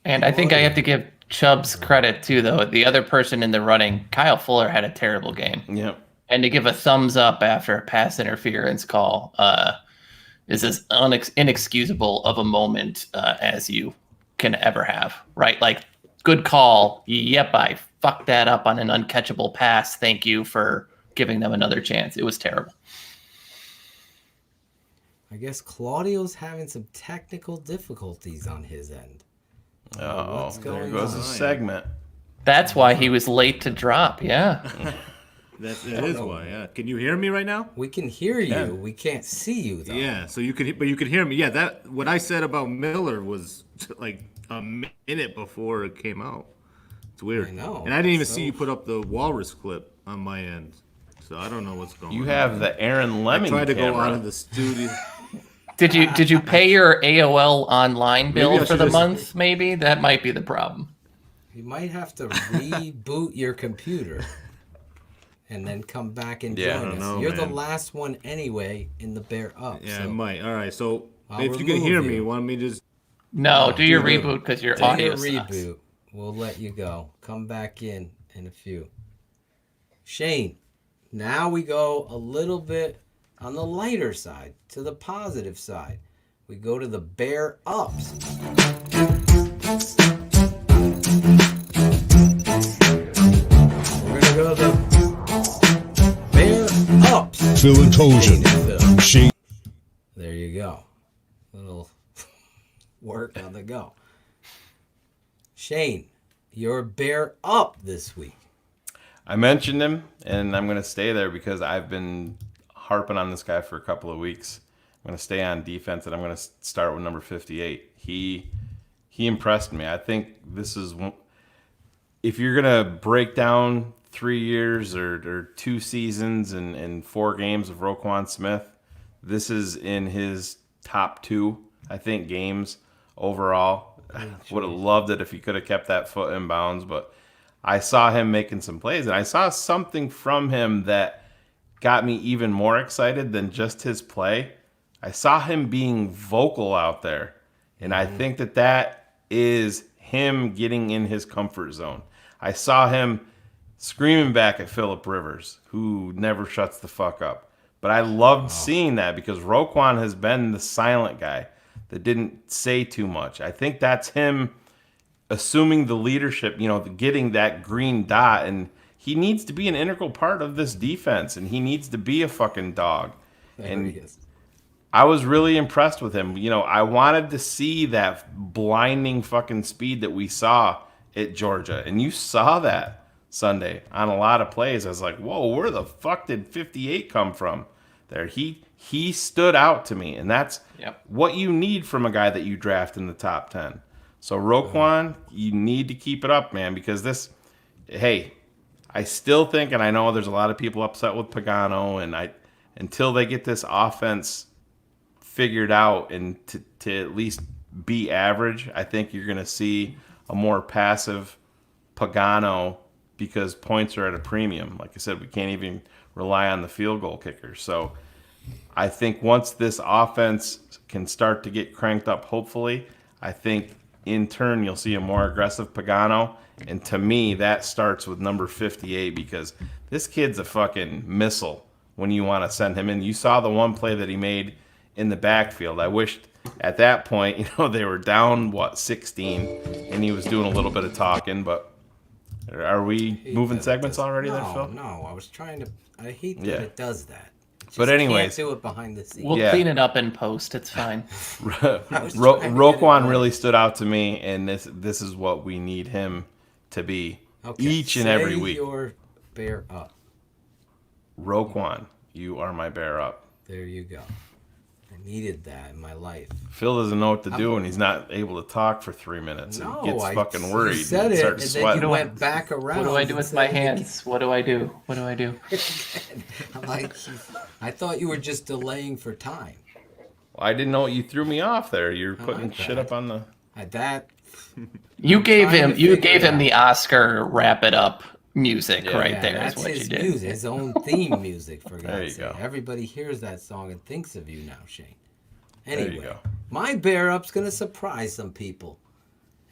And I think I have to give Chubbs credit too, though. The other person in the running, Kyle Fuller, had a terrible game. Yep. And to give a thumbs up after a pass interference call is as inexcusable of a moment as you can ever have, right? Like, good call. Yep, I fucked that up on an uncatchable pass. Thank you for giving them another chance. It was terrible. I guess Claudio's having some technical difficulties on his end. Oh, What's there going goes on? a segment. That's why he was late to drop. Yeah. That is why. Yeah. Can you hear me right now? We can hear you. Yeah. We can't see you though. Yeah. So you could hear me. Yeah. That what I said about Miller was like a minute before it came out. It's weird. I know. And I didn't even see you put up the walrus clip on my end. So I don't know what's going on. You have the Aaron Lemming I tried to go camera. out of the studio. Did you pay your AOL online bill Maybe I for the should've- month? Maybe that might be the problem. You might have to reboot your computer and then come back and Yeah, I join don't us. know, You're the man. last one anyway in the Bear Up. Yeah, so it might. All right. So I'll if you can remove hear me, you. want me to just No, do your do the- reboot because your do audio your sucks. reboot. We'll let you go. Come back in a few. Shane, now we go a little bit on the lighter side, to the positive side. We go to the Bear Ups. We're going to go to the Bear Ups. Phil and Tojan. Shane. There you go. Little work on the go. Shane, your Bear Up this week. I mentioned him, and I'm going to stay there because I've been harping on this guy for a couple of weeks. I'm going to stay on defense, and I'm going to start with number 58. He impressed me. I think this is, if you're going to break down 3 years or 2 seasons and 4 games of Roquan Smith, this is in his top 2, I think, games overall. Would have loved it if he could have kept that foot in bounds, but I saw him making some plays, and I saw something from him that got me even more excited than just his play. I saw him being vocal out there, and I think that is him getting in his comfort zone. I saw him screaming back at Phillip Rivers, who never shuts the fuck up. But I loved seeing that because Roquan has been the silent guy that didn't say too much. I think that's him assuming the leadership, getting that green dot, and he needs to be an integral part of this defense, and he needs to be a fucking dog. And I was really impressed with him. I wanted to see that blinding fucking speed that we saw at Georgia, and you saw that Sunday on a lot of plays. I was like, whoa, where the fuck did 58 come from there? He stood out to me, and that's what you need from a guy that you draft in the top 10. So Roquan, you need to keep it up, man, because I still think, and I know there's a lot of people upset with Pagano, and until they get this offense figured out and to at least be average, I think you're going to see a more passive Pagano because points are at a premium. Like I said, we can't even rely on the field goal kicker. So I think once this offense can start to get cranked up, hopefully, I think in turn you'll see a more aggressive Pagano. And to me, that starts with number 58 because this kid's a fucking missile when you want to send him in. You saw the one play that he made in the backfield. I wished at that point, they were down, 16, and he was doing a little bit of talking, but are we moving segments already there, Phil? No, I was trying to, I hate that it does that. But anyways, can't do it behind the scenes. We'll clean it up in post. It's fine. Roquan really stood out to me, and this is what we need him to be each and every week. Your bear up. Roquan, you are my bear up. There you go. I needed that in my life. Phil doesn't know what to do when he's not able to talk for 3 minutes. And gets fucking worried. You said and it, starts and sweating. then you went back around. What do I do with my hands? What do I do? What do I do? I'm like, I thought you were just delaying for time. Well, I didn't know you threw me off there. You're putting shit up on the. You gave him the Oscar wrap it up music right there. That's is what his you did. music, his own theme music, for There God's you sake. go. Everybody hears that song and thinks of you now, Shane. There you Anyway, go. my bear up's going to surprise some people.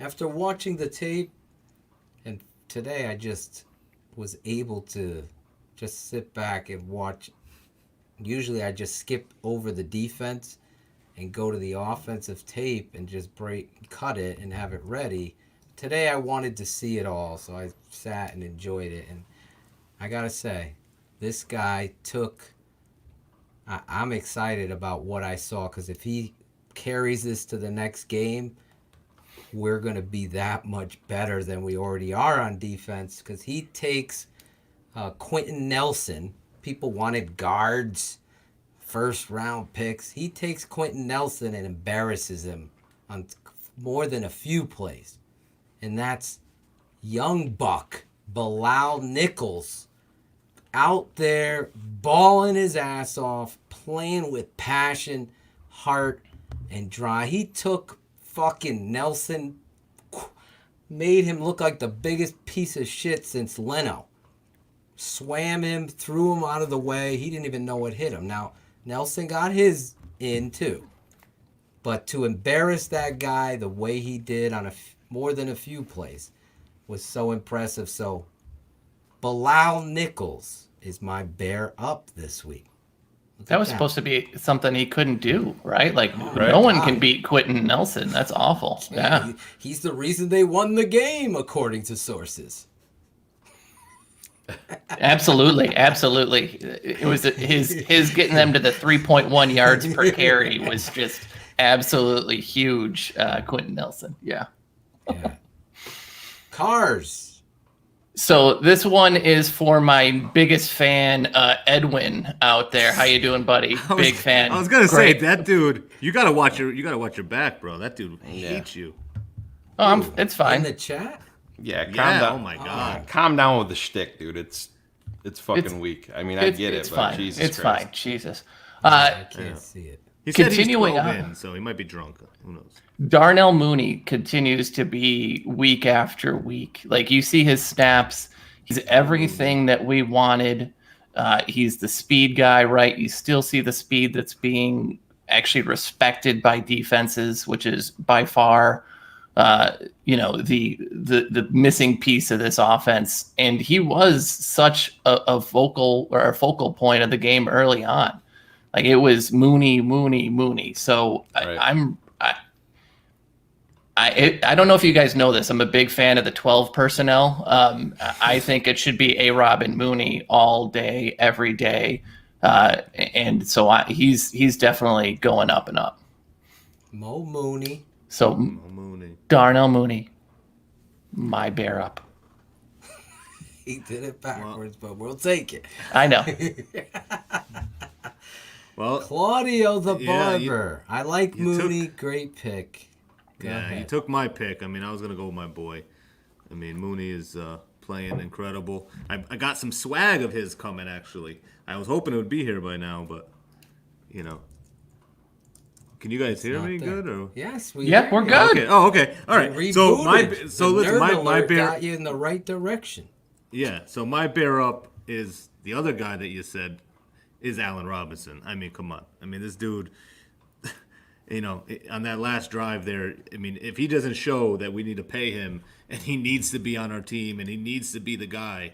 After watching the tape, and today I just was able to just sit back and watch. Usually I just skip over the defense and go to the offensive tape and just cut it and have it ready. Today I wanted to see it all, so I sat and enjoyed it. And I got to say, this guy I'm excited about what I saw, because if he carries this to the next game, we're going to be that much better than we already are on defense, because he takes Quentin Nelson. People wanted guards, first-round picks. He takes Quentin Nelson and embarrasses him on more than a few plays. And that's young buck Bilal Nichols out there balling his ass off, playing with passion, heart, and drive. He took fucking Nelson, made him look like the biggest piece of shit since Leno. Swam him, threw him out of the way. He didn't even know what hit him. Now, Nelson got his in too. But to embarrass that guy the way he did on more than a few plays was so impressive. So, Bilal Nichols is my bear up this week. That was supposed to be something he couldn't do, right? Like, no one can beat Quentin Nelson. That's awful. Yeah. He's the reason they won the game, according to sources. Absolutely. It was his getting them to the 3.1 yards per carry was just absolutely huge. Quentin Nelson. Yeah. Cars. So this one is for my biggest fan, Edwin out there. How you doing, buddy? Big fan. I was gonna say Great. that dude. You gotta watch your back, bro. That dude hates you. Oh, it's fine. In the chat? Yeah, calm Yeah, down. oh my God. Calm down with the shtick, dude. It's fucking weak. I mean, I get it's it, but fine. Jesus It's Christ. fine. Jesus. I can't see it. He said Continuing he's 12 on. in, so he might be drunk. Who knows? Darnell Mooney continues to be week after week. Like, you see his snaps. He's everything that we wanted. He's the speed guy, right? You still see the speed that's being actually respected by defenses, which is by far, the missing piece of this offense. And he was such a focal point of the game early on. Like, it was Mooney. So Right. I don't know if you guys know this. I'm a big fan of the 12 personnel. I think it should be A-Rob and Mooney all day, every day. And so he's definitely going up and up. Mo Mooney. So Darnell Mooney, my bear up. He did it backwards, but we'll take it. I know. Well, Claudio the yeah, Barber. I like Mooney. Great pick. Go Yeah, ahead. he took my pick. I mean, I was gonna go with my boy. I mean, Mooney is playing incredible. I got some swag of his coming, actually. I was hoping it would be here by now, but can you guys hear me good? Or Yes, we. Yeah, we're good. Okay. Oh, okay. All right. We So rebooted. The listen, Nerd my Alert bear got you in the right direction. Yeah. So my bear up is the other guy that you said is Allen Robinson. I mean, come on. I mean, this dude. On that last drive there, I mean, if he doesn't show that we need to pay him and he needs to be on our team and he needs to be the guy,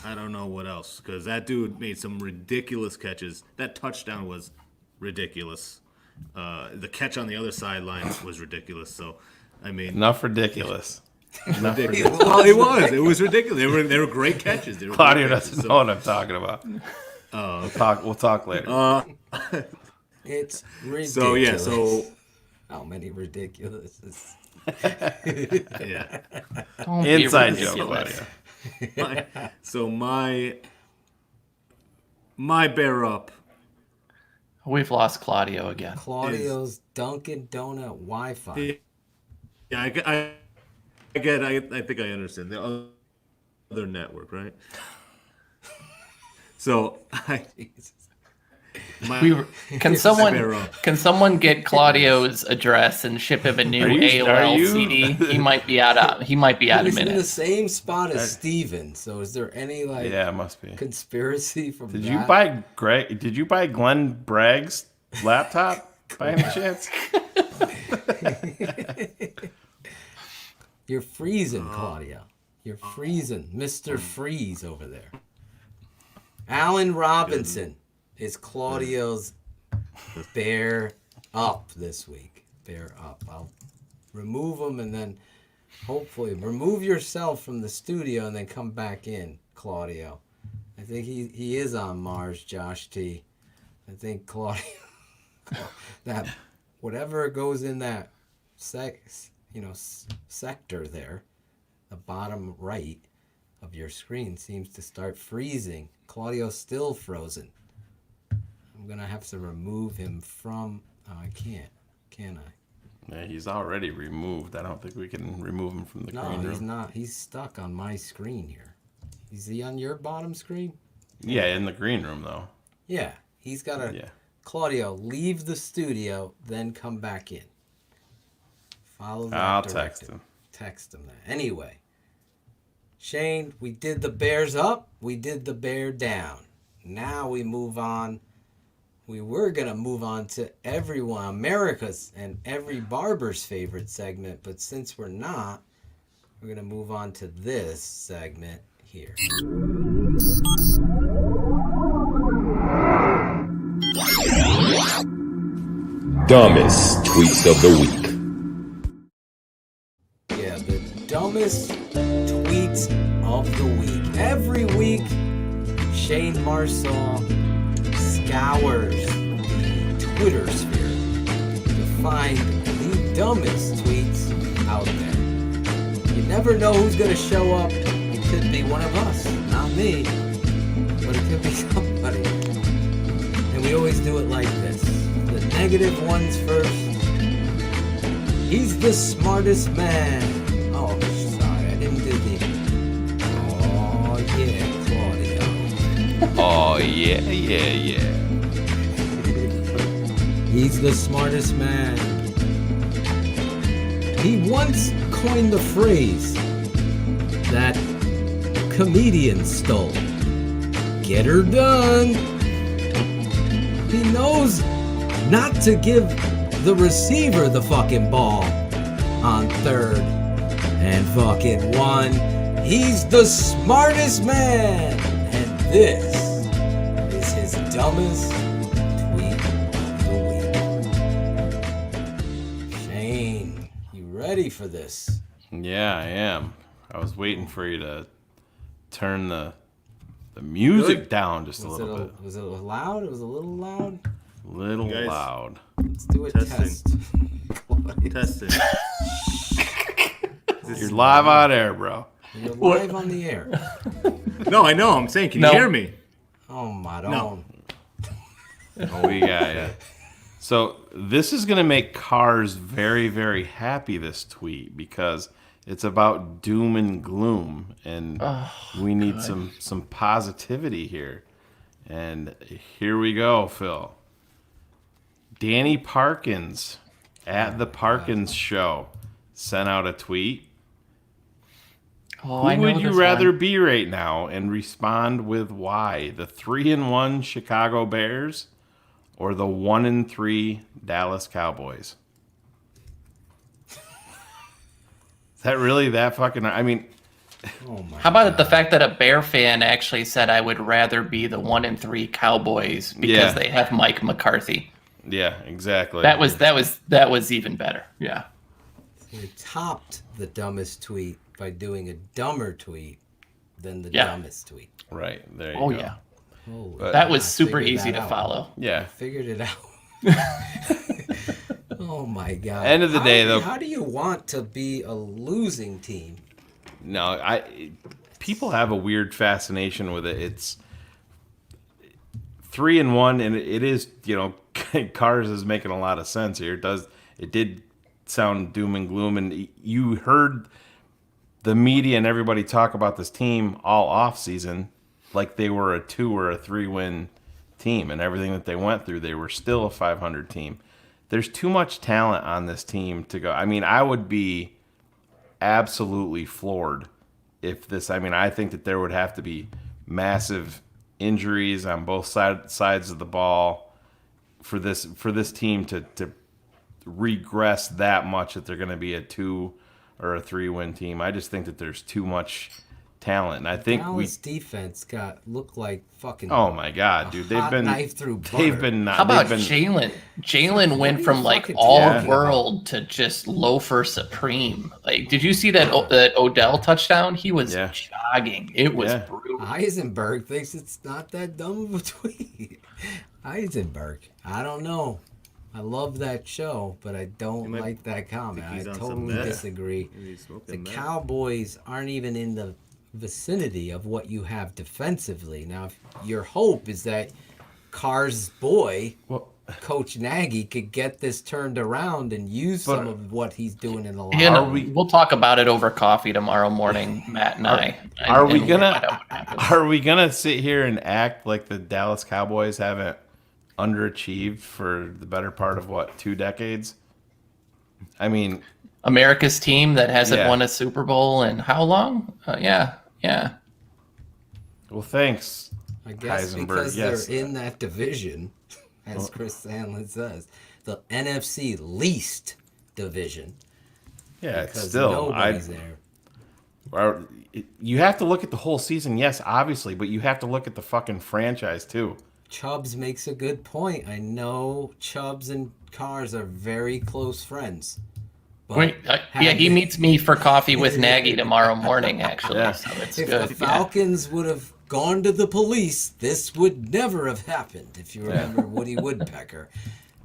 I don't know what else. Because that dude made some ridiculous catches. That touchdown was ridiculous. The catch on the other sideline was ridiculous. So, I mean, Enough ridiculous. ridiculous. Well, it was. It was ridiculous. They were great catches. They were Claudio great doesn't catches. know what I'm talking about. We'll talk later. It's ridiculous. So yeah. So how many ridiculous? Yeah. Don't be Inside joke, ridiculous. Claudio. my bear up. We've lost Claudio again. Claudio's Dunkin' Donut Wi-Fi. Yeah, I get. I think I understand the other network, right? So Can someone get Claudio's address and ship him a new AOL CD? He might be out of He's in the minutes. same spot as Steven. So is there any Yeah, it must be. conspiracy from Did that? you buy Glenn Bragg's laptop by any chance? You're freezing, Claudio. You're freezing. Mr. Freeze over there. Allen Robinson is Claudio's bear up this week. Bear up. I'll remove him and then hopefully remove yourself from the studio and then come back in, Claudio. I think he is on Mars, Josh T. I think Claudio, that whatever goes in that sector there, the bottom right of your screen seems to start freezing. Claudio's still frozen. I'm gonna have to remove him from. Oh, I can't. Can I? Yeah, he's already removed. I don't think we can remove him from the green room. No, he's not. He's stuck on my screen here. Is he on your bottom screen? Yeah, in the green room though. Yeah, he's got to. Yeah. Claudio, leave the studio, then come back in. Follow that I'll directive. text him. Text him that. Anyway, Shane, we did the Bears up. We did the Bear down. Now we move on. We were going to move on to everyone, America's and every barber's favorite segment, but since we're not, we're going to move on to this segment here. Dumbest tweets of the week. Yeah, the dumbest tweets of the week. Every week, Shane Marsaw scours the Twitter sphere to find the dumbest tweets out there. You never know who's going to show up. You could be one of us, not me, but it could be somebody. And we always do it like this. The negative ones first. He's the smartest man. Oh, sorry, I didn't do the... Oh, yeah, Claudio. Oh, yeah. He's the smartest man. He once coined the phrase that comedians stole. Get her done. He knows not to give the receiver the fucking ball on 3rd and fucking 1. He's the smartest man. And this is his dumbest tweet of the week. Shane, you ready for this? Yeah, I am. I was waiting for you to turn the music down just a little bit. Was it loud? It was a little loud? Little loud. Let's do a test. Testing. You're live on air, bro. You're live on the air. No, I know. I'm saying, can you hear me? Oh, my No. Oh, we got ya. So this is going to make Cars very, very happy, this tweet, because it's about doom and gloom, and we need some positivity here. And here we go, Phil. Danny Parkins at the Parkins Show sent out a tweet. Oh, Who would you rather be right now, and respond with why? The 3-1 Chicago Bears or the 1-3 Dallas Cowboys? Is that really that fucking? I mean, how about the fact that a Bear fan actually said I would rather be the 1-3 Cowboys because they have Mike McCarthy? Yeah, exactly. That was even better. Yeah. He topped the dumbest tweet by doing a dumber tweet than the dumbest tweet. Right. There you go. go. Yeah. But that was super easy to follow. Yeah. I figured it out. Oh my God. End of the day, though. How do you want to be a losing team? No, people have a weird fascination with it. It's 3-1, and it is, Cars is making a lot of sense here. It did sound doom and gloom, and you heard the media and everybody talk about this team all off season like they were a 2 or a 3-win team, and everything that they went through, they were still a 500 team. There's too much talent on this team to go. I mean, I would be absolutely floored if this. I mean, I think that there would have to be massive injuries on both sides of the ball for this team to regress that much that they're going to be a 2 or a 3-win team. I just think that there's too much talent, and I think Dallas defense looked like fucking. Oh my God, dude! They've been knife through butter. They've been. How about Jalen? Jalen went from like all world to just loafer supreme. Like, did you see that Odell touchdown? He was jogging. It was brutal. Heisenberg thinks it's not that dumb of a tweet. Heisenberg, I don't know. I love that show, but I don't like that comment. I totally disagree. The Cowboys aren't even in the vicinity of what you have defensively. Now, if your hope is that Carr's boy, Coach Nagy, could get this turned around and use some of what he's doing in the line. We'll talk about it over coffee tomorrow morning, Matt and I. Are we gonna sit here and act like the Dallas Cowboys haven't underachieved for the better part of 2 decades? I mean, America's team that hasn't won a Super Bowl in how long? Yeah. Well, thanks. I guess Heisenberg. because they're in that division, as Chris Sandlin says, the NFC least division. Yeah, it's because still nobody's there. You have to look at the whole season, yes, obviously, but you have to look at the fucking franchise too. Chubbs makes a good point. I know Chubbs and Cars are very close friends. Wait, he meets me for coffee with Nagy tomorrow morning, actually. So it's if good. the Falcons would have gone to the police, this would never have happened. If you remember Woody Woodpecker.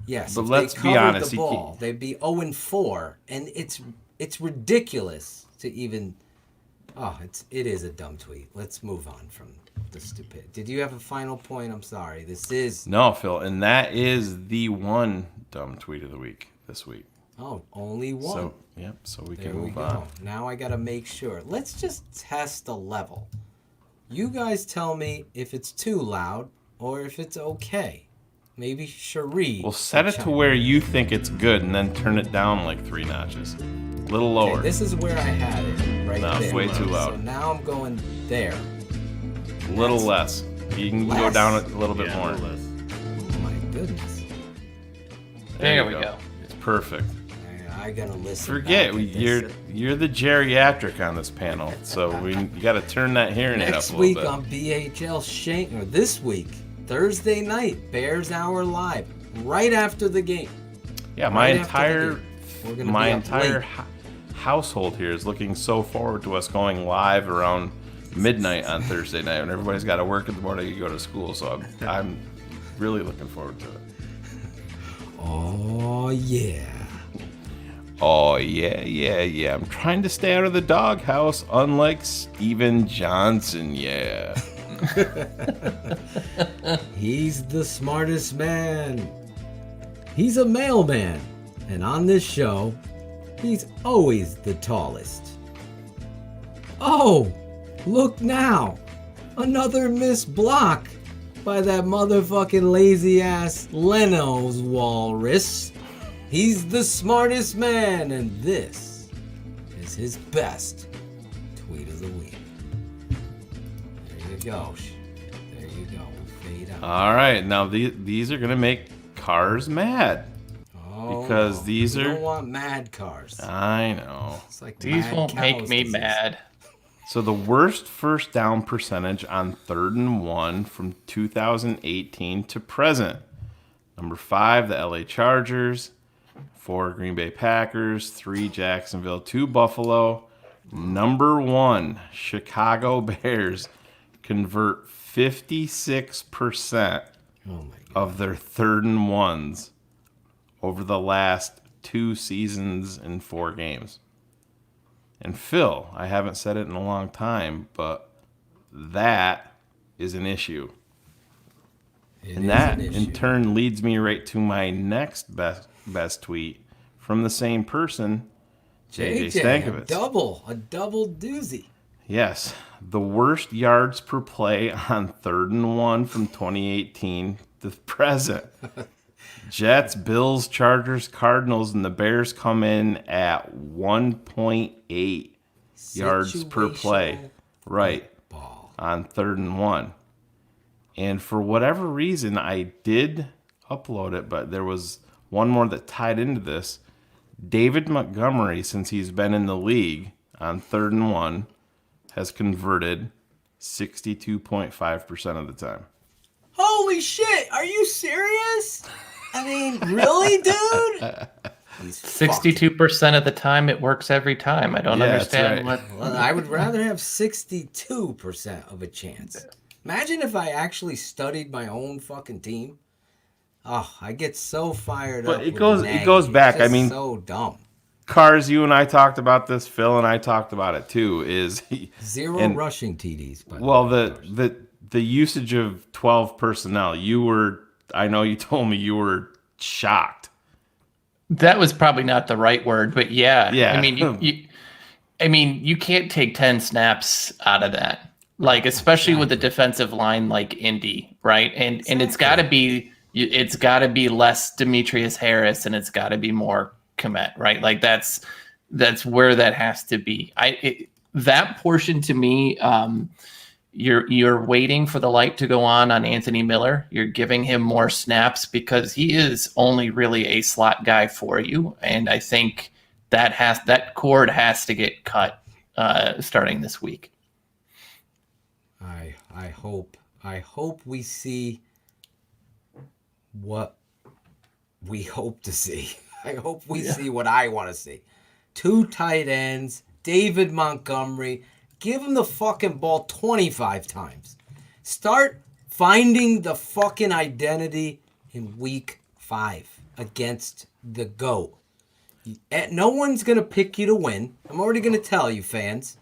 Yes, but if let's they be honest. The ball, they'd be 0-4, and it's ridiculous to even Oh, it is a dumb tweet. Let's move on from the stupid. Did you have a final point? I'm sorry. This is No, Phil, and that is the one dumb tweet of the week this week. Oh, only one. So, yep, so we There can we move go. on. Now I got to make sure. Let's just test the level. You guys tell me if it's too loud or if it's okay. Maybe Cherie. Well, set it to where you think it's good and then turn it down like 3 notches. A little lower. Okay, this is where I had it, right No, there. it's way too loud. So now I'm going there. A little less. You can go down a little bit more. Oh my goodness. There we go. It's perfect. I gotta listen. Forget back at this. you're the geriatric on this panel, so you got to turn that hearing aid up Next a week little on BHL Shayne, or this week, Thursday night, Bears Hour Live, right after the game. Yeah, my Right after the game. We're gonna be up late. household here is looking so forward to us going live around midnight on Thursday night, when everybody's got to work in the morning and go to school. So I'm really looking forward to it. Oh yeah. Oh, yeah. I'm trying to stay out of the doghouse, unlike Steven Johnson, yeah. He's the smartest man. He's a mailman. And on this show, he's always the tallest. Oh, look now. Another missed block by that motherfucking lazy ass Leno's walrus. He's the smartest man, and this is his best tweet of the week. There you go. There you go. Fade out. All right, now these are going to make cars mad. Because these you are... don't want mad cars. I know. It's like These mad won't make cows me disease. mad. So the worst first down percentage on 3rd and 1 from 2018 to present. Number 5, the LA Chargers. 4, Green Bay Packers. 3, Jacksonville. 2, Buffalo. Number 1, Chicago Bears convert 56% of their 3rd and 1s over the last 2 seasons and 4 games. And Phil, I haven't said it in a long time, but that is an issue. And that, in turn, leads me right to my next best tweet from the same person, JJ Stankovitz. A double doozy. Yes, the worst yards per play on 3rd and 1 from 2018 to present. Jets, Bills, Chargers, Cardinals, and the Bears come in at 1.8 yards per play. Right. On 3rd and 1. And for whatever reason, I did upload it, but there was one more that tied into this. David Montgomery, since he's been in the league on 3rd and 1, has converted 62.5% of the time. Holy shit! Are you serious? I mean, really, dude? 62% of the time, it works every time. I don't understand what. Well, I would rather have 62% of a chance. Imagine if I actually studied my own fucking team. Oh, I get so fired up. But it goes back. It's I mean, so dumb. Cars, you and I talked about this. Phil and I talked about it too. Is Zero rushing TDs. Well, the usage of 12 personnel. I know you told me you were shocked. That was probably not the right word, but yeah. Yeah. I mean, you can't take 10 snaps out of that. Like, especially with a defensive line like Indy, right? And it's got to be less Demetrius Harris, and it's got to be more Kmet, right? Like that's where that has to be. That portion to me, you're waiting for the light to go on Anthony Miller. You're giving him more snaps because he is only really a slot guy for you, and I think that cord has to get cut starting this week. I hope we see what we hope to see. I hope we see what I want to see. 2 tight ends, David Montgomery. Give him the fucking ball 25 times. Start finding the fucking identity in week 5 against the GOAT. No one's going to pick you to win. I'm already going to tell you, fans.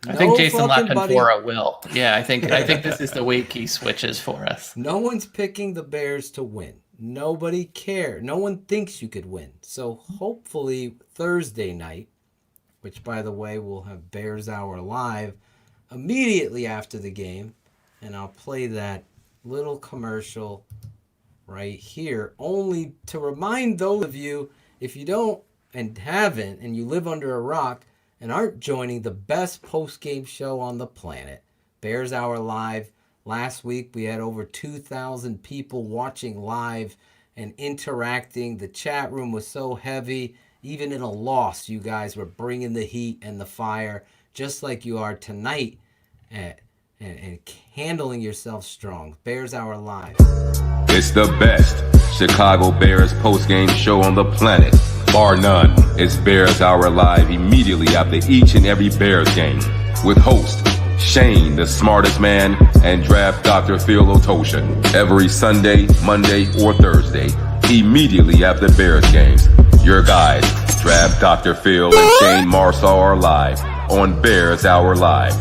I think Jason La fucking buddy. Canfora will. Yeah, I think this is the week he switches for us. No one's picking the Bears to win. Nobody cares. No one thinks you could win. So hopefully Thursday night, which by the way we'll have Bears Hour live immediately after the game, and I'll play that little commercial right here only to remind those of you, if you don't and haven't and you live under a rock and aren't joining the best post-game show on the planet, Bears Hour Live. Last week we had over 2,000 people watching live and interacting. The chat room was so heavy. Even in a loss, you guys were bringing the heat and the fire, just like you are tonight, and handling yourself strong. Bears Hour Live. It's the best Chicago Bears post-game show on the planet, bar none. It's Bears Hour Live immediately after each and every Bears game with host Shayne, the smartest man, and draft Dr. Phil Ottochian every Sunday, Monday, or Thursday, immediately after Bears games. Your guys, Draft Dr. Phil and Shayne Marsaw, are live on Bears Hour Live.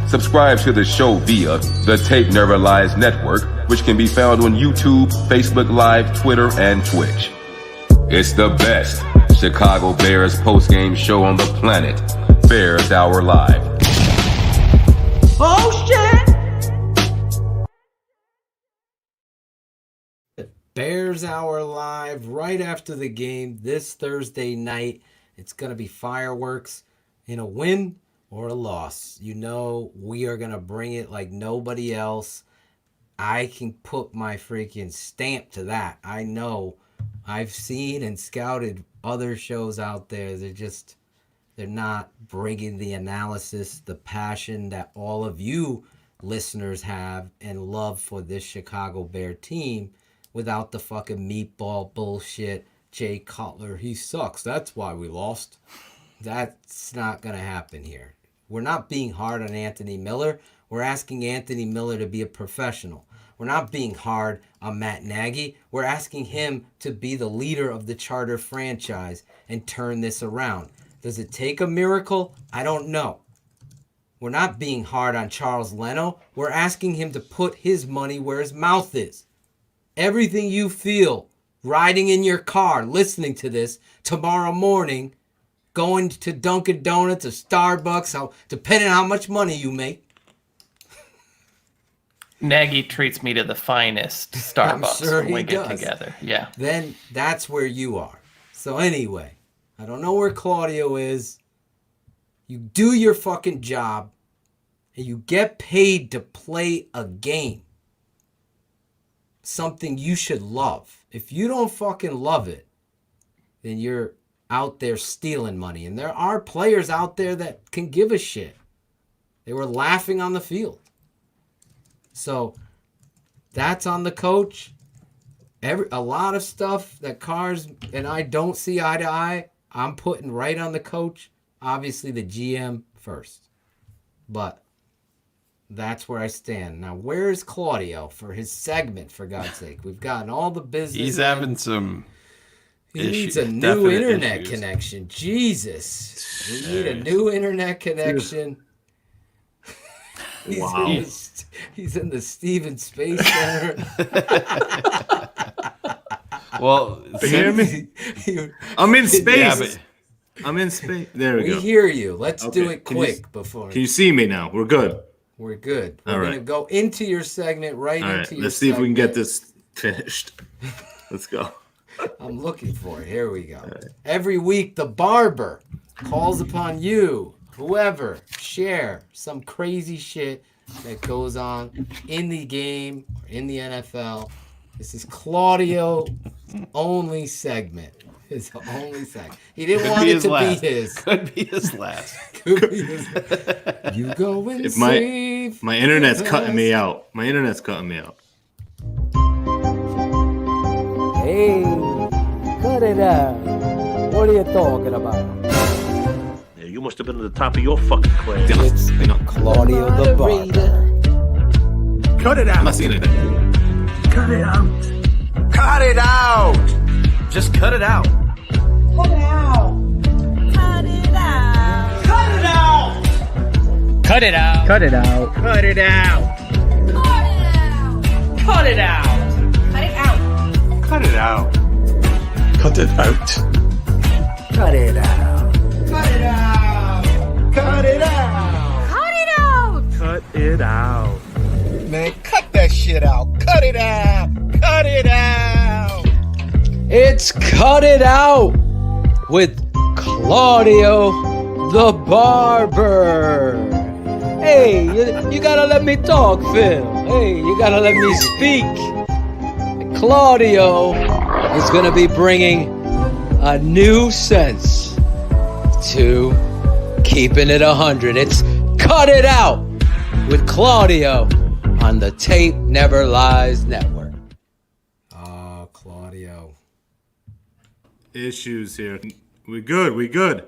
Subscribe to the show via the Tape Never Lies Network, which can be found on YouTube, Facebook Live, Twitter, and Twitch. It's the best Chicago Bears postgame show on the planet, Bears Hour Live. Oh shit! Bears Hour Live right after the game this Thursday night. It's going to be fireworks in a win or a loss. You know we are going to bring it like nobody else. I can put my freaking stamp to that. I know. I've seen and scouted other shows out there. They're not bringing the analysis, the passion that all of you listeners have and love for this Chicago Bear team without the fucking meatball bullshit. Jay Cutler, he sucks. That's why we lost. That's not going to happen here. We're not being hard on Anthony Miller. We're asking Anthony Miller to be a professional. We're not being hard on Matt Nagy. We're asking him to be the leader of the Charter franchise and turn this around. Does it take a miracle? I don't know. We're not being hard on Charles Leno. We're asking him to put his money where his mouth is. Everything you feel riding in your car, listening to this tomorrow morning, going to Dunkin' Donuts or Starbucks, depending on how much money you make. Nagy treats me to the finest Starbucks sure when we he get does. together. Yeah. Then that's where you are. So anyway, I don't know where Claudio is. You do your fucking job and you get paid to play a game. Something you should love. If you don't fucking love it, then you're out there stealing money. And there are players out there that can give a shit. They were laughing on the field. So that's on the coach. A lot of stuff that Cars and I don't see eye to eye, I'm putting right on the coach. Obviously the GM first. But that's where I stand. Now, where is Claudio for his segment, for God's sake? We've gotten all the business. He's having some He needs a new internet connection. Jesus. We need a new internet connection. Wow. He's in the Stevens Space Center. Well, hear me? I'm in space. I'm in space. There we go. We hear you. Let's do it Can quick before. Can you see me now? We're good. We're good. All We're right. going to go into your segment, right All right. into your Let's see if we can segment. get this finished. Let's go. I'm looking for it. Here we go. Every week, the barber calls upon you, whoever, share some crazy shit that goes on in the game or in the NFL. This is Claudio only segment. His only segment. He didn't want it to be his. Could be his last. Could be his. You go and If save. my internet's the cutting me best. out. My internet's cutting me out. Hey, cut it out. What are you talking about? Yeah, you must have been at the top of your fucking class. It's Claudio the Barber. Cut it out. I'm not seeing anything. Cut it out. Cut it out! Just cut it out. Cut it out. Cut it out! Cut it out! Cut it out. Cut it out. Cut it out. Cut it out. Cut it out. Cut it out. Cut it out. Cut it out. Cut it out. Cut it out. Man, cut that shit out. Cut it out. Cut it out. It's Cut It Out with Claudio the Barber. Hey, you gotta let me talk, Phil. Hey, you gotta let me speak. Claudio is gonna be bringing a new sense to keeping it 100. It's Cut It Out with Claudio on the Tape Never Lies Network. Oh, Claudio. Issues here. We good.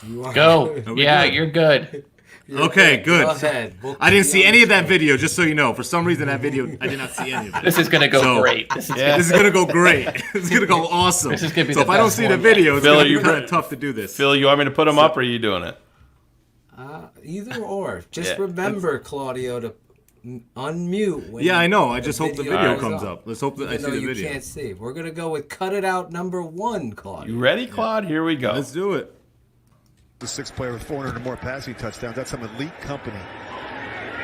You are Go. good. Yeah, you're good. Okay, good. Go ahead. I didn't see any of that video, just so you know. For some reason, that video, I did not see any of it. This is going to go great. This is going to go great. This is going to go awesome. This is going to be so the if I don't best see the one video, it's Phil, going to you be kind of tough to do this. Phil, you want me to put them up, or are you doing it? Either or. Just remember, Claudio, to unmute. When I know. I just hope the video is comes up. Let's hope that I see the you video. Can't see. We're going to go with Cut It Out #1, Claudio. You ready, Claude? Here we go. Let's do it. The sixth player with 400 or more passing touchdowns. That's some elite company.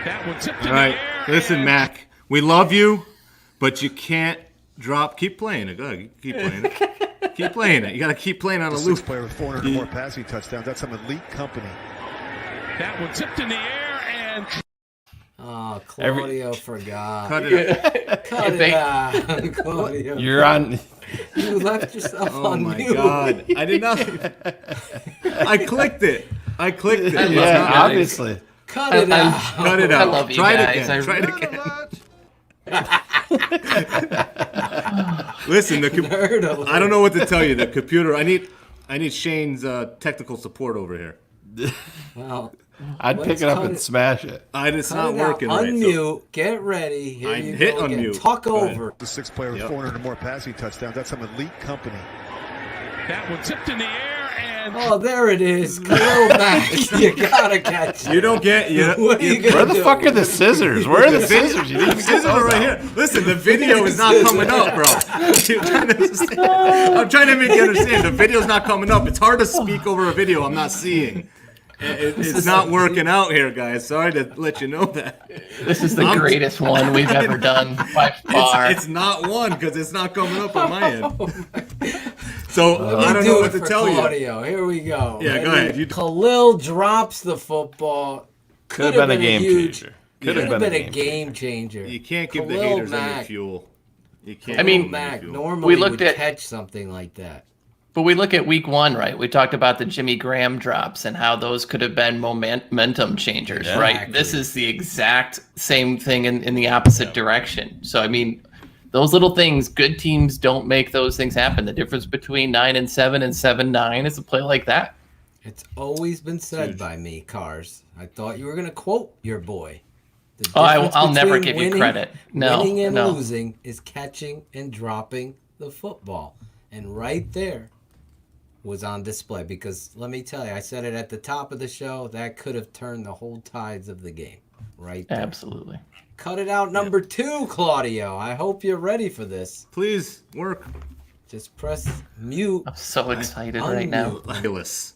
That one tipped All right. Listen, Mac. We love you, but you can't drop. Keep playing it. Go ahead. Keep playing it. Keep playing it. You got to keep playing on a The loop. sixth player with 400 or more passing touchdowns. That's some elite company. That one tipped in the air and. Oh, Claudio forgot. Cut it out. Cut it out, Claudio. You're on. You left yourself Oh on my mute. God. I did not. I clicked it. Yeah, obviously. Cut it out. Cut it out. I love you Try guys. it again. Try it again. Listen, I don't know what to tell you. The computer. I need Shane's technical support over here. Well, I'd pick it up and smash it. It's not working. Unmute. Get ready. Here you hit go again. unmute. Talk Go ahead. over. The sixth player with 400 or more passing touchdowns. That's some elite company. That one tipped in the air and. Oh, there it is. Khalil Mack. You gotta catch it. You don't get. What are you gonna Where the do? fuck are the scissors? Where are the scissors? You need to The get scissors are those right out. here. Listen, the video is not coming up, bro. I'm trying to make you understand. The video's not coming up. It's hard to speak over a video I'm not seeing. It's not working out here, guys. Sorry to let you know that. This is the greatest one we've ever done by far. It's not one because it's not coming up on my end. So Let me I don't do know it what to for tell Claudio. Here we go. Yeah, go ahead. Khalil drops the football. Could have been a game changer. Could have been a game changer. You can't give the Khalil haters any Mack. fuel. You can't. I mean, give them any Mack fuel. normally we looked would at- catch something like that. But we look at week 1, right? We talked about the Jimmy Graham drops and how those could have been momentum changers, right? Exactly. This is the exact same thing in the opposite direction. So, I mean, those little things, good teams don't make those things happen. The difference between 9-7 and 7-9 is a play like that. It's always been said by me, Cars. I thought you were going to quote your boy. The Oh, difference I'll never between give you credit. No, winning and no. losing is catching and dropping the football. And right there was on display because let me tell you, I said it at the top of the show, that could have turned the whole tides of the game. Right there. Absolutely. Cut it out #2, Claudio. I hope you're ready for this. Please work. Just press mute. I'm so excited right now. Ridiculous.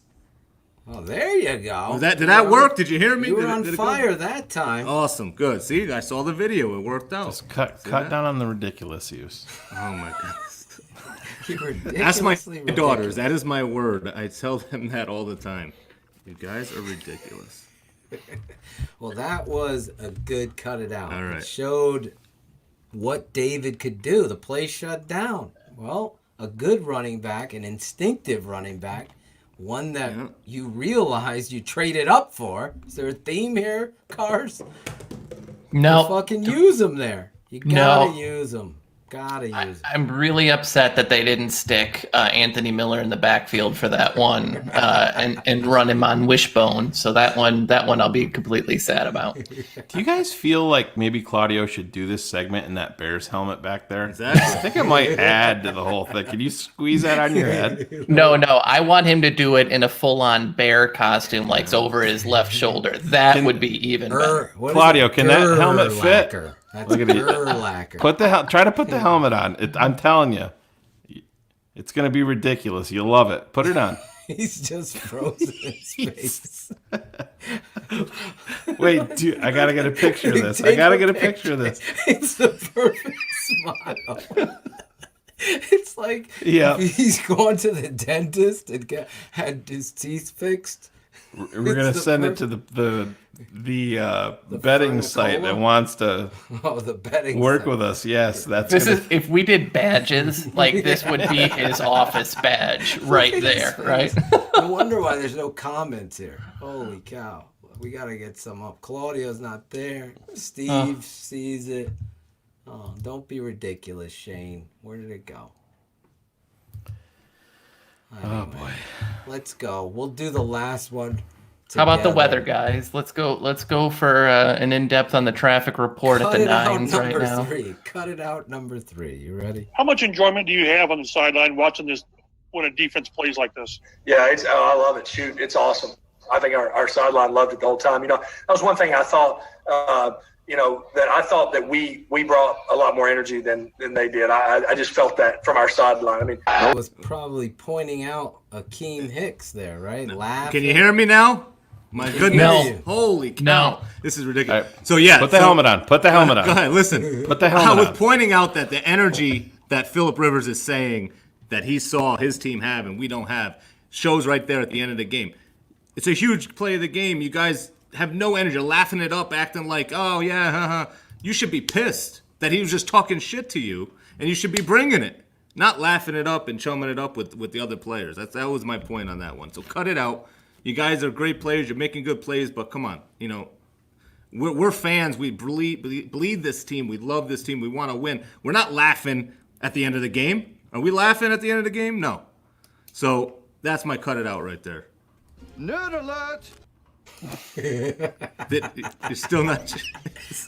Oh, there you go. Did that work? Did you hear me? You were Did it- on did it go? fire that time. Awesome. Good. See, I saw the video. It worked out. Just cut that? down on the ridiculous use. Oh my goodness. That's my daughters. That is my word. I tell them that all the time. You guys are ridiculous. Well, that was a good cut it out. All right. It showed what David could do. The play shut down. Well, a good running back, an instinctive running back, one that you realized you traded up for. Is there a theme here, Cars? No. You fucking use them there. You gotta use them. Gotta use it. I'm really upset that they didn't stick Anthony Miller in the backfield for that one and run him on Wishbone. So that one I'll be completely sad about. Do you guys feel like maybe Claudio should do this segment in that Bears helmet back there? Exactly. I think it might add to the whole thing. Can you squeeze that on your head? No, I want him to do it in a full-on bear costume, like over his left shoulder. That would be even better. Claudio, can that helmet fit? That's Look at lacquer. Try to put the helmet on. I'm telling you, it's gonna be ridiculous. You'll love it. Put it on. He's just frozen his face. Wait, dude, I gotta get a picture of this. I gotta get a picture of this. It's the perfect smile. It's like if he's going to the dentist and had his teeth fixed. We're gonna send it to the betting site that wants to the betting work site. with us. Yes, If we did badges, like this would be his office badge right there, right? No wonder why there's no comments here. Holy cow. We got to get some up. Claudio's not there. Steve sees it. Oh, don't be ridiculous, Shane. Where did it go? Anyway, oh, boy. Let's go. We'll do the last one. How about the together. weather, guys? Let's go for an in-depth on the traffic report at the Nines right now. Cut it out, number 3. You ready? How much enjoyment do you have on the sideline watching this when a defense plays like this? Yeah, I love it. Shoot, it's awesome. I think our sideline loved it the whole time. That was one thing I thought, that I thought that we brought a lot more energy than they did. I just felt that from our sideline. I mean, I was probably pointing out Akeem Hicks there, right? Laughing. Can you hear me now? My goodness. No. Holy cow. No. This is ridiculous. Right. So, yeah. Put the helmet on. Put the helmet on. Go ahead. Listen. Put the helmet on. I was pointing out that the energy that Phillip Rivers is saying that he saw his team have and we don't have shows right there at the end of the game. It's a huge play of the game. You guys have no energy. You're laughing it up, acting like, oh, yeah, haha. You should be pissed that he was just talking shit to you, and you should be bringing it, not laughing it up and chumming it up with the other players. That was my point on that one. So cut it out. You guys are great players. You're making good plays, but come on. We're fans. We bleed this team. We love this team. We want to win. We're not laughing at the end of the game. Are we laughing at the end of the game? No. So that's my cut it out right there. Nerd alert! You're still not.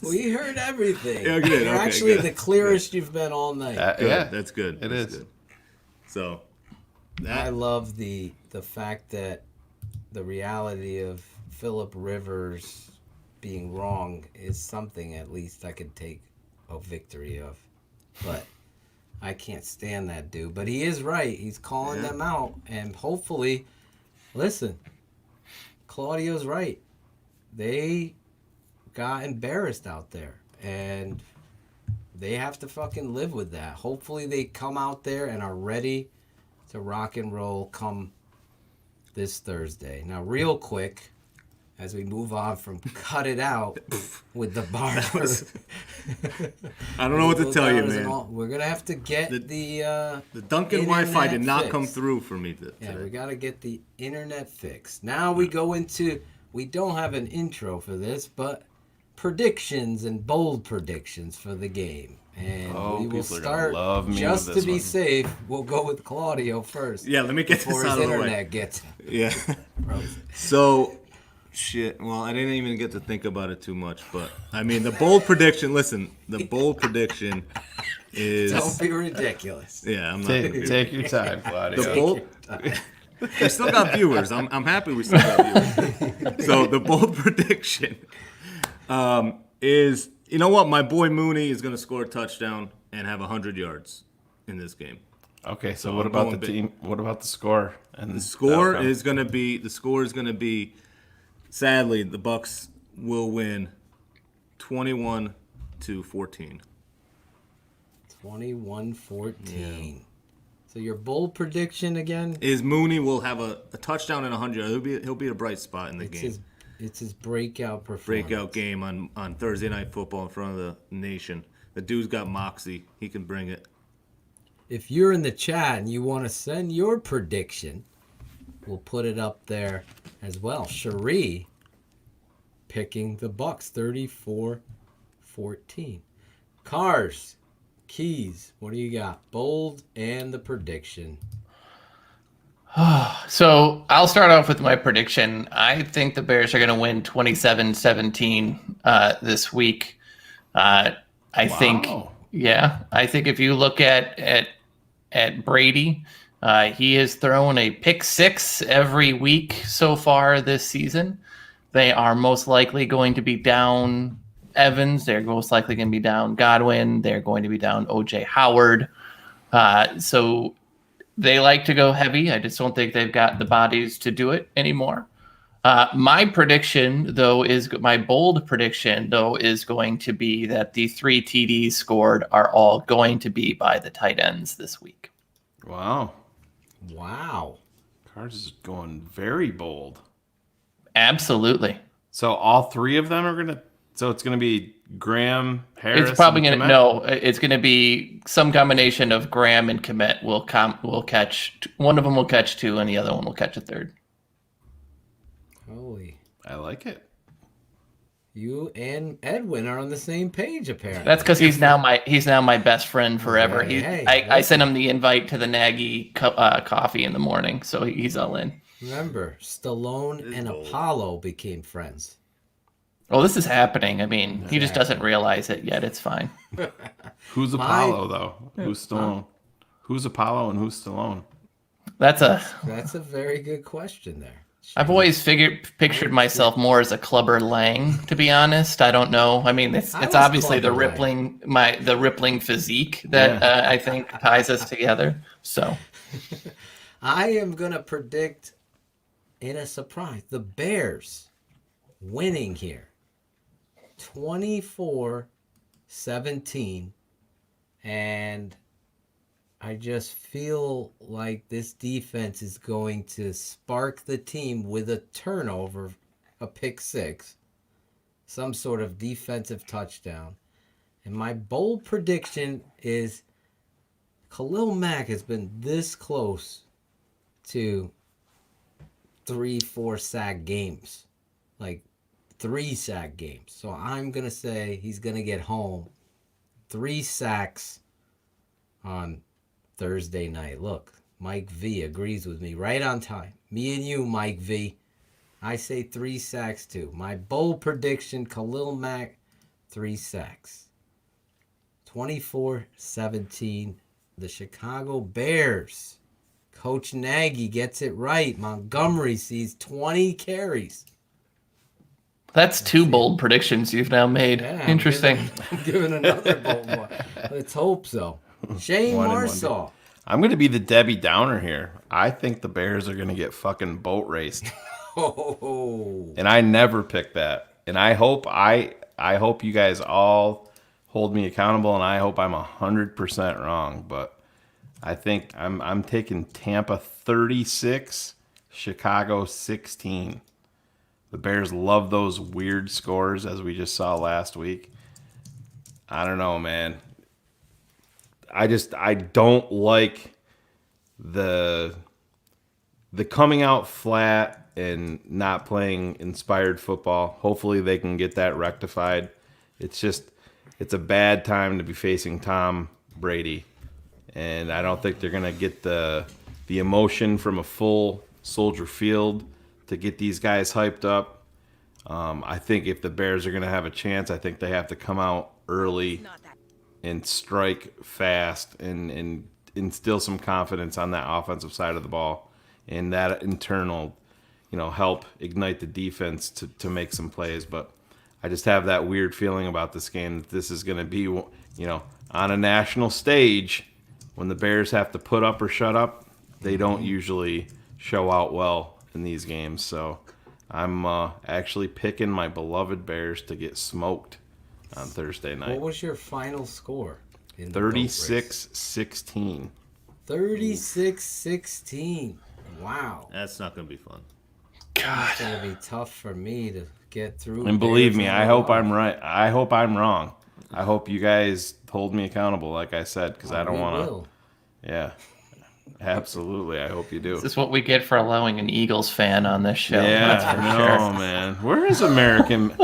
We heard everything. Yeah, good. You're Okay, actually good. the clearest you've been all night. Yeah, that's good. It That's is. Good. So, I love the fact that the reality of Phillip Rivers being wrong is something at least I could take a victory of. But I can't stand that dude. But he is right. He's calling them out. And hopefully, listen, Claudio's right. They got embarrassed out there. And they have to fucking live with that. Hopefully they come out there and are ready to rock and roll come this Thursday. Now, real quick, as we move on from cut it out with the barber. I don't know what to tell you, man. We're going to have to get the Dunkin' Wi-Fi did not come through for me today. Yeah, we got to get the internet fixed. Now we go into, we don't have an intro for this, but predictions and bold predictions for the game. And we will start, just to be safe, we'll go with Claudio first. Yeah, let me get this out of the way. Before his internet gets Yeah. So, shit. Well, I didn't even get to think about it too much, but I mean, the bold prediction. Listen, the bold prediction is. Don't be ridiculous. Yeah, I'm not. Take your time, Claudio. The bold. We still got viewers. I'm happy we still got viewers. So the bold prediction is, you know what? My boy Mooney is going to score a touchdown and have 100 yards in this game. Okay, so what about the team? What about the score? And the score is going to be. Sadly, the Bucs will win 21-14. 21-14. Yeah. So your bold prediction again is Mooney will have a touchdown and 100. He'll be a bright spot in the game. It's his breakout performance. Breakout game on Thursday Night Football in front of the nation. The dude's got moxie. He can bring it. If you're in the chat and you want to send your prediction, we'll put it up there as well. Cherie picking the Bucs 34-14. Cars, Keys, what do you got? Bold and the prediction. So I'll start off with my prediction. I think the Bears are going to win 27-17 this week. I think if you look at Brady, he has thrown a pick six every week so far this season. They are most likely going to be down Evans. They're most likely going to be down Godwin. They're going to be down O.J. Howard. So they like to go heavy. I just don't think they've got the bodies to do it anymore. My prediction, though, my bold prediction, though, is going to be that the 3 TDs scored are all going to be by the tight ends this week. Wow. Cards is going very bold. Absolutely. So all 3 of them are going to... So it's going to be Graham, Harris, It's probably and going to... No, it's going to be some combination of Graham and Kmet will catch... One of them will catch 2, and the other one will catch a third. Holy. I like it. You and Edwin are on the same page, apparently. That's because he's now my best friend forever. Hey, I sent him the invite to the Nagy coffee in the morning, so he's all in. Remember, Stallone and Apollo became friends. Oh, this is happening. I mean, he just doesn't realize it yet. It's fine. Who's Apollo, though? Who's Stallone? Who's Apollo and who's Stallone? That's a very good question there. I've always pictured myself more as a Clubber Lang, to be honest. I don't know. I mean, it's obviously the rippling physique that I think ties us together. So, I am gonna predict in a surprise the Bears winning here, 24-17, and I just feel like this defense is going to spark the team with a turnover, a pick six, some sort of defensive touchdown. And my bold prediction is Khalil Mack has been this close to 3-4 sack games, like 3 sack games. So I'm going to say he's going to get home 3 sacks on Thursday night. Look, Mike V agrees with me right on time. Me and you, Mike V. I say 3 sacks too. My bold prediction, Khalil Mack, 3 sacks. 24-17, the Chicago Bears. Coach Nagy gets it right. Montgomery sees 20 carries. That's 2 bold predictions you've now made. Yeah, Interesting. I'm giving another bold one. Let's hope so. Shane Marsaw. I'm going to be the Debbie Downer here. I think the Bears are going to get fucking boat raced. And I never pick that. And I hope you guys all hold me accountable, and I hope I'm 100% wrong. But I think I'm taking Tampa 36, Chicago 16. The Bears love those weird scores, as we just saw last week. I don't know, man. I don't like the coming out flat and not playing inspired football. Hopefully they can get that rectified. It's a bad time to be facing Tom Brady. And I don't think they're going to get the emotion from a full Soldier Field to get these guys hyped up. I think if the Bears are going to have a chance, I think they have to come out early and strike fast and instill some confidence on that offensive side of the ball, and that internal, help ignite the defense to make some plays. But I just have that weird feeling about this game that this is going to be, on a national stage. When the Bears have to put up or shut up, they don't usually show out well in these games. So I'm actually picking my beloved Bears to get smoked on Thursday night. What was your final score? 36-16. 36-16. Wow. That's not going to be fun. God. It's going to be tough for me to get through. And believe me, I hope I'm right. I hope I'm wrong. I hope you guys hold me accountable, like I said, because I don't want to. Yeah. Absolutely. I hope you do. This is what we get for allowing an Eagles fan on this show. Yeah, that's for sure. man. Where is American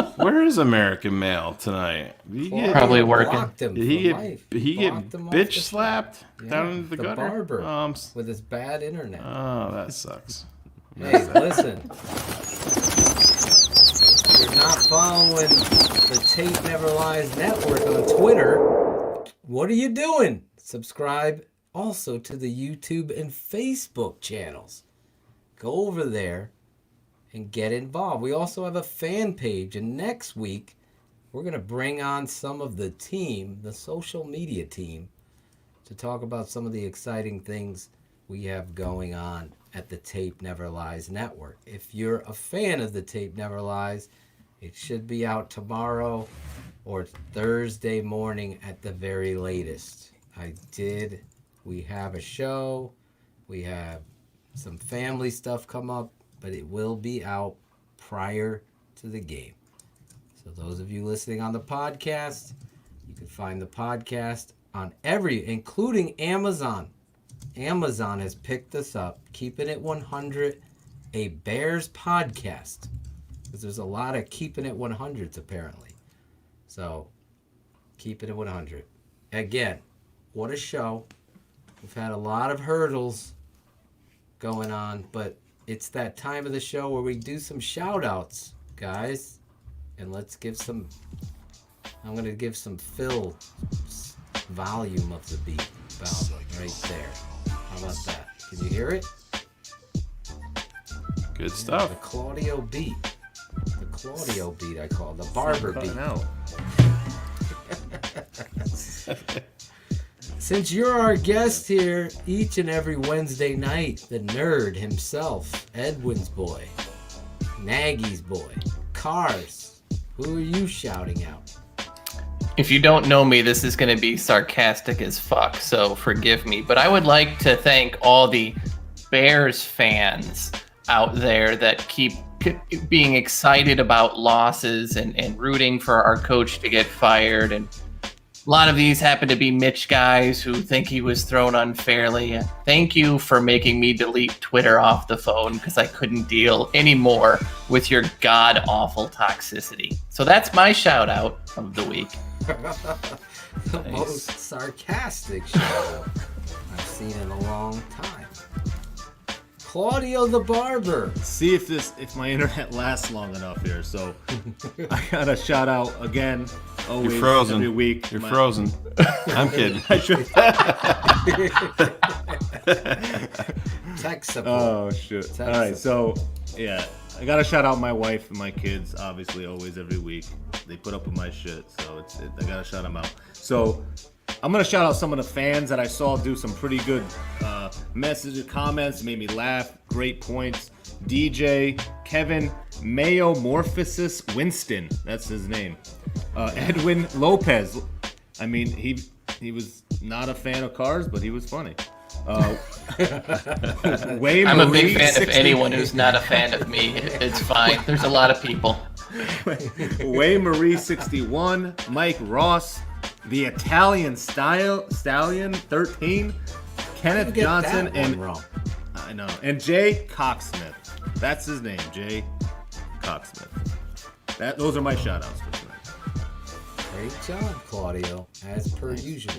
Male tonight? Probably working. Did he get bitch slapped down in the gutter? Barber with his bad internet. Oh, that sucks. Hey, listen. If you're not following the Tape Never Lies Network on Twitter, what are you doing? Subscribe also to the YouTube and Facebook channels. Go over there and get involved. We also have a fan page, and next week we're going to bring on some of the team, the social media team, to talk about some of the exciting things we have going on at the Tape Never Lies Network. If you're a fan of the Tape Never Lies, it should be out tomorrow or Thursday morning at the very latest. We have a show. We have some family stuff come up, but it will be out prior to the game. So those of you listening on the podcast, you can find the podcast on including Amazon. Amazon has picked us up, Keeping It 100, a Bears podcast. Because there's a lot of Keeping It 100s apparently. So, Keeping It 100. Again, what a show. We've had a lot of hurdles going on, but it's that time of the show where we do some shout outs, guys. And let's give some, I'm going to give some fill volume of the beat about right there. How about that? Can you hear it? Good stuff. The Claudio beat. The Claudio beat, I call it. The Barber beat. Since you're our guest here each and every Wednesday night, the nerd himself, Edwin's boy, Nagy's boy, Cars, who are you shouting out? If you don't know me, this is going to be sarcastic as fuck, so forgive me. But I would like to thank all the Bears fans out there that keep being excited about losses and rooting for our coach to get fired. And a lot of these happen to be Mitch guys who think he was thrown unfairly. Thank you for making me delete Twitter off the phone because I couldn't deal anymore with your god-awful toxicity. So that's my shout-out of the week. The most sarcastic shout-out I've seen in a long time. Claudio the Barber. See if my internet lasts long enough here. So I got a shout out again. Always, You're frozen. Every week. You're frozen. I'm kidding. I should. Tech support. Oh shit! All right, so yeah, I gotta shout out my wife and my kids. Obviously, always every week they put up with my shit, so I gotta shout them out. So I'm gonna shout out some of the fans that I saw do some pretty good messages, comments, made me laugh. Great points. DJ Kevin Mayomorphosis Winston, that's his name. Edwin Lopez. I mean, he was not a fan of cars, but he was funny. I'm a big fan of anyone who's not a fan of me. It's fine. There's a lot of people. Way Marie 61, Mike Ross, the Italian Stallion 13, Kenneth Johnson, and I know, and Jay Cocksmith. That's his name, Jay Cocksmith. Those are my shout outs for tonight. Great job, Claudio, as per usual.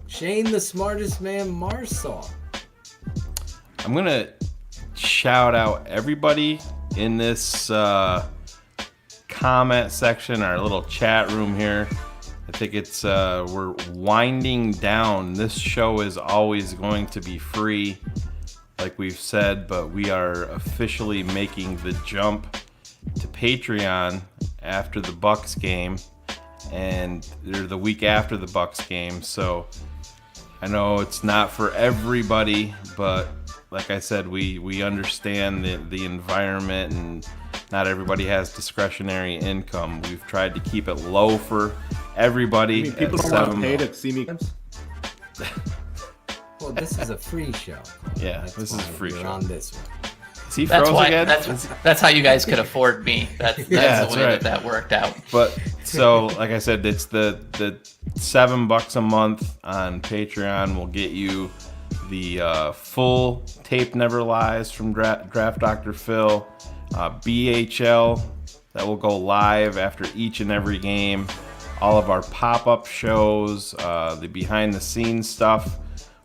Shane, the smartest man, Marsaw. I'm going to shout out everybody in this comment section, our little chat room here. I think it's we're winding down. This show is always going to be free, like we've said, but we are officially making the jump to Patreon after the Bucs game, and they're the week after the Bucs game. So I know it's not for everybody, but like I said, we understand the environment, and not everybody has discretionary income. We've tried to keep it low for everybody. I mean, people don't want to pay to see me. Well, this is a free show. Yeah, this is a free show. On this one. Is he froze again? That's how you guys could afford me. That's the way right. that worked out. But so, like I said, it's the $7 a month on Patreon will get you the full Tape Never Lies from Draft Dr. Phil, BHL that will go live after each and every game, all of our pop-up shows, the behind-the-scenes stuff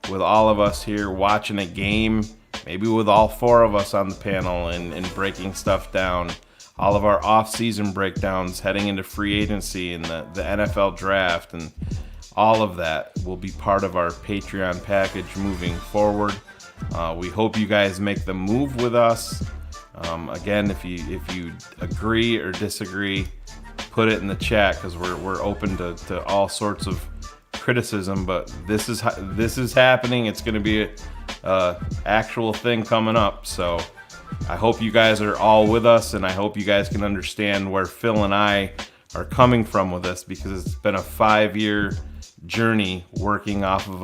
with all of us here watching a game, maybe with all 4 of us on the panel and breaking stuff down, all of our off-season breakdowns heading into free agency and the NFL draft, and all of that will be part of our Patreon package moving forward. We hope you guys make the move with us. Again, if you agree or disagree, put it in the chat, because we're open to all sorts of criticism. But this is happening. It's going to be a actual thing coming up. So I hope you guys are all with us, and I hope you guys can understand where Phil and I are coming from with this, because it's been a 5-year journey working off of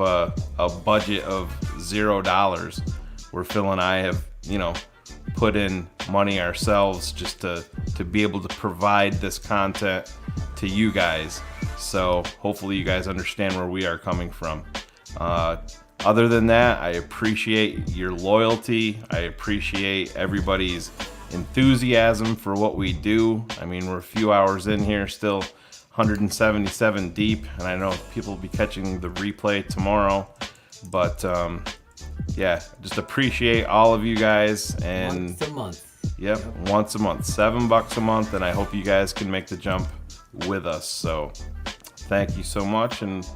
a budget of $0, where Phil and I have, put in money ourselves just to be able to provide this content to you guys. So hopefully you guys understand where we are coming from. Other than that, I appreciate your loyalty. I appreciate everybody's enthusiasm for what we do. I mean, we're a few hours in here, still 177 deep, and I know people will be catching the replay tomorrow. But yeah, just appreciate all of you guys. And once a month. Yep, once a month, $7 a month, and I hope you guys can make the jump with us. So thank you so much, and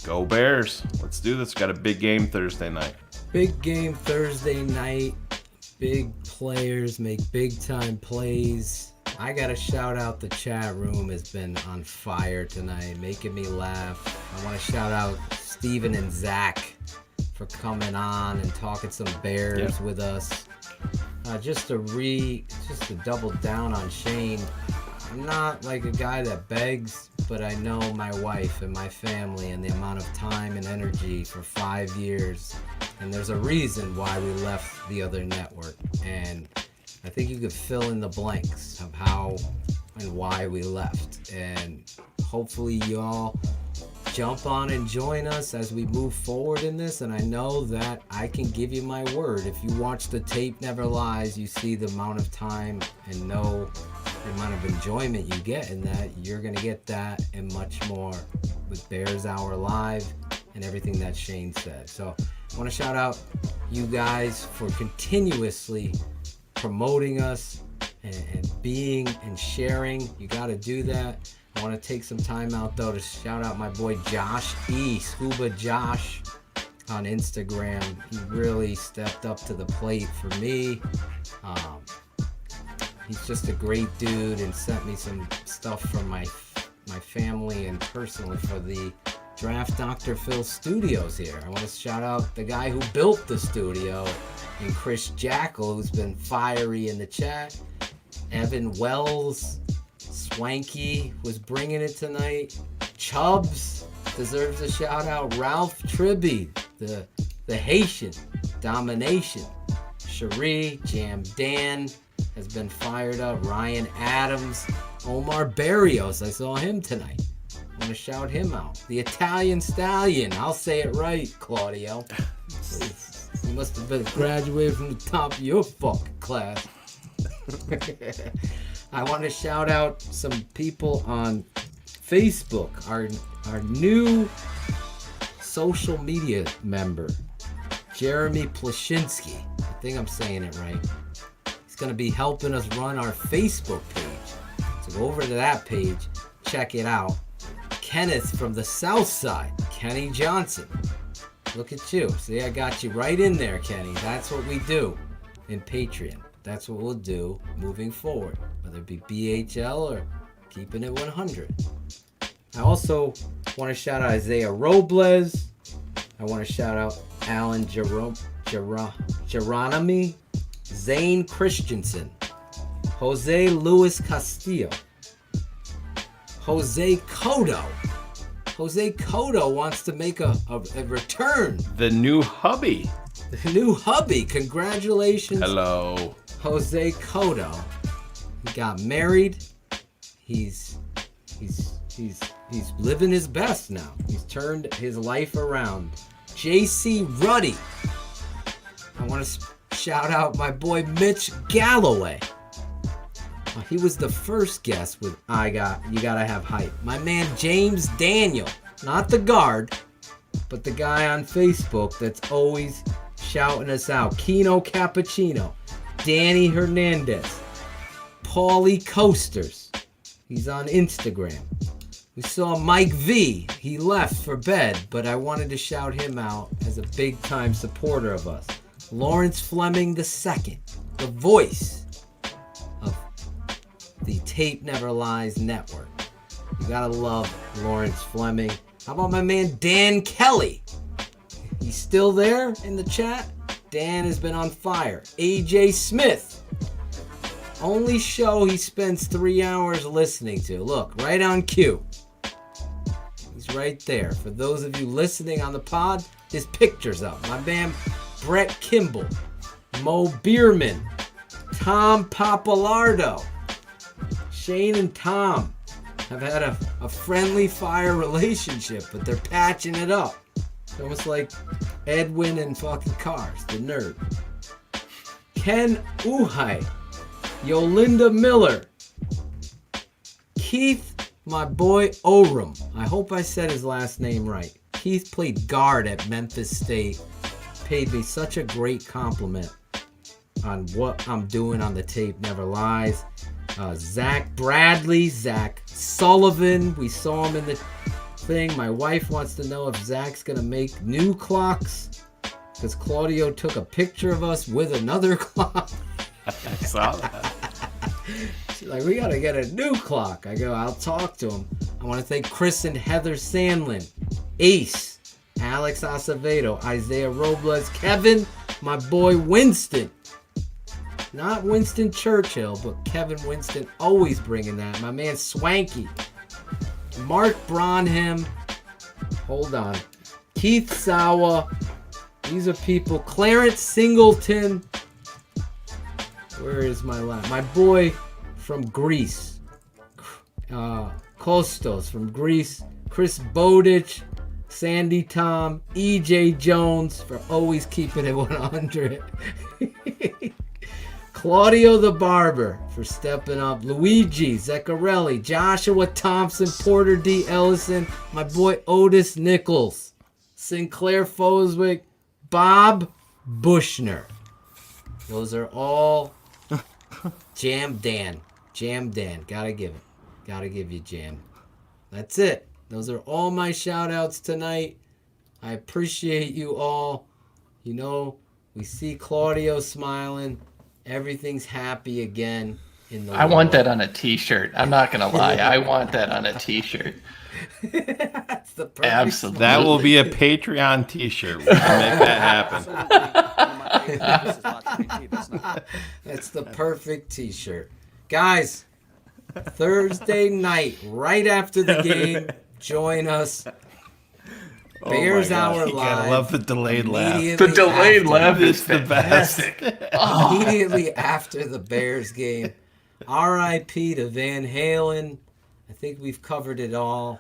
go Bears. Let's do this. Got a big game Thursday night. Big game Thursday night. Big players make big time plays. I gotta shout out the chat room, has been on fire tonight, making me laugh. I want to shout out Steven and Zach for coming on and talking some Bears with us. Just to double down on Shayne, I'm not like a guy that begs, but I know my wife and my family and the amount of time and energy for 5 years, and there's a reason why we left the other network, and I think you could fill in the blanks of how and why we left, and hopefully y'all jump on and join us as we move forward in this. And I know that I can give you my word. If you watch the Tape Never Lies, you see the amount of time and know the amount of enjoyment you get in that. You're going to get that and much more with Bears Hour Live and everything that Shayne said. So I want to shout out you guys for continuously promoting us and being and sharing. You got to do that. I want to take some time out, though, to shout out my boy Josh E. Scuba Josh on Instagram. He really stepped up to the plate for me. He's just a great dude and sent me some stuff from my family and personally for the Draft Dr. Phil studios here. I want to shout out the guy who built the studio, and Chris Jackal, who's been fiery in the chat. Evan Wells, Swanky was bringing it tonight. Chubbs deserves a shout out. Ralph Tribby, the Haitian domination. Cherie, Jam Dan has been fired up. Ryan Adams, Omar Barrios, I saw him tonight. I want to shout him out. The Italian Stallion, I'll say it right, Claudio. You must have been graduated from the top of your fucking class. I want to shout out some people on Facebook. Our new social media member, Jeremy Plashinsky. I think I'm saying it right. He's going to be helping us run our Facebook page. So go over to that page, check it out. Kenneth from the South Side, Kenny Johnson. Look at you. See, I got you right in there, Kenny. That's what we do in Patreon. That's what we'll do moving forward, whether it be BHL or keeping it 100. I also want to shout out Isaiah Robles. I want to shout out Alan Geronimi, Zane Christensen, Jose Luis Castillo, Jose Cotto. Jose Cotto wants to make a return. The new hubby. The new hubby. Congratulations. Hello. Jose Cotto. He got married. He's He's living his best now. He's turned his life around. JC Ruddy. I want to shout out my boy Mitch Galloway. He was the first guest with You Gotta Have Hype. My man James Daniel. Not the guard, but the guy on Facebook that's always shouting us out. Kino Cappuccino. Danny Hernandez. Paulie Coasters. He's on Instagram. We saw Mike V. He left for bed, but I wanted to shout him out as a big-time supporter of us. Lawrence Fleming II, the voice of the Tape Never Lies Network. You gotta love Lawrence Fleming. How about my man Dan Kelly? He's still there in the chat? Dan has been on fire. AJ Smith. Only show he spends 3 hours listening to. Look, right on cue. He's right there. For those of you listening on the pod, his picture's up. My man Brett Kimball, Mo Bierman, Tom Papalardo. Shane and Tom have had a friendly fire relationship, but they're patching it up. It's almost like Edwin and fucking Cars, the nerd. Ken Uhai, Yolinda Miller, Keith, my boy Oram. I hope I said his last name right. Keith played guard at Memphis State. Paid me such a great compliment on what I'm doing on the Tape Never Lies. Zach Bradley, Zach Sullivan. We saw him in the thing. My wife wants to know if Zach's going to make new clocks because Claudio took a picture of us with another clock. I saw that. She's like, we got to get a new clock. I go, I'll talk to him. I want to thank Chris and Heather Sandlin, Ace, Alex Acevedo, Isaiah Robles, Kevin, my boy Winston. Not Winston Churchill, but Kevin Winston, always bringing that. My man Swanky, Mark Bronham, hold on, Keith Sawa. These are people. Clarence Singleton. Where is my last? My boy from Greece. Kostos from Greece. Chris Bowditch. Sandy Tom. EJ Jones for always keeping it 100. Claudio the Barber for stepping up. Luigi Zeccarelli. Joshua Thompson. Porter D. Ellison. My boy Otis Nichols. Sinclair Foswick. Bob Bushner. Those are all Jam Dan. Jam Dan. Gotta give it. Gotta give you Jam. That's it. Those are all my shout outs tonight. I appreciate you all. You know, we see Claudio smiling. Everything's happy again in the I want that on a t-shirt. I'm not going to lie. I want that on a t-shirt. That's the perfect Absolutely. That will be a Patreon t-shirt. We can make that happen. That's the perfect t-shirt. Guys, Thursday night, right after the game, join us. Bears Hour You Live. gotta love the delayed laugh. The delayed laugh is fantastic. Immediately after the Bears game. R.I.P. to Van Halen. I think we've covered it all.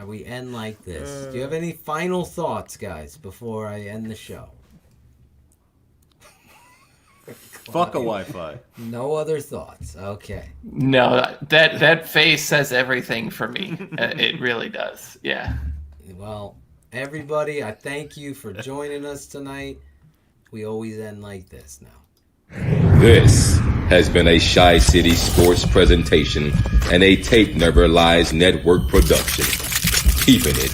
We end like this. Do you have any final thoughts, guys, before I end the show? Fuck a Wi-Fi. No other thoughts. Okay. No, that face says everything for me. It really does. Yeah. Well, everybody, I thank you for joining us tonight. We always end like this now. This has been a Shy City Sports presentation and a Tape Never Lies Network production. Keeping it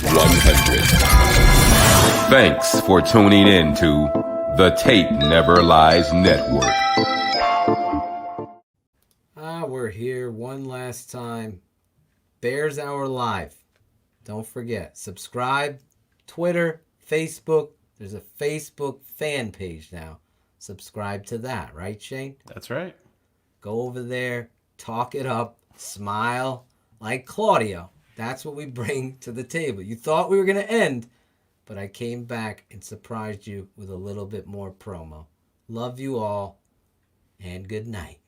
100. Thanks for tuning in to the Tape Never Lies Network. We're here one last time. Bears Hour Live. Don't forget, subscribe, Twitter, Facebook. There's a Facebook fan page now. Subscribe to that, right, Shane? That's right. Go over there, talk it up, smile like Claudio. That's what we bring to the table. You thought we were going to end, but I came back and surprised you with a little bit more promo. Love you all, and good night.